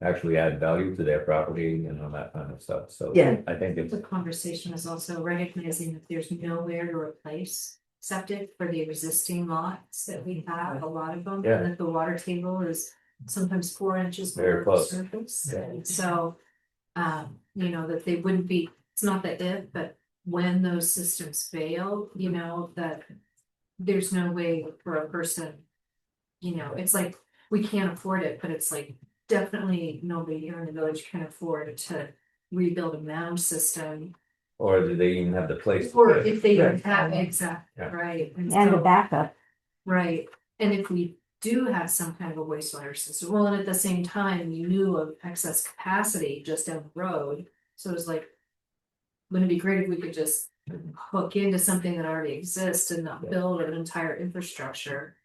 actually add value to their property and all that kind of stuff. So Yeah. I think it's The conversation is also recognizing that there's nowhere to replace septic for the existing lots that we have, a lot of them, Yeah. and that the water table is sometimes 4 inches Very below the close. surface. Yeah. And so, you know, that they wouldn't be, it's not that if, but when those systems fail, you know, that there's no way for a person, you know, it's like, we can't afford it, but it's like, definitely nobody here in the village can afford to rebuild a mound system. or do they even have the place? Or if they Yeah. don't have, exactly, Yeah. right. And so- the backup. Right, and if we do have some kind of a wastewater system, well, and at the same time, you knew of excess capacity just down the road, so it was like. Wouldn't it be great if we could just hook into something that already exists and not build an entire infrastructure?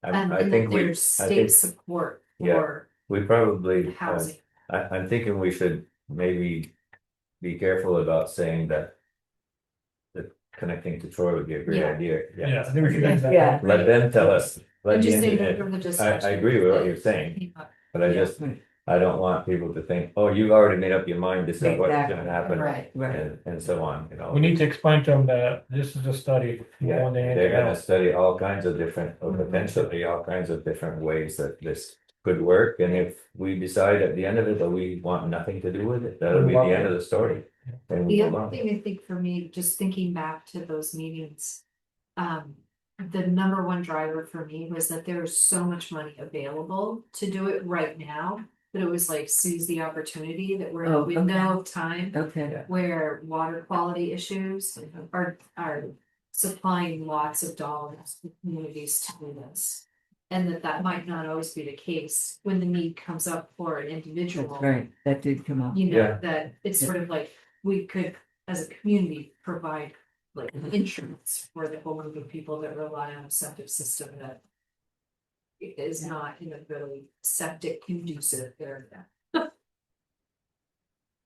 And I that think there's state support for we probably, housing. I'm thinking we should maybe be careful about saying that the connecting to Troy would be a great Yeah. idea. Yeah, I think we should do that. Yeah. Let them tell us. Let And the just saying engineer- from the I discussion agree with what you're that- saying, but I Yeah. just, I don't want people to think, oh, you already made up your mind, this is what's Exactly. gonna happen. Right, right. And so on, you know. We need to explain to them that this is a study. Yeah, more than they're anything gonna else. study all kinds of different, or potentially all kinds of different ways that this could work, and if we decide at the end of it that we want nothing to do with it, that'll be the end of the story. And The we'll move other on. thing I think for me, just thinking back to those meetings. The number one driver for me was that there was so much money available to do it right now. That it was like seize the opportunity that we're in Oh, a window of time. Okay. Where water quality issues are supplying lots of dollars to communities to do this. And that might not always be the case when the need comes up for an individual. That's right. That did come up. You know, Yeah. that it's sort of like, we could, as a community, provide like insurance for the whole group of people that rely on a septic system that. Is not in a really septic conducive area.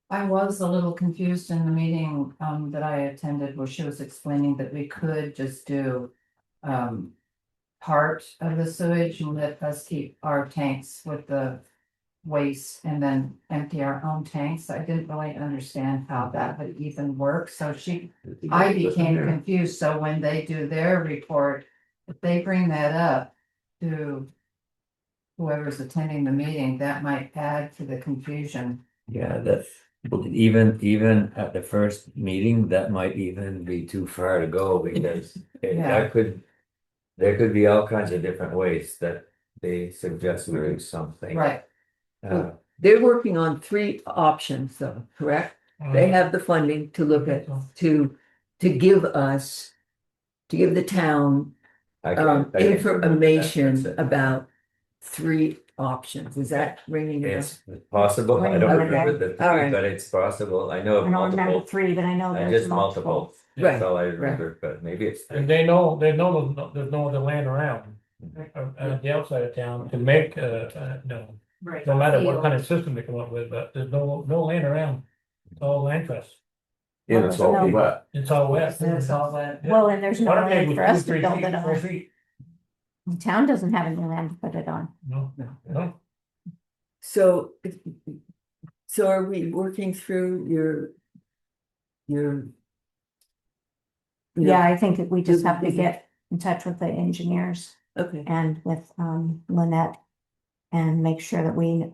I was a little confused in the meeting that I attended where she was explaining that we could just do. Part of the sewage and let us keep our tanks with the waste and then empty our own tanks. I didn't really understand how that would even work, so I became confused, so when they do their report, if they bring that up to. Whoever's attending the meeting, that might add to the confusion. Yeah, that's, even at the first meeting, that might even be too far to go, because Yeah. there could be all kinds of different ways that they suggest doing something. Right. They're working on 3 options though, correct? They have the funding to look at, to give us, to give the town information about 3 options. Is that ringing? It's possible, I don't Okay. remember the All three, right. but it's possible, I know I of don't remember multiple. 3, but I know I there's just multiple. multiple, Right, that's all I remember, but maybe it's. And they know there's no other land around. On the outside of town to make, no, Right. no matter what kind of system they come up with, but there's no land around. It's all land trust. Yeah, it's all wet. It's all wet. It's all wet. Well, and there's no Water table land was for us 2, to 3 build feet, it 4 on. feet. The town doesn't have any land to put it on. No. So are we working through your? Yeah, I think that we just have to get in touch with the engineers Okay. and with Lynette. And make sure that we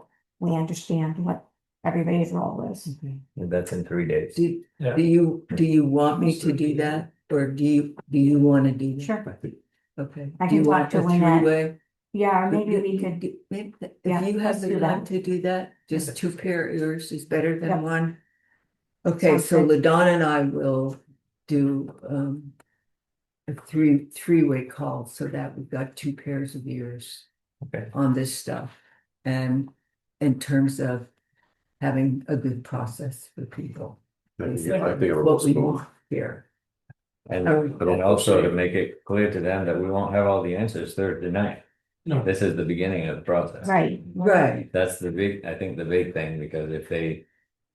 understand what everybody's role is. Okay. And that's in 3 days. Do Yeah. you want me to do that, or do you want to do that? Sure. Okay. I Do you can want talk to a Lynette. three-way? Yeah, maybe we could, yeah, If you let's have the do time that. to do that, just two pair of ears is better Yep. than one. Okay, Sounds so good. LaDonna and I will do a three-way call so that we've got two pairs of ears Okay. on this stuff. And in terms of having a good process for people. I think is it will What we smooth. want here. And, Oh, and also to make it clear to them that we won't have all the answers Thursday night. No. This is the beginning of the process. Right. Right. That's the big, I think the big thing, because if they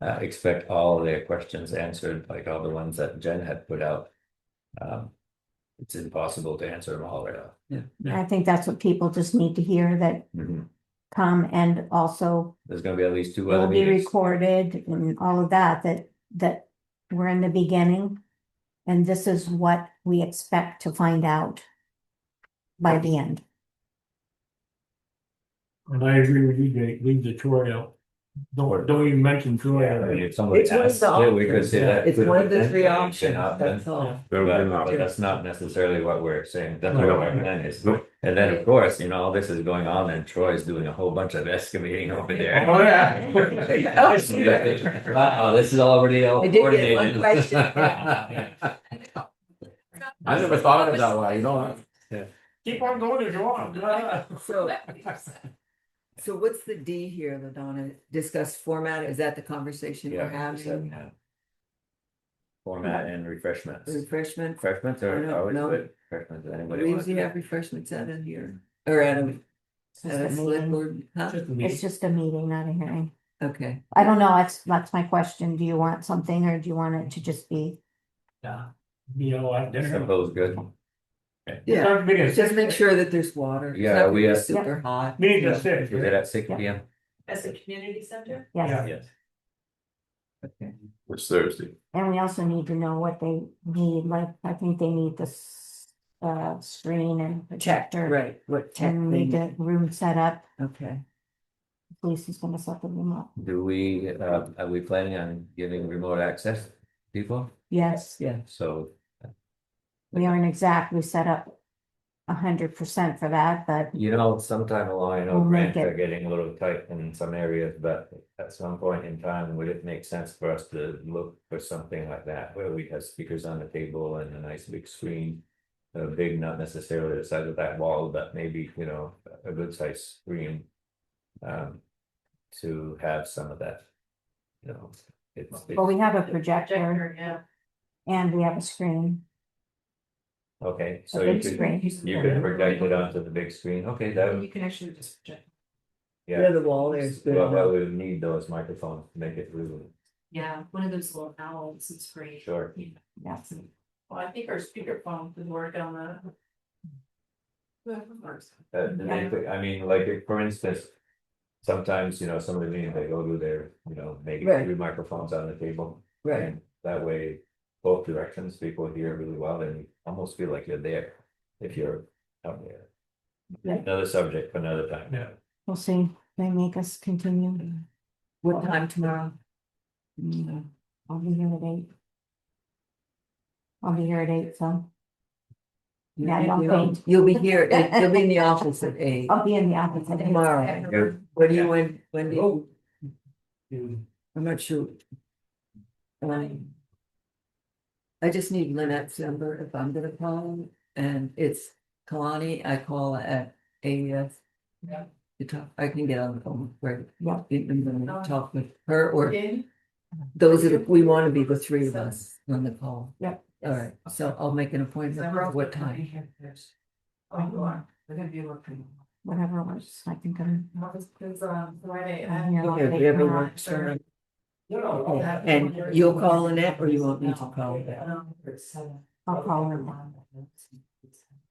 expect all of their questions answered, like all the ones that Jen had put out, it's impossible to answer them all right off. Yeah. I think that's what people just need to hear, that Mhm. come, and also There's gonna be at least two will other be meetings. recorded and all of that, that we're in the beginning. And this is what we expect to find out by the end. And I agree with you, Jake, leave the Troy out. Don't even mention Troy. Yeah, I mean, if somebody It's one of asks, the yeah, we could options. say that. It's could one of the have three been options, option. that's all. But that's not necessarily what we're saying, that's No. what our plan is. No. And then, of course, you know, all this is going on and Troy's doing a whole bunch of excavating over there. Oh, yeah. Wow, this is already all I did get one coordinated. question. I never thought of it that way, you know? Keep on going if you want. So what's the D here, LaDonna? Discuss format, is that the conversation we're having? Yeah. Format and refreshments. Refreshment? Refreshments I are don't always know. good. Refreshments, anybody We wants usually to- have refreshments out of here, or out of. It's just a meeting. Select-board, huh? It's just a meeting, not a hearing. Okay. I don't know, that's my question. Do you want something, or do you want it to just be? You know, like dinner. Simple is good. Yeah, Start the meeting at just 6. make sure that there's water. It's Yeah, not gonna we be have- super hot. Meeting at 6. Is it at 6 p.m.? As a community center? Yes, Yes. Okay. It's Thursday. and we also need to know what they need, like, I think they need this screen and projector. Right, what tech And need thing, the room set up. okay. Police is gonna set the room up. Do we, are we planning on giving remote access to people? Yes, Yeah. So, we aren't exactly set up 100% for that, but you know, sometime along, I know We'll make grants are it. getting a little tight in some areas, but at some point in time, would it make sense for us to look for something like that? Where we have speakers on the table and a nice big screen. Big, not necessarily the size of that wall, but maybe, you know, a good sized screen. To have some of that. You know, it's. well, we have a projector Yeah. and we have a screen. Okay, so A you big could, screen. you could project it onto the big screen, okay, that would, You can actually just project. Yeah, yeah. the wall there's good. Well, that would need those microphones to make it really, Yeah, one of those little owls is great. sure. Yes. Well, I think our speakerphone could work on that. I mean, like, if, for instance. Sometimes, you know, some of the meetings they go to there, you know, maybe Right. 3 microphones on the table. Right, And that way, both directions, people hear really well and you almost feel like you're there, if you're out there. Yeah. Another subject for another time. Yeah. We'll see. They make us continue. what time tomorrow? I'll be here at 8. I'll be here at 8, so yeah, don't faint. You'll be here, you'll be in the office at 8 I'll be in the office at 8. tomorrow. Good. What do you, when do you? I'm not sure. I just need Lynette's number if I'm gonna call, and it's Kalani, I call at AES. Yeah. To talk, I can get on the phone, right? Yeah. I'm gonna talk with her, or those are, we wanna be the 3 of us on the call. Yep. All right, so I'll make an appointment for what time? Oh, you are. They're gonna be working. Whatever it was, I think I'm. It's Friday. I'm here all Okay, day whatever tomorrow. works for her. Okay, and you'll call Lynette, or you want me to call her? I'll call her.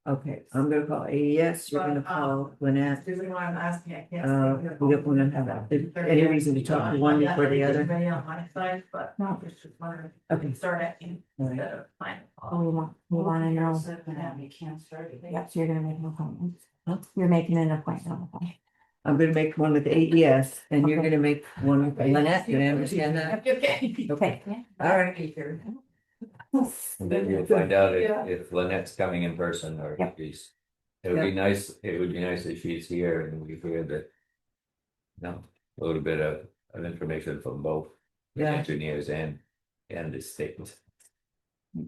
Okay, I'm gonna call AES, you're gonna call Lynette. There's why I'm asking, I can't. We don't wanna have any reason to talk to one before the other. Everybody on my side, but No. it's just wondering, Okay. start at you All right. instead of fine. Oh, we wanna know. You can't start it. Yep, so you're gonna make an appointment. Huh? You're making an appointment. Okay. I'm gonna make one with AES, and you're gonna make one with Lynette, did I understand that? Okay. Okay, all right. And then you'll find out Yeah. if Lynette's coming in person or Yep. if she's It would be nice, it would be nice if she's here and we hear that. No, a little bit of information from both the Yeah. engineers and the state.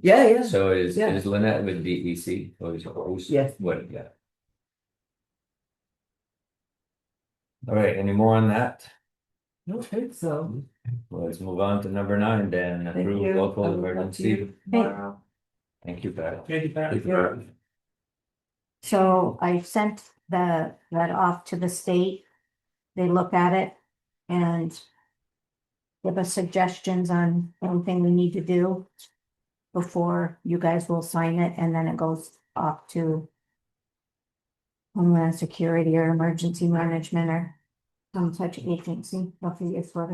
Yeah, So is Yeah. Lynette with DEC or is Yes. what, yeah. All right, any more on that? I don't think so. Well, let's move on to number 9 then, Thank approve you. local I will talk to emergency. you tomorrow. Thank you, Pat. Thank you, Pat. Thank you, Pat. So I sent that off to the state. They look at it and give us suggestions on anything we need to do before you guys will sign it, and then it goes off to Homeland Security or Emergency Management or some such agency, roughly is what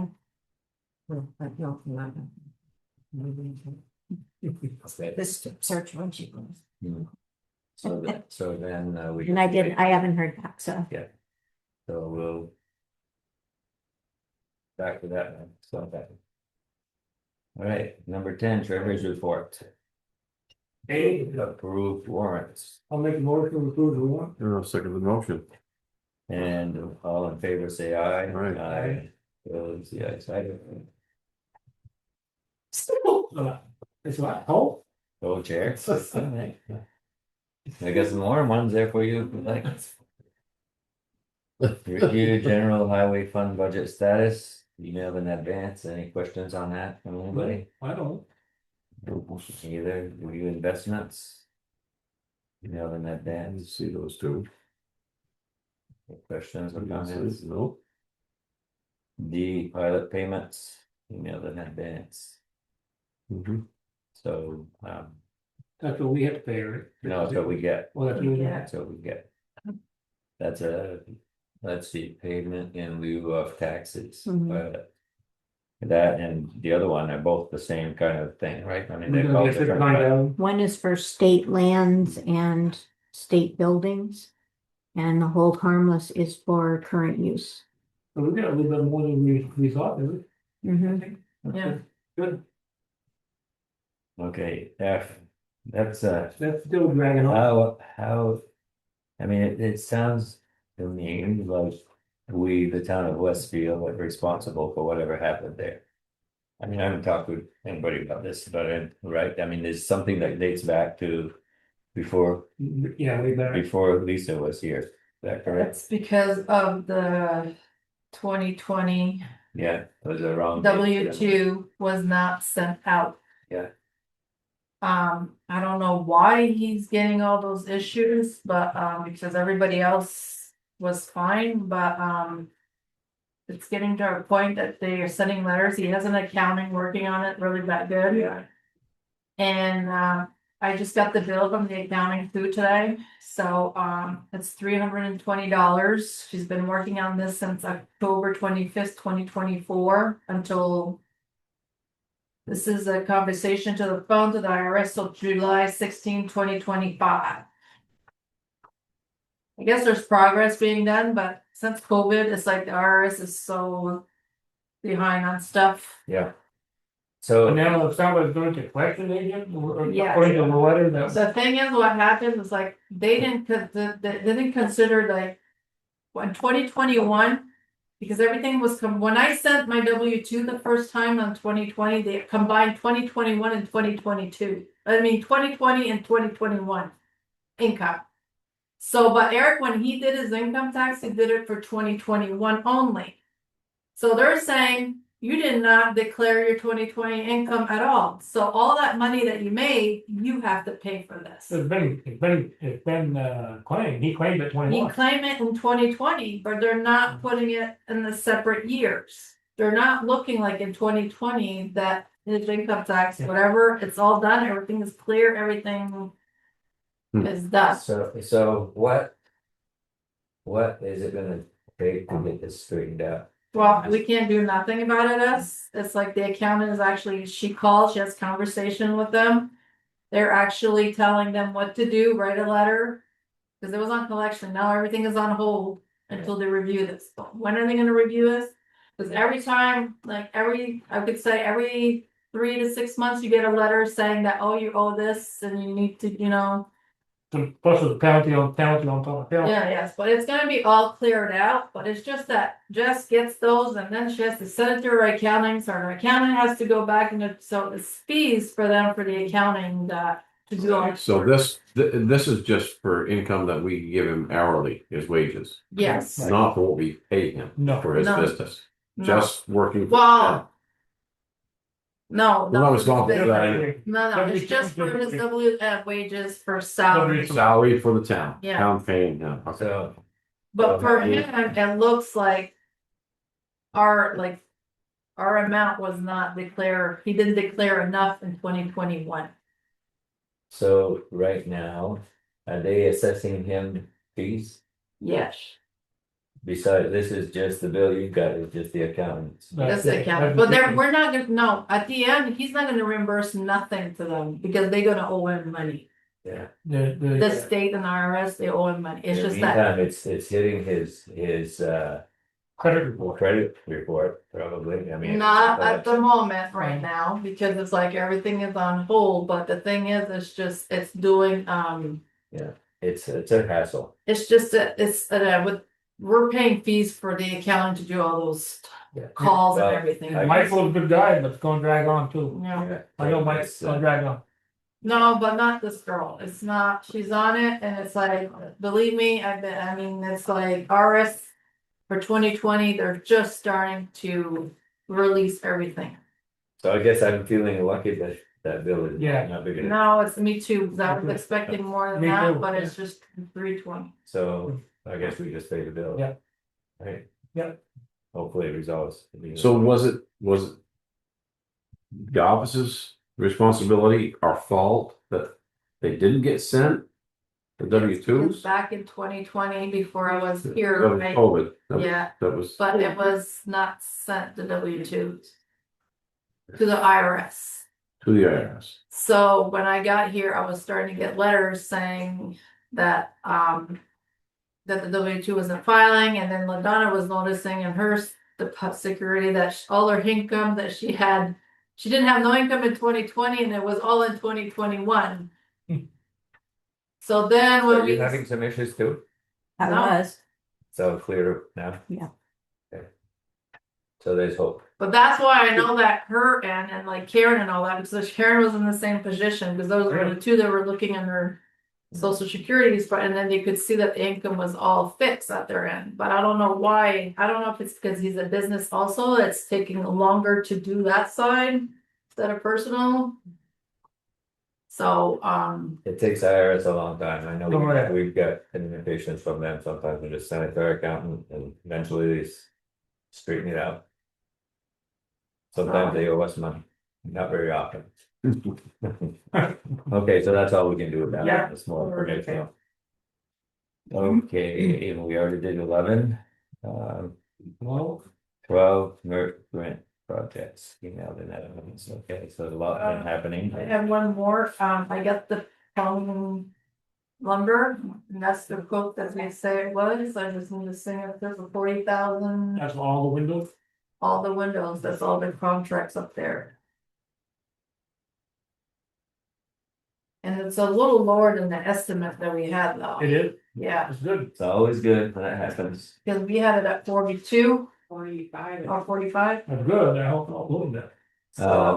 this search when she goes. Hmm. So then we. And I haven't heard back, so. Yeah. So we'll. Back to that one, so that. All right, number 10, treasurer's report. Hey, Approved warrants. I'll make a motion to approve the warrant. I'll second the motion. And all in favor, say aye. Aye. Aye. Those, yeah, excited. It's what, oh? Go chair. I got some more ones there for you, if you'd like. Review general highway fund budget status, emailed in advance, any questions on that from anybody? I don't. Either, review investments. Emailed in advance, See those two. questions or comments? No. D, pilot payments, emailed in advance, Mm-hmm. so, That's what we have to pay, right? no, that's what we get. Well, that's what we That's what we get. That's a, let's see, payment in lieu of taxes. Mhm. That and the other one are both the same kind of thing, right? I mean, We're they're gonna both get different. 59,000. One is for state lands and state buildings. And the hold harmless is for current use. So we got a little bit more than we thought, did we? Mhm. Yeah. Good. Okay, F, that's That's still dragging on. how, I mean, it sounds to me like we, the town of Westfield, are responsible for whatever happened there. I mean, I haven't talked with anybody about this, but right, I mean, there's something that dates back to before Yeah, we better. before Lisa was here, is that correct? That's because of the 2020 Yeah, those are wrong. dates for them. W-2 was not sent out. Yeah. I don't know why he's getting all those issues, but because everybody else was fine, but it's getting to a point that they are sending letters. He has an accounting working on it really that good. Yeah. And I just got the bill from the accounting too today, so it's $320. She's been working on this since October 25th, 2024 until. This is a conversation to the phone to the IRS till July 16, 2025. I guess there's progress being done, but since COVID, it's like the IRS is so behind on stuff. Yeah. So. And now it sounds like it's going to collection agent or Yeah. according to the letter that. The thing is, what happened was like, they didn't consider like. In 2021, because everything was when I sent my W-2 the first time on 2020, they combined 2021 and 2022. I mean, 2020 and 2021 income. So, but Eric, when he did his income tax, he did it for 2021 only. So they're saying you did not declare your 2020 income at all. So all that money that you made, you have to pay for this. It's been claimed. He claimed it You 21. claim it in 2020, but they're not putting it in the separate years. They're not looking like in 2020 that his income tax, whatever, it's all done, everything is clear, everything is done. So what is it gonna take to get this straightened out? Well, we can't do nothing about it, it's like the accountant is actually, she calls, she has conversation with them. They're actually telling them what to do, write a letter. Cause it was on collection, now everything is on hold until they review this. But when are they gonna review this? Cause every time, like I could say every 3 to 6 months, you get a letter saying that, oh, you owe this and you need to, Plus the penalty on top of penalty. Yeah, yes, but it's gonna be all cleared out, but it's just that Jess gets those and then she has to send it to her accounting, so her accounting has to go back and so it's fees for them for the accounting that to do all. So this is just for income that we give him hourly, his wages, Yes. not for what we pay him No. for his No. business. No. Just working. for Well, no, No, it's not. no, it's just for his WF wages for salary. Salary for the town. Yeah. Town paying him. Okay. So, But for him, it looks like our amount was not declared, he didn't declare enough in 2021. so right now, are they assessing him fees? Yes. Besides, this is just the bill you got, is just the accountants. That's the account, but we're not gonna, no, at the end, he's not gonna reimburse nothing to them because they're gonna owe him money. Yeah. The state and IRS, they owe him money, it's In the just that. meantime, it's hitting his Credit report. probably, I mean. Not at the moment right now, because it's like everything is on hold, but the thing is, it's doing, Yeah, it's a hassle. it's just, we're paying fees for the accounting to do all those calls and Well, everything. Michael's a good guy, but it's gonna drag on too. Yeah. I know Mike's gonna drag on. No, but not this girl. It's not, she's on it and it's like, believe me, I mean, it's like RS for 2020, they're just starting to release everything. So I guess I'm feeling lucky that bill is not big enough. No, it's me too, 'cause I was expecting more than Me that, too, but yeah. it's just 320. So I guess we just pay the bill. Yeah. Right? Yeah. Hopefully it resolves. So was it the office's responsibility, our fault that they didn't get sent? The W-2s? Back in 2020, before I was here, That was right? COVID. Yeah. That was. But it was not sent to W-2s. To the IRS. To the IRS. So when I got here, I was starting to get letters saying that that the W-2 wasn't filing, and then LaDonna was noticing in her security that all her income that she didn't have no income in 2020, and it was all in 2021. So then So when you're having some issues too? I No. was, So clear now? Yeah. Okay. So there's hope. But that's why I know that her and like Karen and all that, because Karen was in the same position, because those were the two that were looking in their social securities, but and then they could see that the income was all fixed at their end. But I don't know why. I don't know if it's because he's a business also, it's taking longer to do that side instead of personal. So It takes IRS a long time. I know Don't worry. we've got communications from them. Sometimes we just send it to our accountant and eventually they straighten it out. Sometimes they owe us money, not very often. Okay, so that's all we can do about it. Yeah. It's more informational. Okay, and we already did 11. 12 grant projects. Emailed in that. Okay, so a lot been happening. I have one more. I got the foam lumber, and that's the quote that they say it was. I just need to sing it for 40,000. That's all the windows. All the windows, that's all the contracts up there. And it's a little lower than the estimate that we had though. It is, Yeah, it's good. It's always good when that happens. because we had it at 42. 45. Or 45, That's good, I hope not a little bit.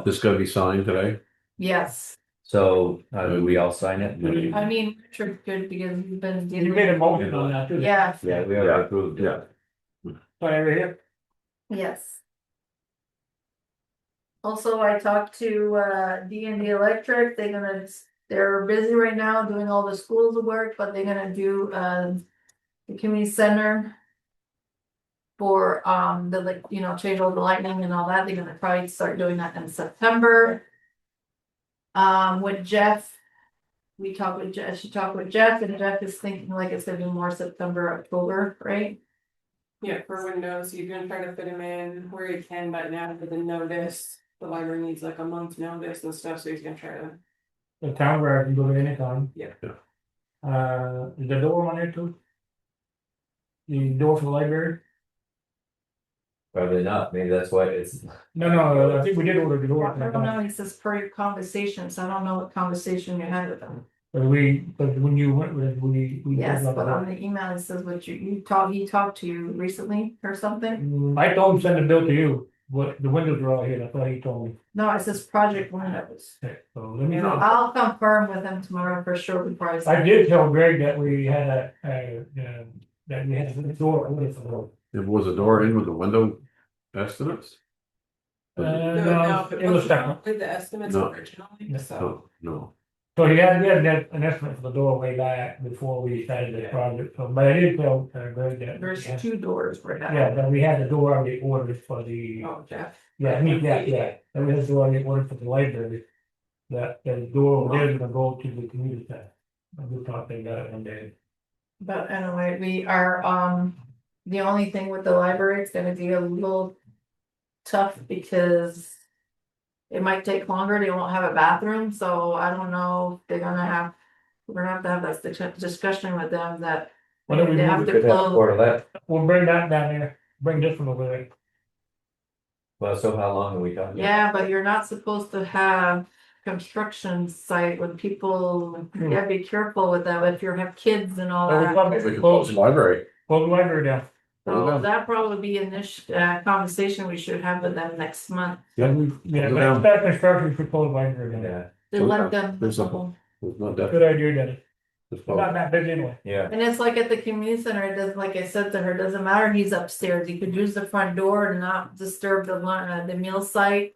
This gotta be signed today. yes. So do we all sign it? I mean, Richard could because you've been. You made a motion on that too. Yeah, Yeah, we already approved it. Yeah. Sorry, over here. yes. Also, I talked to D&D Electric, they're busy right now doing all the schools work, but they're gonna do the community center. For change over the lightning and all that, they're gonna probably start doing that in September. With Jeff. She talked with Jeff, and Jeff is thinking like it's gonna be more September, October, right? Yeah, for windows, you can try to fit them in where you can, but now with the notice, the library needs like a month's notice and stuff, so he's gonna try to. The town where I can go to any time. Yeah. Is the door on there too? The door for the library? Probably not. Maybe that's why it's. No, I think we did order the door. I don't know, he says per conversation, so I don't know what conversation you had with him. But when you went with, we. Yes, but on the email, it says what he talked to you recently or something? I told him send the bill to you, but the windows are all here, that's what he told me. No, it says project windows. Okay, so let me. I'll confirm with him tomorrow for sure before I. I did tell Greg that we had that we had a door. It was a door in with the window estimates? No, it was separate. With the estimates No. originally, so. No. So he had an estimate for the doorway back before we started the project, so, but I did tell Greg that. There's two doors right now. Yeah, but we had the door already ordered for the. Oh, Jeff. Yeah, yeah, and we had the door already ordered for the library. That the door over there is gonna go to the community center. We thought they got it one day. But anyway, we are, the only thing with the library, it's gonna be a little tough because it might take longer, they won't have a bathroom, so I don't know, if they're gonna have, we're gonna have that discussion with them that Why don't we they move have it to Could have close. quarter left. We'll bring that down there, bring this one over there. Well, so how long are we talking? Yeah, but you're not supposed to have construction site when people, you gotta be careful with that, if you have kids and all Oh, we that. probably We could could close the library. Close the library down. So that probably be an conversation we should have with them next month. Yeah, Close it when down. it's start construction, we close the library down. Yeah, To So let them. there's something. It's not Good definitely. idea, Dennis. It's not that big anyway. yeah. And it's like at the community center, it doesn't, like I said to her, it doesn't matter, he's upstairs, he could use the front door and not disturb the meal site.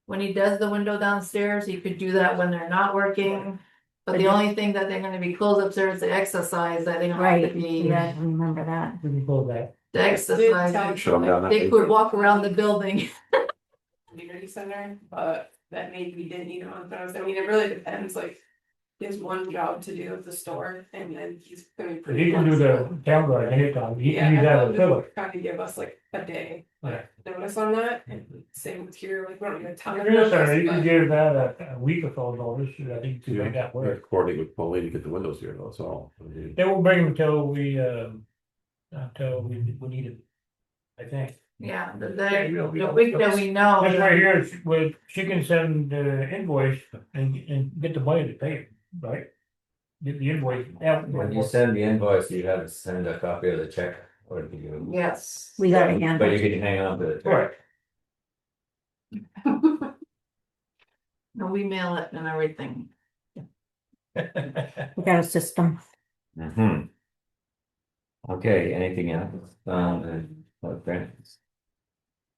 When he does the window downstairs, he could do that when they're not working. But the only thing that they're gonna be closed upstairs is the exercise, that they don't have Right, to be, yeah, I remember that. We can close that. the exercise. Shut them down. They could walk around the building. Community center, but that maybe we didn't need him on those, I mean, it really depends, like. He has one job to do at the store, and then he's gonna be pretty. He can do the town guard anytime, he Yeah, can use I that thought as a filler. kind of give us like a day Yeah. notice on that, and same with here, like, we don't need a ton of Community center, notice, you can but. give that a week or so notice, I think to make that We work. have to coordinate with Pauline to get the windows here, that's all. They will bring them until we need it. I think. Yeah, the week that we know. This right here is with, she can send the invoice and get the money to pay it, right? Get the invoice. When you send the invoice, you have to send a copy of the check, or do you? Yes. We got it, But you can hang on to the check. Right. No, we mail it and everything. We got a system. Mm-hmm. Okay, anything else? Okay.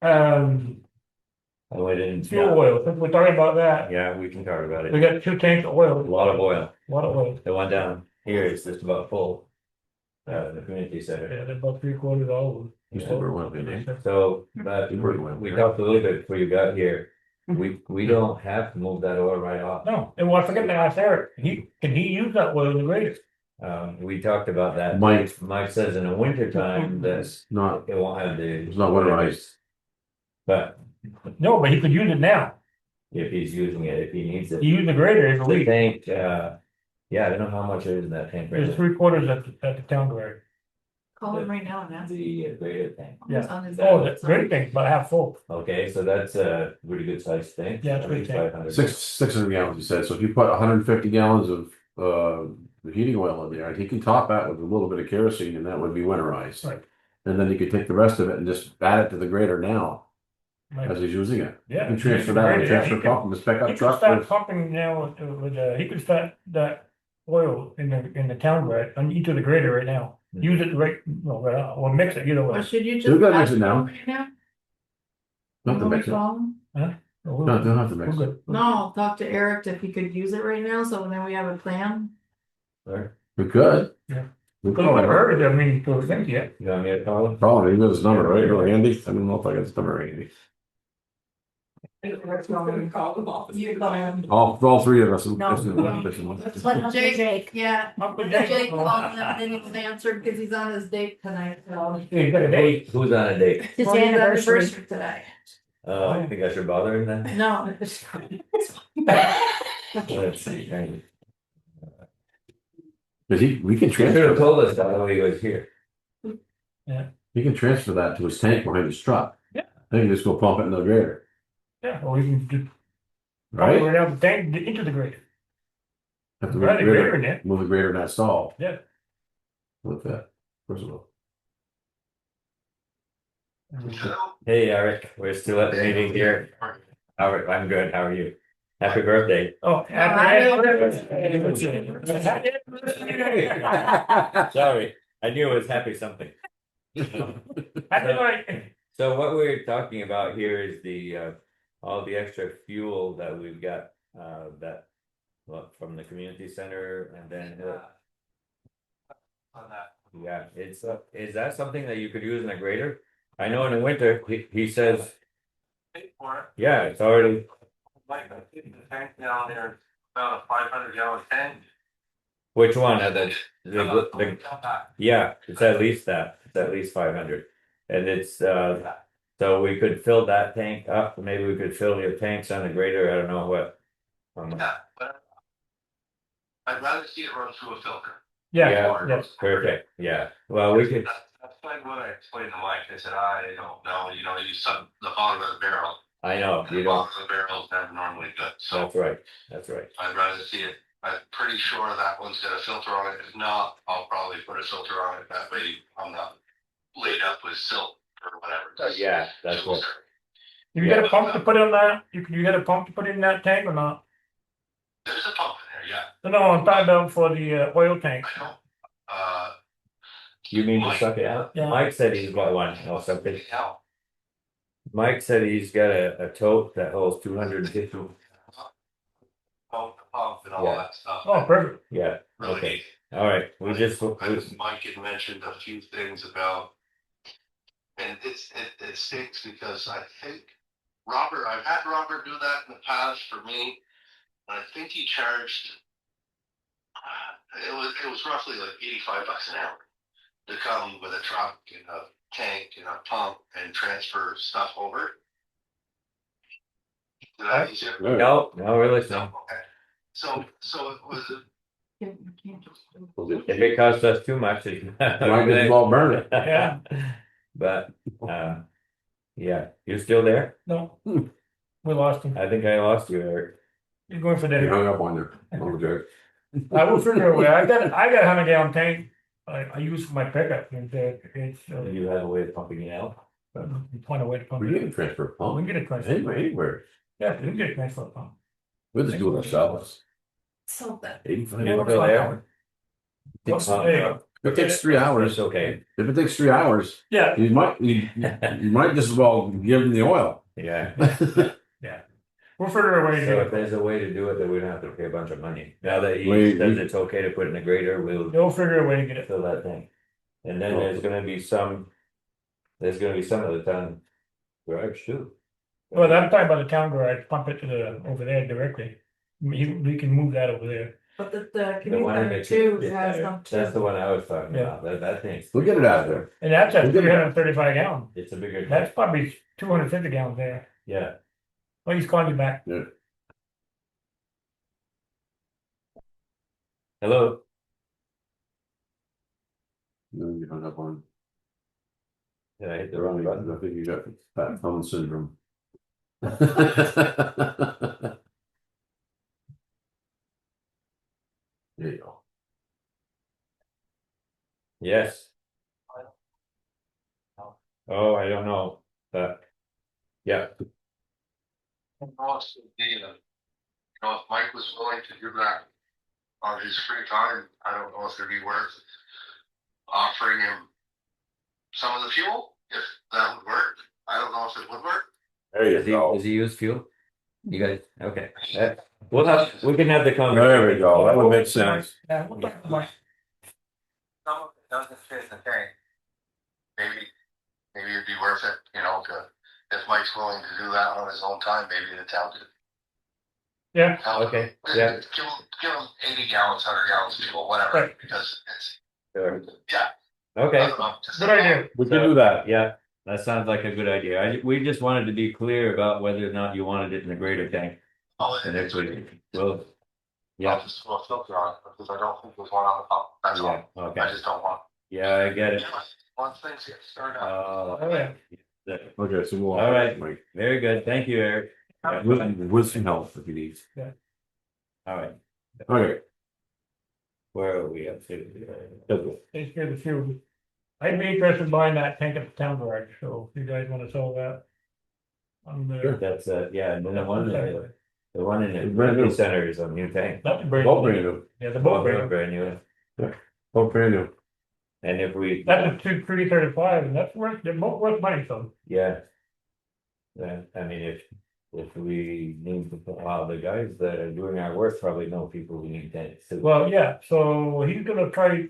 I went in. Fuel oil, since we're talking about that, Yeah, we can talk about we it. got 2 tanks of oil, A lot of oil. a lot of oil. The one down here is just about full. The community center. Yeah, they're about 3/4 all of You still were well, didn't you? So, but we talked a little bit before you got here. We don't have to move that oil right off. No, and well, I forget to ask Eric, can he use that oil in the grader? We talked about that. Mike says in the winter time, that's Not, it won't have the. it's not winterized. But No, but he could use it now, if he's using it, if he needs it. he used the grader every The week, tank, yeah, I don't know how much it is in that tank. right there's now. 3/4 at the town grader. Call him right now and ask. The grader tank. Yeah. On his- Oh, the grader tank's about half full. Okay, so that's a really good sized tank. Yeah, it's a good tank. 500. 600 gallons, he said, so if you put 150 gallons of, the heating oil in there, he can top that with a little bit of kerosene, and that would be winterized. Right. And then he could take the rest of it and just add it to the grader now, Right. as he's using it. Yeah. And transfer that, and Yeah, transfer he pump, and just pick He up could truck. start pumping now he could start that oil in the town grade, on into the grader right now. Use it right, or mix it, either way. Or should you You just? gotta mix ask it now. him right now? Not to Will we mix it. call him? No, don't have to mix We're it. good. No, talk to Eric if he could use it right now, so then we have a plan. Sure. We could. Yeah. We But call I've him. heard, I mean, for things yet. You want me to call him? Call him, he knows his number, right, or Andy, I don't know if I got his number, Andy. Call them off. You call them. All three of us. No. Let's let Jake, yeah, Uncle Jake. Jake called him, then he was answered because he's on his date tonight, so. Yeah, you got a date. Who's on a date? His Well, his anniversary. today. Oh, I think I should bother him then. No. Let's see. Cause we can He should have transfer, told us that when he was here. he can transfer that to his tank behind his truck. Yeah. Then you just go pump it in the grader, Yeah, or we can just. right? Right out the tank into the grader. Have to Right, move the grader in grader, there. move the grader in that stall. Yeah. With that, first of all. Hey, Eric, we're still at the meeting here. Eric, I'm good. How are you? Happy birthday. Oh, Sorry, I knew it was happy something. So what we're talking about here is the all the extra fuel that we've got that from the community center and then yeah, it's is that something that you could use in a grader? I know in the winter he says yeah, it's already Like the tank down there, about a 500-gallon tank. which one? The yeah, it's at least that. It's at least 500. And it's so we could fill that tank up. Maybe we could fill your tanks on the grader. I don't know what. Yeah, but I'd rather see it run through a filter. Yeah, yes, perfect. Yeah. Well, we could. That's like what I explained to Mike. I said, I don't know, you know, you some the bottom of the barrel. I know And you the don't. bottom of the barrel is never normally good. So That's right. That's right. I'd rather see it. I'm pretty sure that one's got a filter on it. If not, I'll probably put a filter on it. That way I'm not laid up with silt or whatever. Yeah, that's what. You got a pump to put in that? You got a pump to put in that tank or not? There's a pump in there, yeah. No, I'm talking about for the oil tank. I know. You mean to suck it out? Yeah. Mike said he's got one or something. Mike said he's got a tote that holds 250. Pump and all Yeah. that stuff. Oh, perfect. Yeah. Really Okay. neat. All right. We just. Mike had mentioned a few things about, and it stinks because I think Robert, I've had Robert do that in the past for me. And I think he charged, it was roughly like $85 an hour to come with a truck and a tank and a pump and transfer stuff over. Did I use it? No, we're listening. Okay. So it was. If it costs us too much, Might as well burn it. Yeah. But yeah, you're still there? No, we lost him. I think I lost you, Eric. He's going for You dinner. hung up on there. Oh, Jack. I will figure a way. I got a 100-gallon tank. I use for my pickup and it's You have a way of pumping it out? find a way to pump We it. get a transfer We pump. can get a transfer. Anywhere. Yeah, we can get a transfer pump. We'll just do it ourselves. So that. 85 Yeah, bucks we're an fine. hour. There you go. If it takes 3 hours, It's okay. if it takes 3 hours, Yeah, you might just as well give them the oil. Yeah. we'll figure a way to So get if it. there's a way to do it, then we don't have to pay a bunch of money. Now that he We- says it's okay to put in a grader, we'll They'll figure a way to get it. fill that thing. And then there's gonna be some of the town garage too. Well, I'm talking about the town garage, pump it to over there directly. We can move that over there. But the The one in community the too yeah, has them that's too. the one I was talking Yeah. about. That thing. We'll get it out of there. And that's at We'll get it. 335 gallon. It's a bigger. That's probably 250 gallons there. Yeah. Well, he's calling you back. Hello. No, you hung up on. Did I hit the wrong button? I think you got fat thumb syndrome. There you go. Yes. Oh, I don't know, but yeah. Also, you know, if Mike was willing to do that on his free time, I don't know if it'd be worth offering him some of the fuel, if that would work. I don't know if it would work. There you go. Does he use fuel? You guys, okay. We can have the conversation. There we go. That would make sense. Yeah, we'll talk about it. Some of it doesn't fit in the tank. Maybe it'd be worth it, you know, if Mike's willing to do that on his own time, maybe the town could. Yeah. Okay, yeah. Give him 80 gallons, 100 gallons of fuel, whatever, Right. because it's, Sure. yeah. Okay. I don't know, just- Good idea. We can do that. Yeah, that sounds like a good idea. We just wanted to be clear about whether or not you wanted it in the greater tank. Oh, And if we, well, I'll yeah, just throw a filter on it, because I don't think there's one on the pump, that's yeah, all. okay. I just don't want. Yeah, I get it. Once things get started Oh, up. Oh, yeah. Okay, so we'll. All right. Mike. very good. Thank you, Eric. Yeah, With some help if you need. all right. Okay. Where are we up to? They scared the few. I'd be interested in buying that tank at the town garage, so if you guys wanna sell that. I'm there. That's, yeah, and then the one in the Brand new. community center is a new tank. That's brand Both new. brand new. Yeah, the boat Both brand new. brand new. Both brand new. And if we, That's a 335, and that's worth, they're both worth money, so. yeah. Yeah, I mean, if we need to, well, the guys that are doing our work probably know people who need tanks too. Well, yeah, so he's gonna try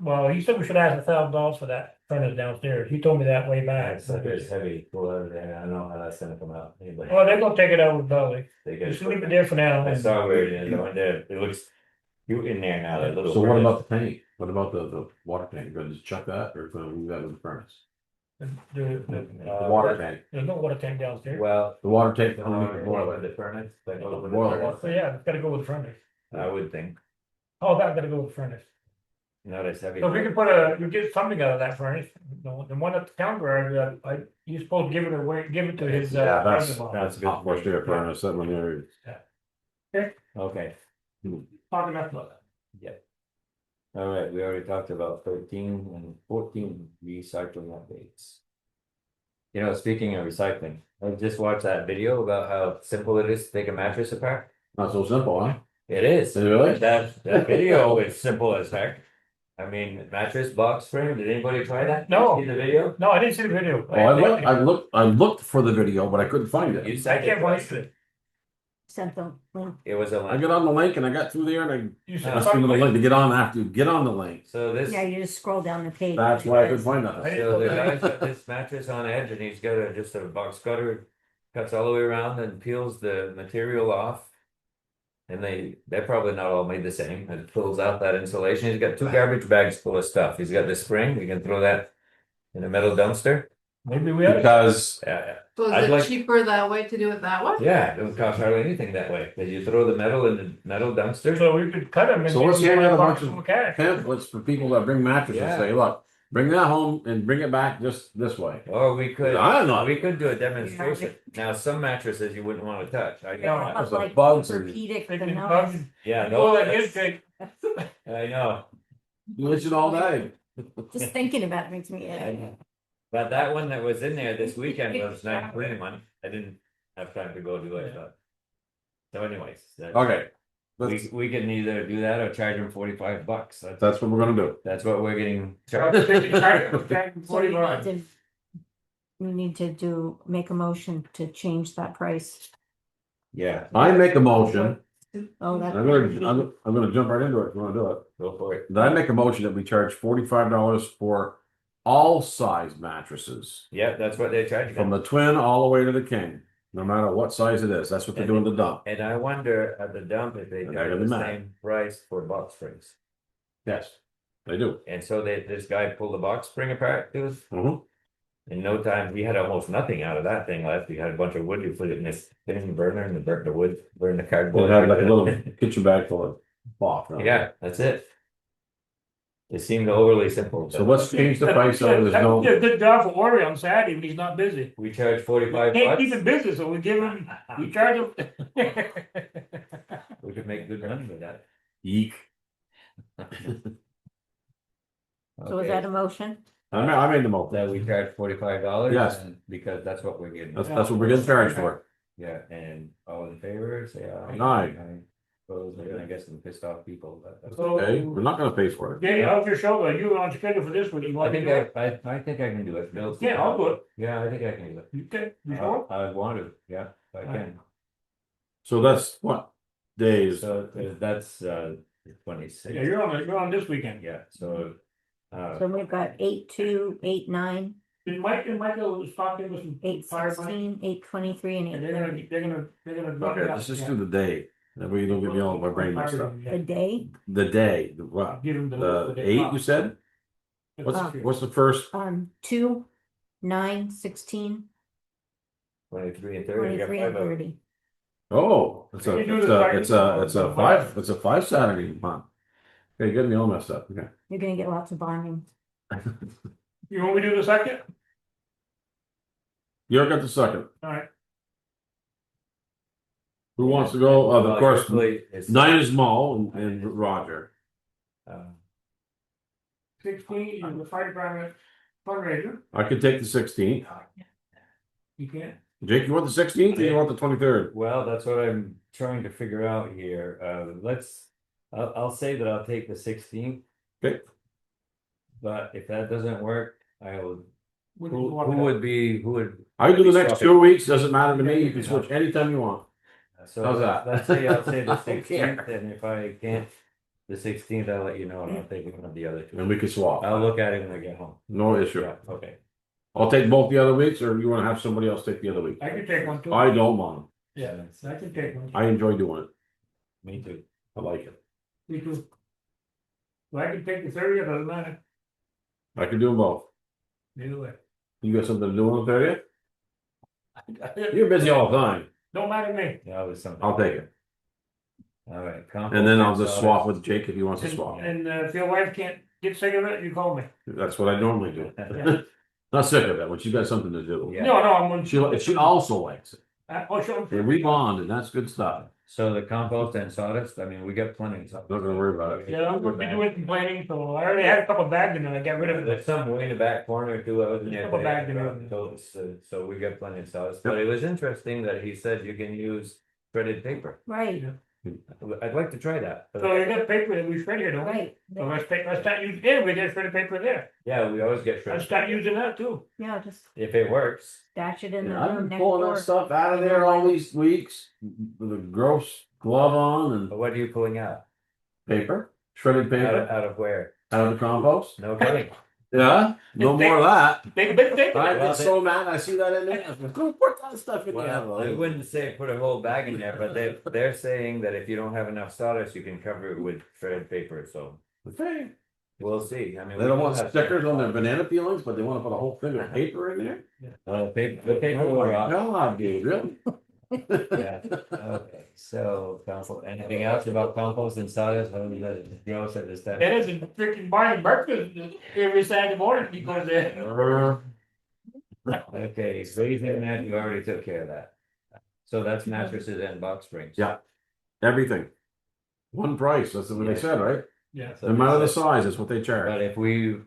well, he said we should ask $1,000 for that furnace downstairs. He told me that way back. That's like it's heavy, pull out of there, I don't know how that's gonna come out. Anybody- Well, they're gonna take it out with belly. They get Just leave it there for now. I saw where it is, I went there, it looks cute in there now, that little. So what furnace. about the tank? What about the water tank? Gonna just chuck that or gonna leave that in the furnace? The Water tank. There's no water tank downstairs. Well. The water tank The underneath the boiler. the furnace, that goes with the Boiler furnace. So yeah, it's gotta go with the furnace. I would think, Oh, that gotta go with the furnace. not as heavy. So if we can you get something out of that furnace, the one at the town garage, you're supposed to give it away, give it to his. Yeah, that's brother-in-law. good. Hot wash air furnace, that one there. Okay, Talk enough about that. yeah. All right, we already talked about 13 and 14 recycling updates. You know, speaking of recycling, I just watched that video about how simple it is to take a mattress apart. Not so simple, huh? It is. Really? That video is simple as heck. I mean, mattress box frame, did anybody try that? No. See the video? No, I didn't see the video. Oh, I looked for the video, but I couldn't find it. You I said can't it watch was, it. Sent the link. it was a I link. got on the link and I got through there and You I said asked them the link to get on after, get on the link. So this, Yeah, you just scroll down the page. That's why I couldn't find nothing. so the guy's got this mattress on edge and he's got just a box cutter, cuts all the way around and peels the material off. And they're probably not all made the same, and pulls out that insulation. He's got 2 garbage bags full of stuff. He's got the spring, you can throw that in a metal dumpster. Maybe we have. Because Yeah, So I'd is like- it cheaper that way to do it that way? yeah, it doesn't cost hardly anything that way, because you throw the metal in the metal dumpster. So we could cut them. So let's hang out a bunch of of cash. pamphlets for people that bring mattresses, Yeah. say, look, bring that home and bring it back just this way. Or we could, I don't know. we could do a demonstration. Now, some mattresses you wouldn't want to touch. I No, know. There's a Like bugs and orthopedic, They the can nose. bug- Yeah, Oh, no, that is big. I know. glitching all day. Just thinking about it makes me. I know. But that one that was in there this weekend was nice clean one. I didn't have time to go do it, but. So anyways, Okay, we can either do that or charge them $45. that's what we're gonna do. That's what we're getting So charged. We need to make a motion to change that price. Yeah, I make a motion, Oh, that's. I'm gonna jump right into it if you wanna do it. go for it. Then I make a motion that we charge $45 for all size mattresses. Yeah, that's what they're charging. From the twin all the way to the king, no matter what size it is, that's what they're doing the dump. And I wonder at the dump if they They're charge gonna the be mad. same price for box springs. Yes, they do. And so this guy pulled the box spring apart, it was, Mhm. in no time, we had almost nothing out of that thing left. We had a bunch of wood, you put it in this thin burner and burnt the wood, burned the We'll cardboard. have like a little kitchen bag full of cloth. Yeah, that's it. It seemed overly simple. So but let's change the price so there's no, That's a good job for ordering on Saturday when he's not busy. We charge 45 Can't keep bucks. him busy, so we charge him. We could make good money with that. eek. So is that a motion? I made the motion. That we charge $45? Yes. Because that's what we're getting. That's what we're getting charged for. Yeah, and all in favor, say aye. Aye. Opposed, I guess some pissed off people, but that's. So- Okay, we're not gonna pay for it. Danny, how's your shoulder? You on schedule for this one? You I want to think do it? I think I can do it. Bill's- Yeah, I'll do it. Yeah, I think I can do it. You can, you sure? I want to, yeah, if I can. So that's what days? So that's 26. Yeah, you're on this weekend. Yeah, so. So we've got 8/2, 8/9, Did Mike and Michael talk in with some? 8/16, 8/23, and And 8/30. they're gonna. Okay, let's just do the day. That way you don't get me all my brain messed up. The day, The day, what? Give him the The day 8 off. you said? What's the first? 2, 9, 16, 23 and 30. I got 23, and 5 of them. 30. Oh, it's You do the second. a 5 Saturday month. Okay, you got me all messed up. Okay. You're gonna get lots of bonding. You want me to do the second? You got the second. Alright. Who wants to go? Of Well, course, usually it's- 9 is Mo and Roger. 16 and the fire department fundraiser, I could take the 16th. you can't. Jake, you want the 16th or you want the 23rd? Well, that's what I'm trying to figure out here. I'll say that I'll take the 16th. Okay. But if that doesn't work, I will. Who Who would? I do the next 2 weeks, doesn't matter to me, you can switch anytime you want. So How's that? let's say I'll say the I don't care. 16th, and if I can't, the 16th, I'll let you know, and I'll take one of the other two. And we can swap. I'll look at it when I get home. No issue. Yeah, okay. I'll take both the other weeks, or you wanna have somebody else take the other week? I can take one too. I don't mind. Yeah, I can take one. I enjoy doing it. Me too. I like it. Me too. Well, I can take the 30th, doesn't matter, I can do them both. either way. You got something to do on the 30th? You're busy all the time. Don't matter to me. Yeah, was something. I'll take it. All right. And then I'll just swap with Jake if he wants to swap. And if your wife can't get sick of it, you call me. That's what I normally do. Yeah. Not sick of it, when she got something to do. Yeah. No, I'm. She also likes it. Sure. Yeah, we bond, and that's good stuff. So the compost and sawdust, I mean, we got plenty of stuff. Not gonna worry about it. Yeah, I'm gonna be doing complaining, so I already had a couple bags in there, I got rid of it. There's some way in the back corner too. I was There's a couple bags in there. So we got plenty of sawdust. But it was interesting that he said you can use shredded paper. Right, I'd like to try that. So you got paper that we shred here, don't we? right, So let's start using, yeah, we got shredded paper there. Yeah, we always get Let's shredded. start using that too. yeah, just If it works. stash it in the I've room been next pulling door. that stuff out of there all these weeks with a gross glove on and But what are you pulling out? paper, shredded paper, Out of where? out of the compost. No kidding. Yeah, no more of that. Make a big paper. I Well, get so mad, I see that in there. I'm like, go put that stuff in Well, I there. wouldn't say put a whole bag in there, but they're saying that if you don't have enough sawdust, you can cover it with shredded paper, so Okay. we'll see. I mean. They we don't do want have stickers some- on their banana peelings, but they wanna put a whole thing of paper in there? The paper Oh will my rot. God, dude, really? Yeah, okay, so compost, anything else about compost and sawdust, how does that go at this time? It isn't freaking buying breakfast every Saturday morning because Okay, raising that, you already took care of that. So that's mattresses and box springs. Yeah, everything. One price, that's what they said, right? Yeah. So No matter the that's- size, that's what they charge. But if we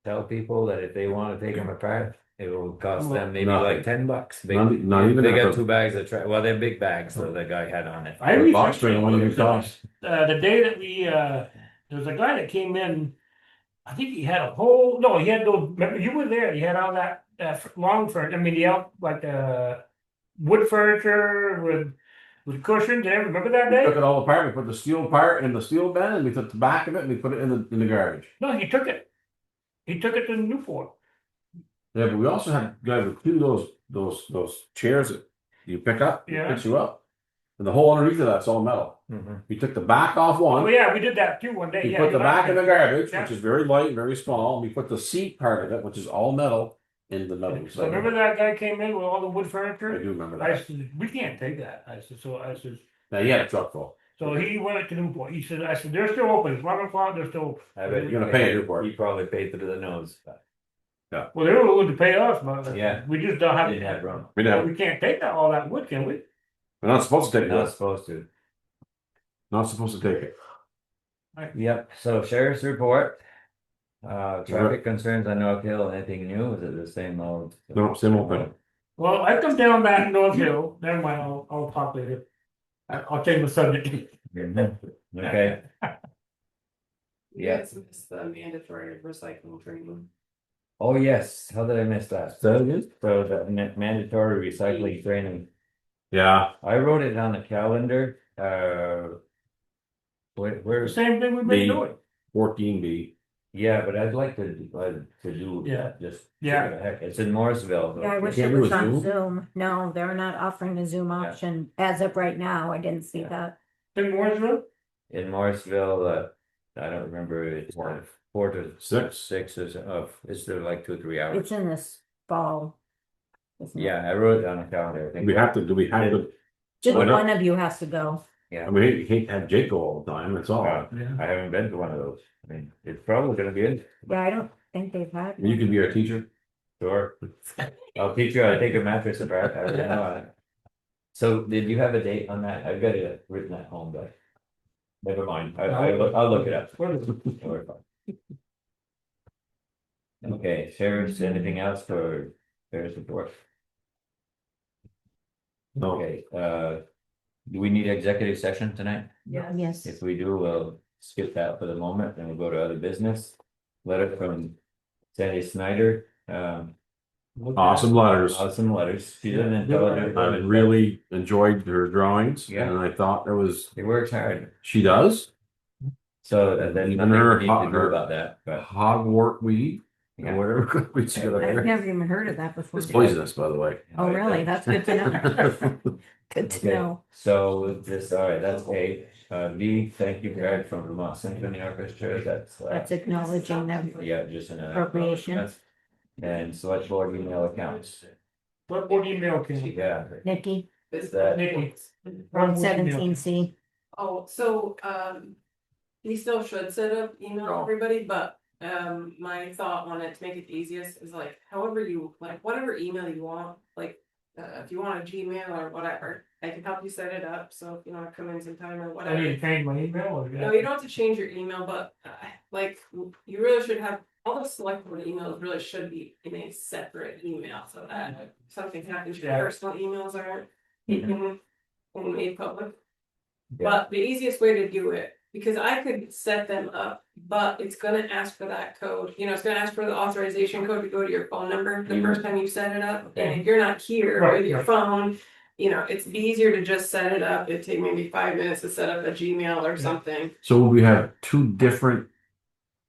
tell people that if they wanna take them apart, it will cost them maybe No. like $10. They Not even they that. got 2 bags of trash, well, they're big bags, so the guy had on it. I The researched box spring won't even cost. the day that we, there was a guy that came in, I think he had a whole, no, he had those, remember, you were there, he had all that, long furniture, I mean, like, wood furniture with cushions, and everything. Remember that We took day? it all apart, we put the steel part in the steel bin, and we took the back of it, and we put it in the garbage. No, he took it. He took it to Newport. Yeah, but we also had guys with two of those chairs that you pick up, it Yeah. picks you up. And the whole underneath of that's all metal. Mhm. We took the back off Oh, one, yeah, we did that too one day, we yeah. put the you're back right. in the garbage, Yeah. which is very light, very small, and we put the seat part of it, which is all metal, in the metal. So remember that guy came in with all the wood I furniture? do remember I that. said, we can't take that. I said, Now, he had a truck full. so he went to Newport. He said, I said, they're still open. It's 11 o'clock, they're still open. I bet You're gonna pay it for it. He probably paid through the nose. But Well, they were willing to pay us, but Yeah. we just don't have. Didn't have room. We know, We can't take that, all that wood, can we? we're not supposed to take Not it, supposed to. not supposed to take it. Yep, so sheriff's report. Traffic concerns on North Hill, anything new? Is it the same old? No, same old thing. Well, I come down that North Hill, never mind, I'll talk later. I'll change the subject. Okay. Yeah. Yes, it's the mandatory recycling training. Oh, yes. How did I miss that? That is? So the mandatory recycling training. Yeah, I wrote it on the calendar. The Where's, same thing we've The- been doing. 14B. yeah, but I'd like to do. Yeah. Just. Yeah. for the heck. It's in Morrisville. Yeah, I wish Can't it do was a on Zoom? Zoom. No, they're not offering a Zoom option as of right now. I didn't see that. In Mooresville? In Morrisville, I don't remember, it's 4 to 6 is there like 2-3 hours? It's in this fall. isn't it? Yeah, I wrote it on the calendar, I think. Do we have to, Just Why not? one of you has to go. Yeah. I mean, you hate to have Jake go all the time, that's all. I haven't been to one of those. I mean, it's probably gonna be good. Yeah, I don't think they've had. You can be our teacher. Sure. I'll teach you how to take a mattress apart. I already know it. So did you have a date on that? I've got it written at home, but Never mind, I'll look it up. Don't worry about it. Okay, sheriff's, anything else for sheriff's report? Okay, do we need executive session tonight? Yes. If we do, we'll skip that for the moment and we'll go to other business. Letter from Sandy Snyder, Awesome letters. awesome letters. She's an intelligent I woman. really enjoyed her drawings, Yeah. and I thought there was. She works hard. She does. So there's Even nothing her we need to do about that, but hogwort weed, Yeah. or whatever we should I've have. never even heard of that before. It's poisonous, by the way. Oh, really? That's good to know. Good to Okay, know. so this, all right, that's A. B, thank you, Brad, from Vermont Symphony Orchestra, That's acknowledging them. yeah, just an. Appropriation. And select board email accounts. What board email can you? Yeah. Nikki, Is that, Nikki. on 17C. Oh, so, he still should set up email everybody, but, my thought on it to make it easiest is like, however you, like, whatever email you want, like, if you want a Gmail or whatever, I can help you set it up, so if you wanna come in sometime or I whatever. need to change my email or? No, you don't have to change your email, but like, you really should have, all the select board emails really should be in a separate email, so that if something happens, your Yeah. personal emails aren't made public. Yeah. But the easiest way to do it, because I could set them up, but it's gonna ask for that code, it's gonna ask for the authorization code to go to your phone number the first time you set it up, and if you're not here Right, with your right. phone. It's easier to just set it up, it'd take maybe 5 minutes to set up a Gmail or something. So we have two different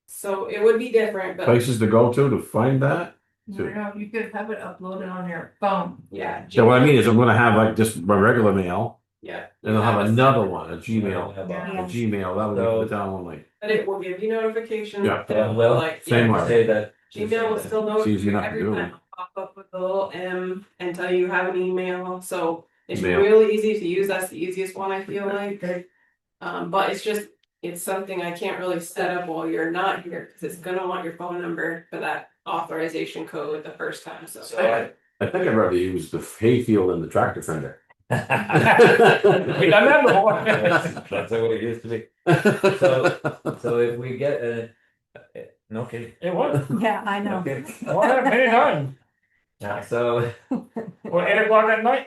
So it would be different, but places to go to find that. You could have it uploaded on your phone. yeah. So what I mean is, I'm gonna have like just my regular mail, Yeah. and I'll have another one, a Gmail, Yeah. a Gmail. That would be the town only. But it will give you notifications. Yeah. well, Like, same yeah, way. say that. Gmail will still It's easy notify enough to every do. time it'll pop up with a little M and tell you have an email, so it's Email. really easy to use, that's the easiest one, I feel like. But it's something I can't really set up while you're not here, cause it's gonna want your phone number for that authorization code the first time, so. I think I'd rather use the hayfield and the tractor fender. We done that before. That's the way it used to be. So if we get no kidding. It was. Yeah, I know. Okay. Well, that many times. Yeah, so. Well, 8 o'clock at night.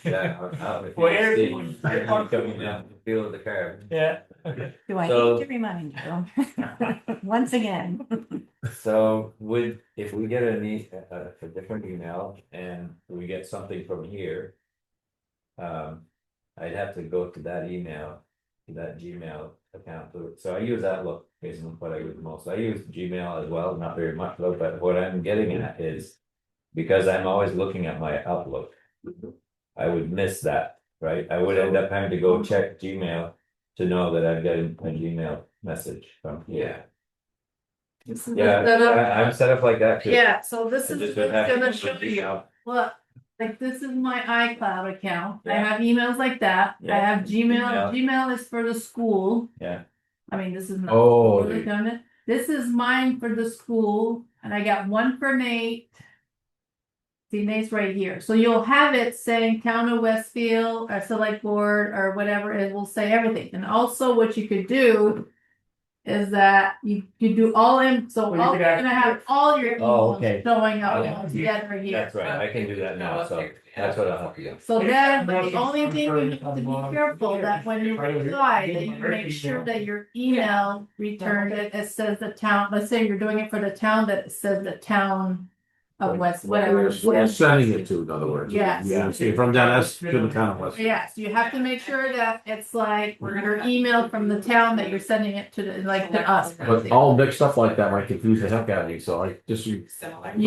Yeah. If Well, you Eric, see, was- coming down the field of the car. Yeah. Do I So- need to remind you? Once again. So if we get a different email and we get something from here. I'd have to go to that email, to that Gmail account. So I use Outlook, basically what I use most. I use Gmail as well, not very much though, but what I'm getting at is. Because I'm always looking at my Outlook. I would miss that, right? I would end up having to go check Gmail to know that I've got a Gmail message from here. This is Yeah, set up- I'm set up like that too. Yeah, so this I is just what's would have to gonna go show to you. Gmail. Look, like this is my iCloud account. I Yeah. have emails like that. I Yeah. have Gmail. Email. Gmail is for the school. Yeah, I mean, this is not. Oh, really done it. This is mine for the school, and I got one for Nate. See, Nate's right here. So you'll have it saying Town of Westfield or Select Board or whatever. It will say everything. And also, what you could do is that you could do all in. So Well, you all, could you're add- gonna have all your Oh, emails okay. showing up Yeah. together here. that's right. I can do that now, so that's what I'll have to do. So then, the only thing you need to be careful that when you reply, that you make sure that your email returned it says the town, let's say you're doing it for the town, that it says the town of West, whatever. We're sending it to, in other words. Yes. Yeah, see, from Dennis to the town of West. Yes, you have to make sure that it's like your email from the town that you're sending it to, like to us. But all mixed up like that might confuse the heck out of me, so I just. You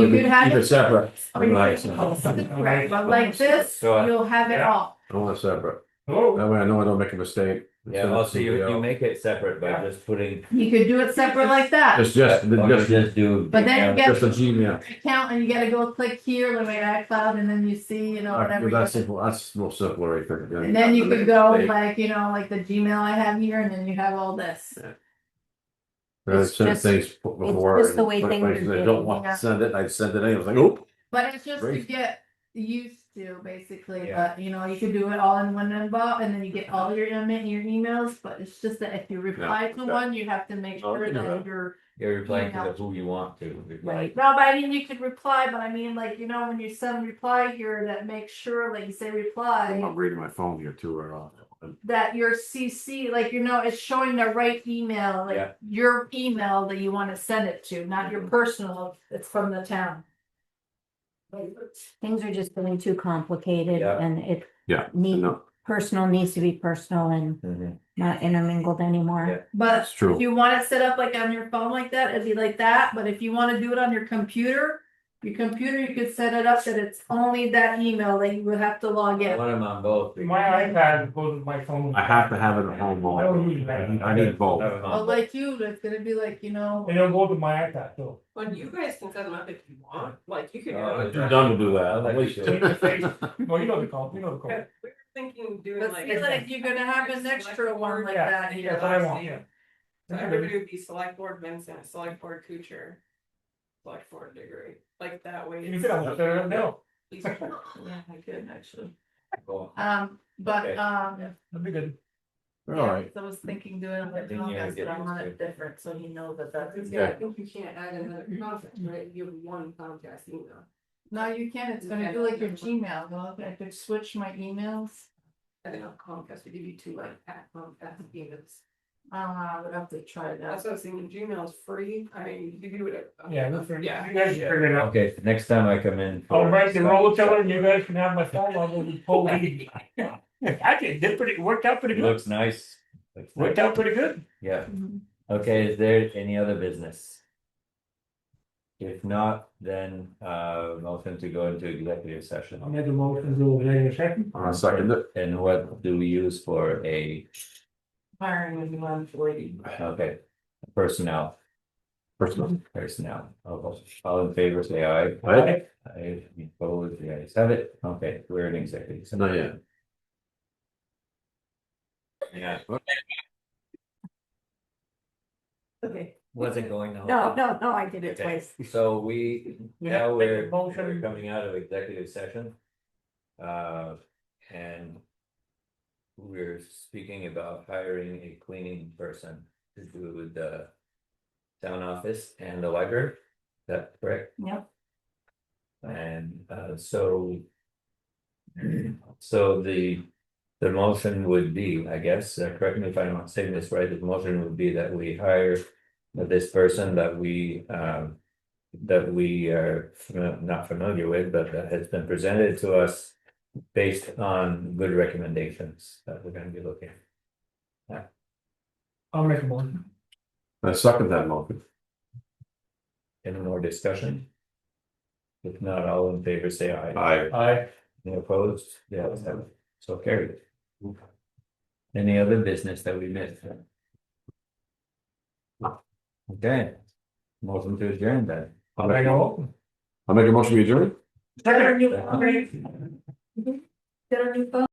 could have Keep it separate. Or you Right. could- Right, but like this, So, you'll have it all. I want it separate. Oh, That way I know I don't make a mistake. Yeah, well, so you make it separate by just putting. You could do it separate like that. Just, just do. But then you get just a Gmail. account and you gotta go click here, the way iCloud, and then you see, whatever. That's you- simple, that's more simple right there. And then you could go like, like the Gmail I have here, and then you have all this. I've It's sent just- things before. just the way and things are places I don't want to getting, send it, I send it anyway, I was like, oh. But it's just to Great. get used do, basically, Yeah. but you know, you can do it all in one inbox and then you get all your emails, but it's just that if you reply to one, you have to make sure that You're replying to who you want to reply. right. No, but I mean, you could reply, but I mean, like, you know, when you send reply here, that makes sure, like, you say reply. I'm reading my phone here too, or That your CC, like, you know, it's showing the right email, Yeah. like your email that you wanna send it to, not your personal, it's from the town. Things are just getting too complicated Yeah. and it yeah, personal needs to be personal and Mhm. not intermingled anymore. Yeah. But That's true. if you want it set up like on your phone like that, it'd be like that, but if you wanna do it on your computer, you could set it up that it's only that email that you would have to log I in. want them on both. My iPad goes with my phone. I have to have it at home. I don't use that. I need both. Have 'em on But both. like you, it's gonna be like, you know. And it'll go to my iPad too. But you guys can set them up if you want, like, you could. Oh, Too done to do that. I like At least- it. Well, you know the call, you know the call. We were thinking doing But like. see, like, you're gonna have an extra one like Yeah, that here. that's what I want, yeah. So everybody would be select board Vincent, select board Kuchar. Select board Degree, like that way. You could have it no. Yeah, I could actually. Cool. But, Okay. That'd be good. All right. I was thinking doing it like Then you Comcast, get but I want used it different, so he knows that that's. Yeah, I think you can't add another contact, right? You have one Comcast email. No, you can, it's gonna do like your Gmail, well, I could switch my emails. I think on Comcast, we give you two like at Comcast emails. I would have to try that. That's what I was thinking, Gmail is free, I mean, you can do it. Yeah, we'll figure, Yeah. you guys can figure it out. Okay, next time I come in. I'll for write the stuff- roll teller and you guys can have my phone, I'll go to pull the. Actually, it did pretty, worked out pretty It good, looks nice. Looks worked nice. out pretty good. Yeah. Okay, is there any other business? If not, then motion to go into executive session. I'll make a motion to executive session. I'll second it. And what do we use for a, Hiring is one forty. okay, personnel? Personnel, all in favor, say aye. Aye. Aye, opposed, the ayes have it, okay, we're in executive. session. Not yet. Yeah. Okay. Wasn't going to. No, I did it Okay. twice. So we, We now have to make a we're motion. coming out of executive session. And we're speaking about hiring a cleaning person to do the town office and the library. Is that correct? Yep. And so the motion would be, I guess, correct me if I'm not saying this right, the motion would be that we hire this person that we are not familiar with, but that has been presented to us based on good recommendations that we're gonna be looking at. I'll make a motion. I second that motion. Any more discussion? If not, all in favor, say aye. Aye. Any opposed? Yeah, let's have it. So carried. Any other business that we missed? Okay. Motion to adjourn then. I'll make a motion to adjourn. Second. Okay. Get a new phone.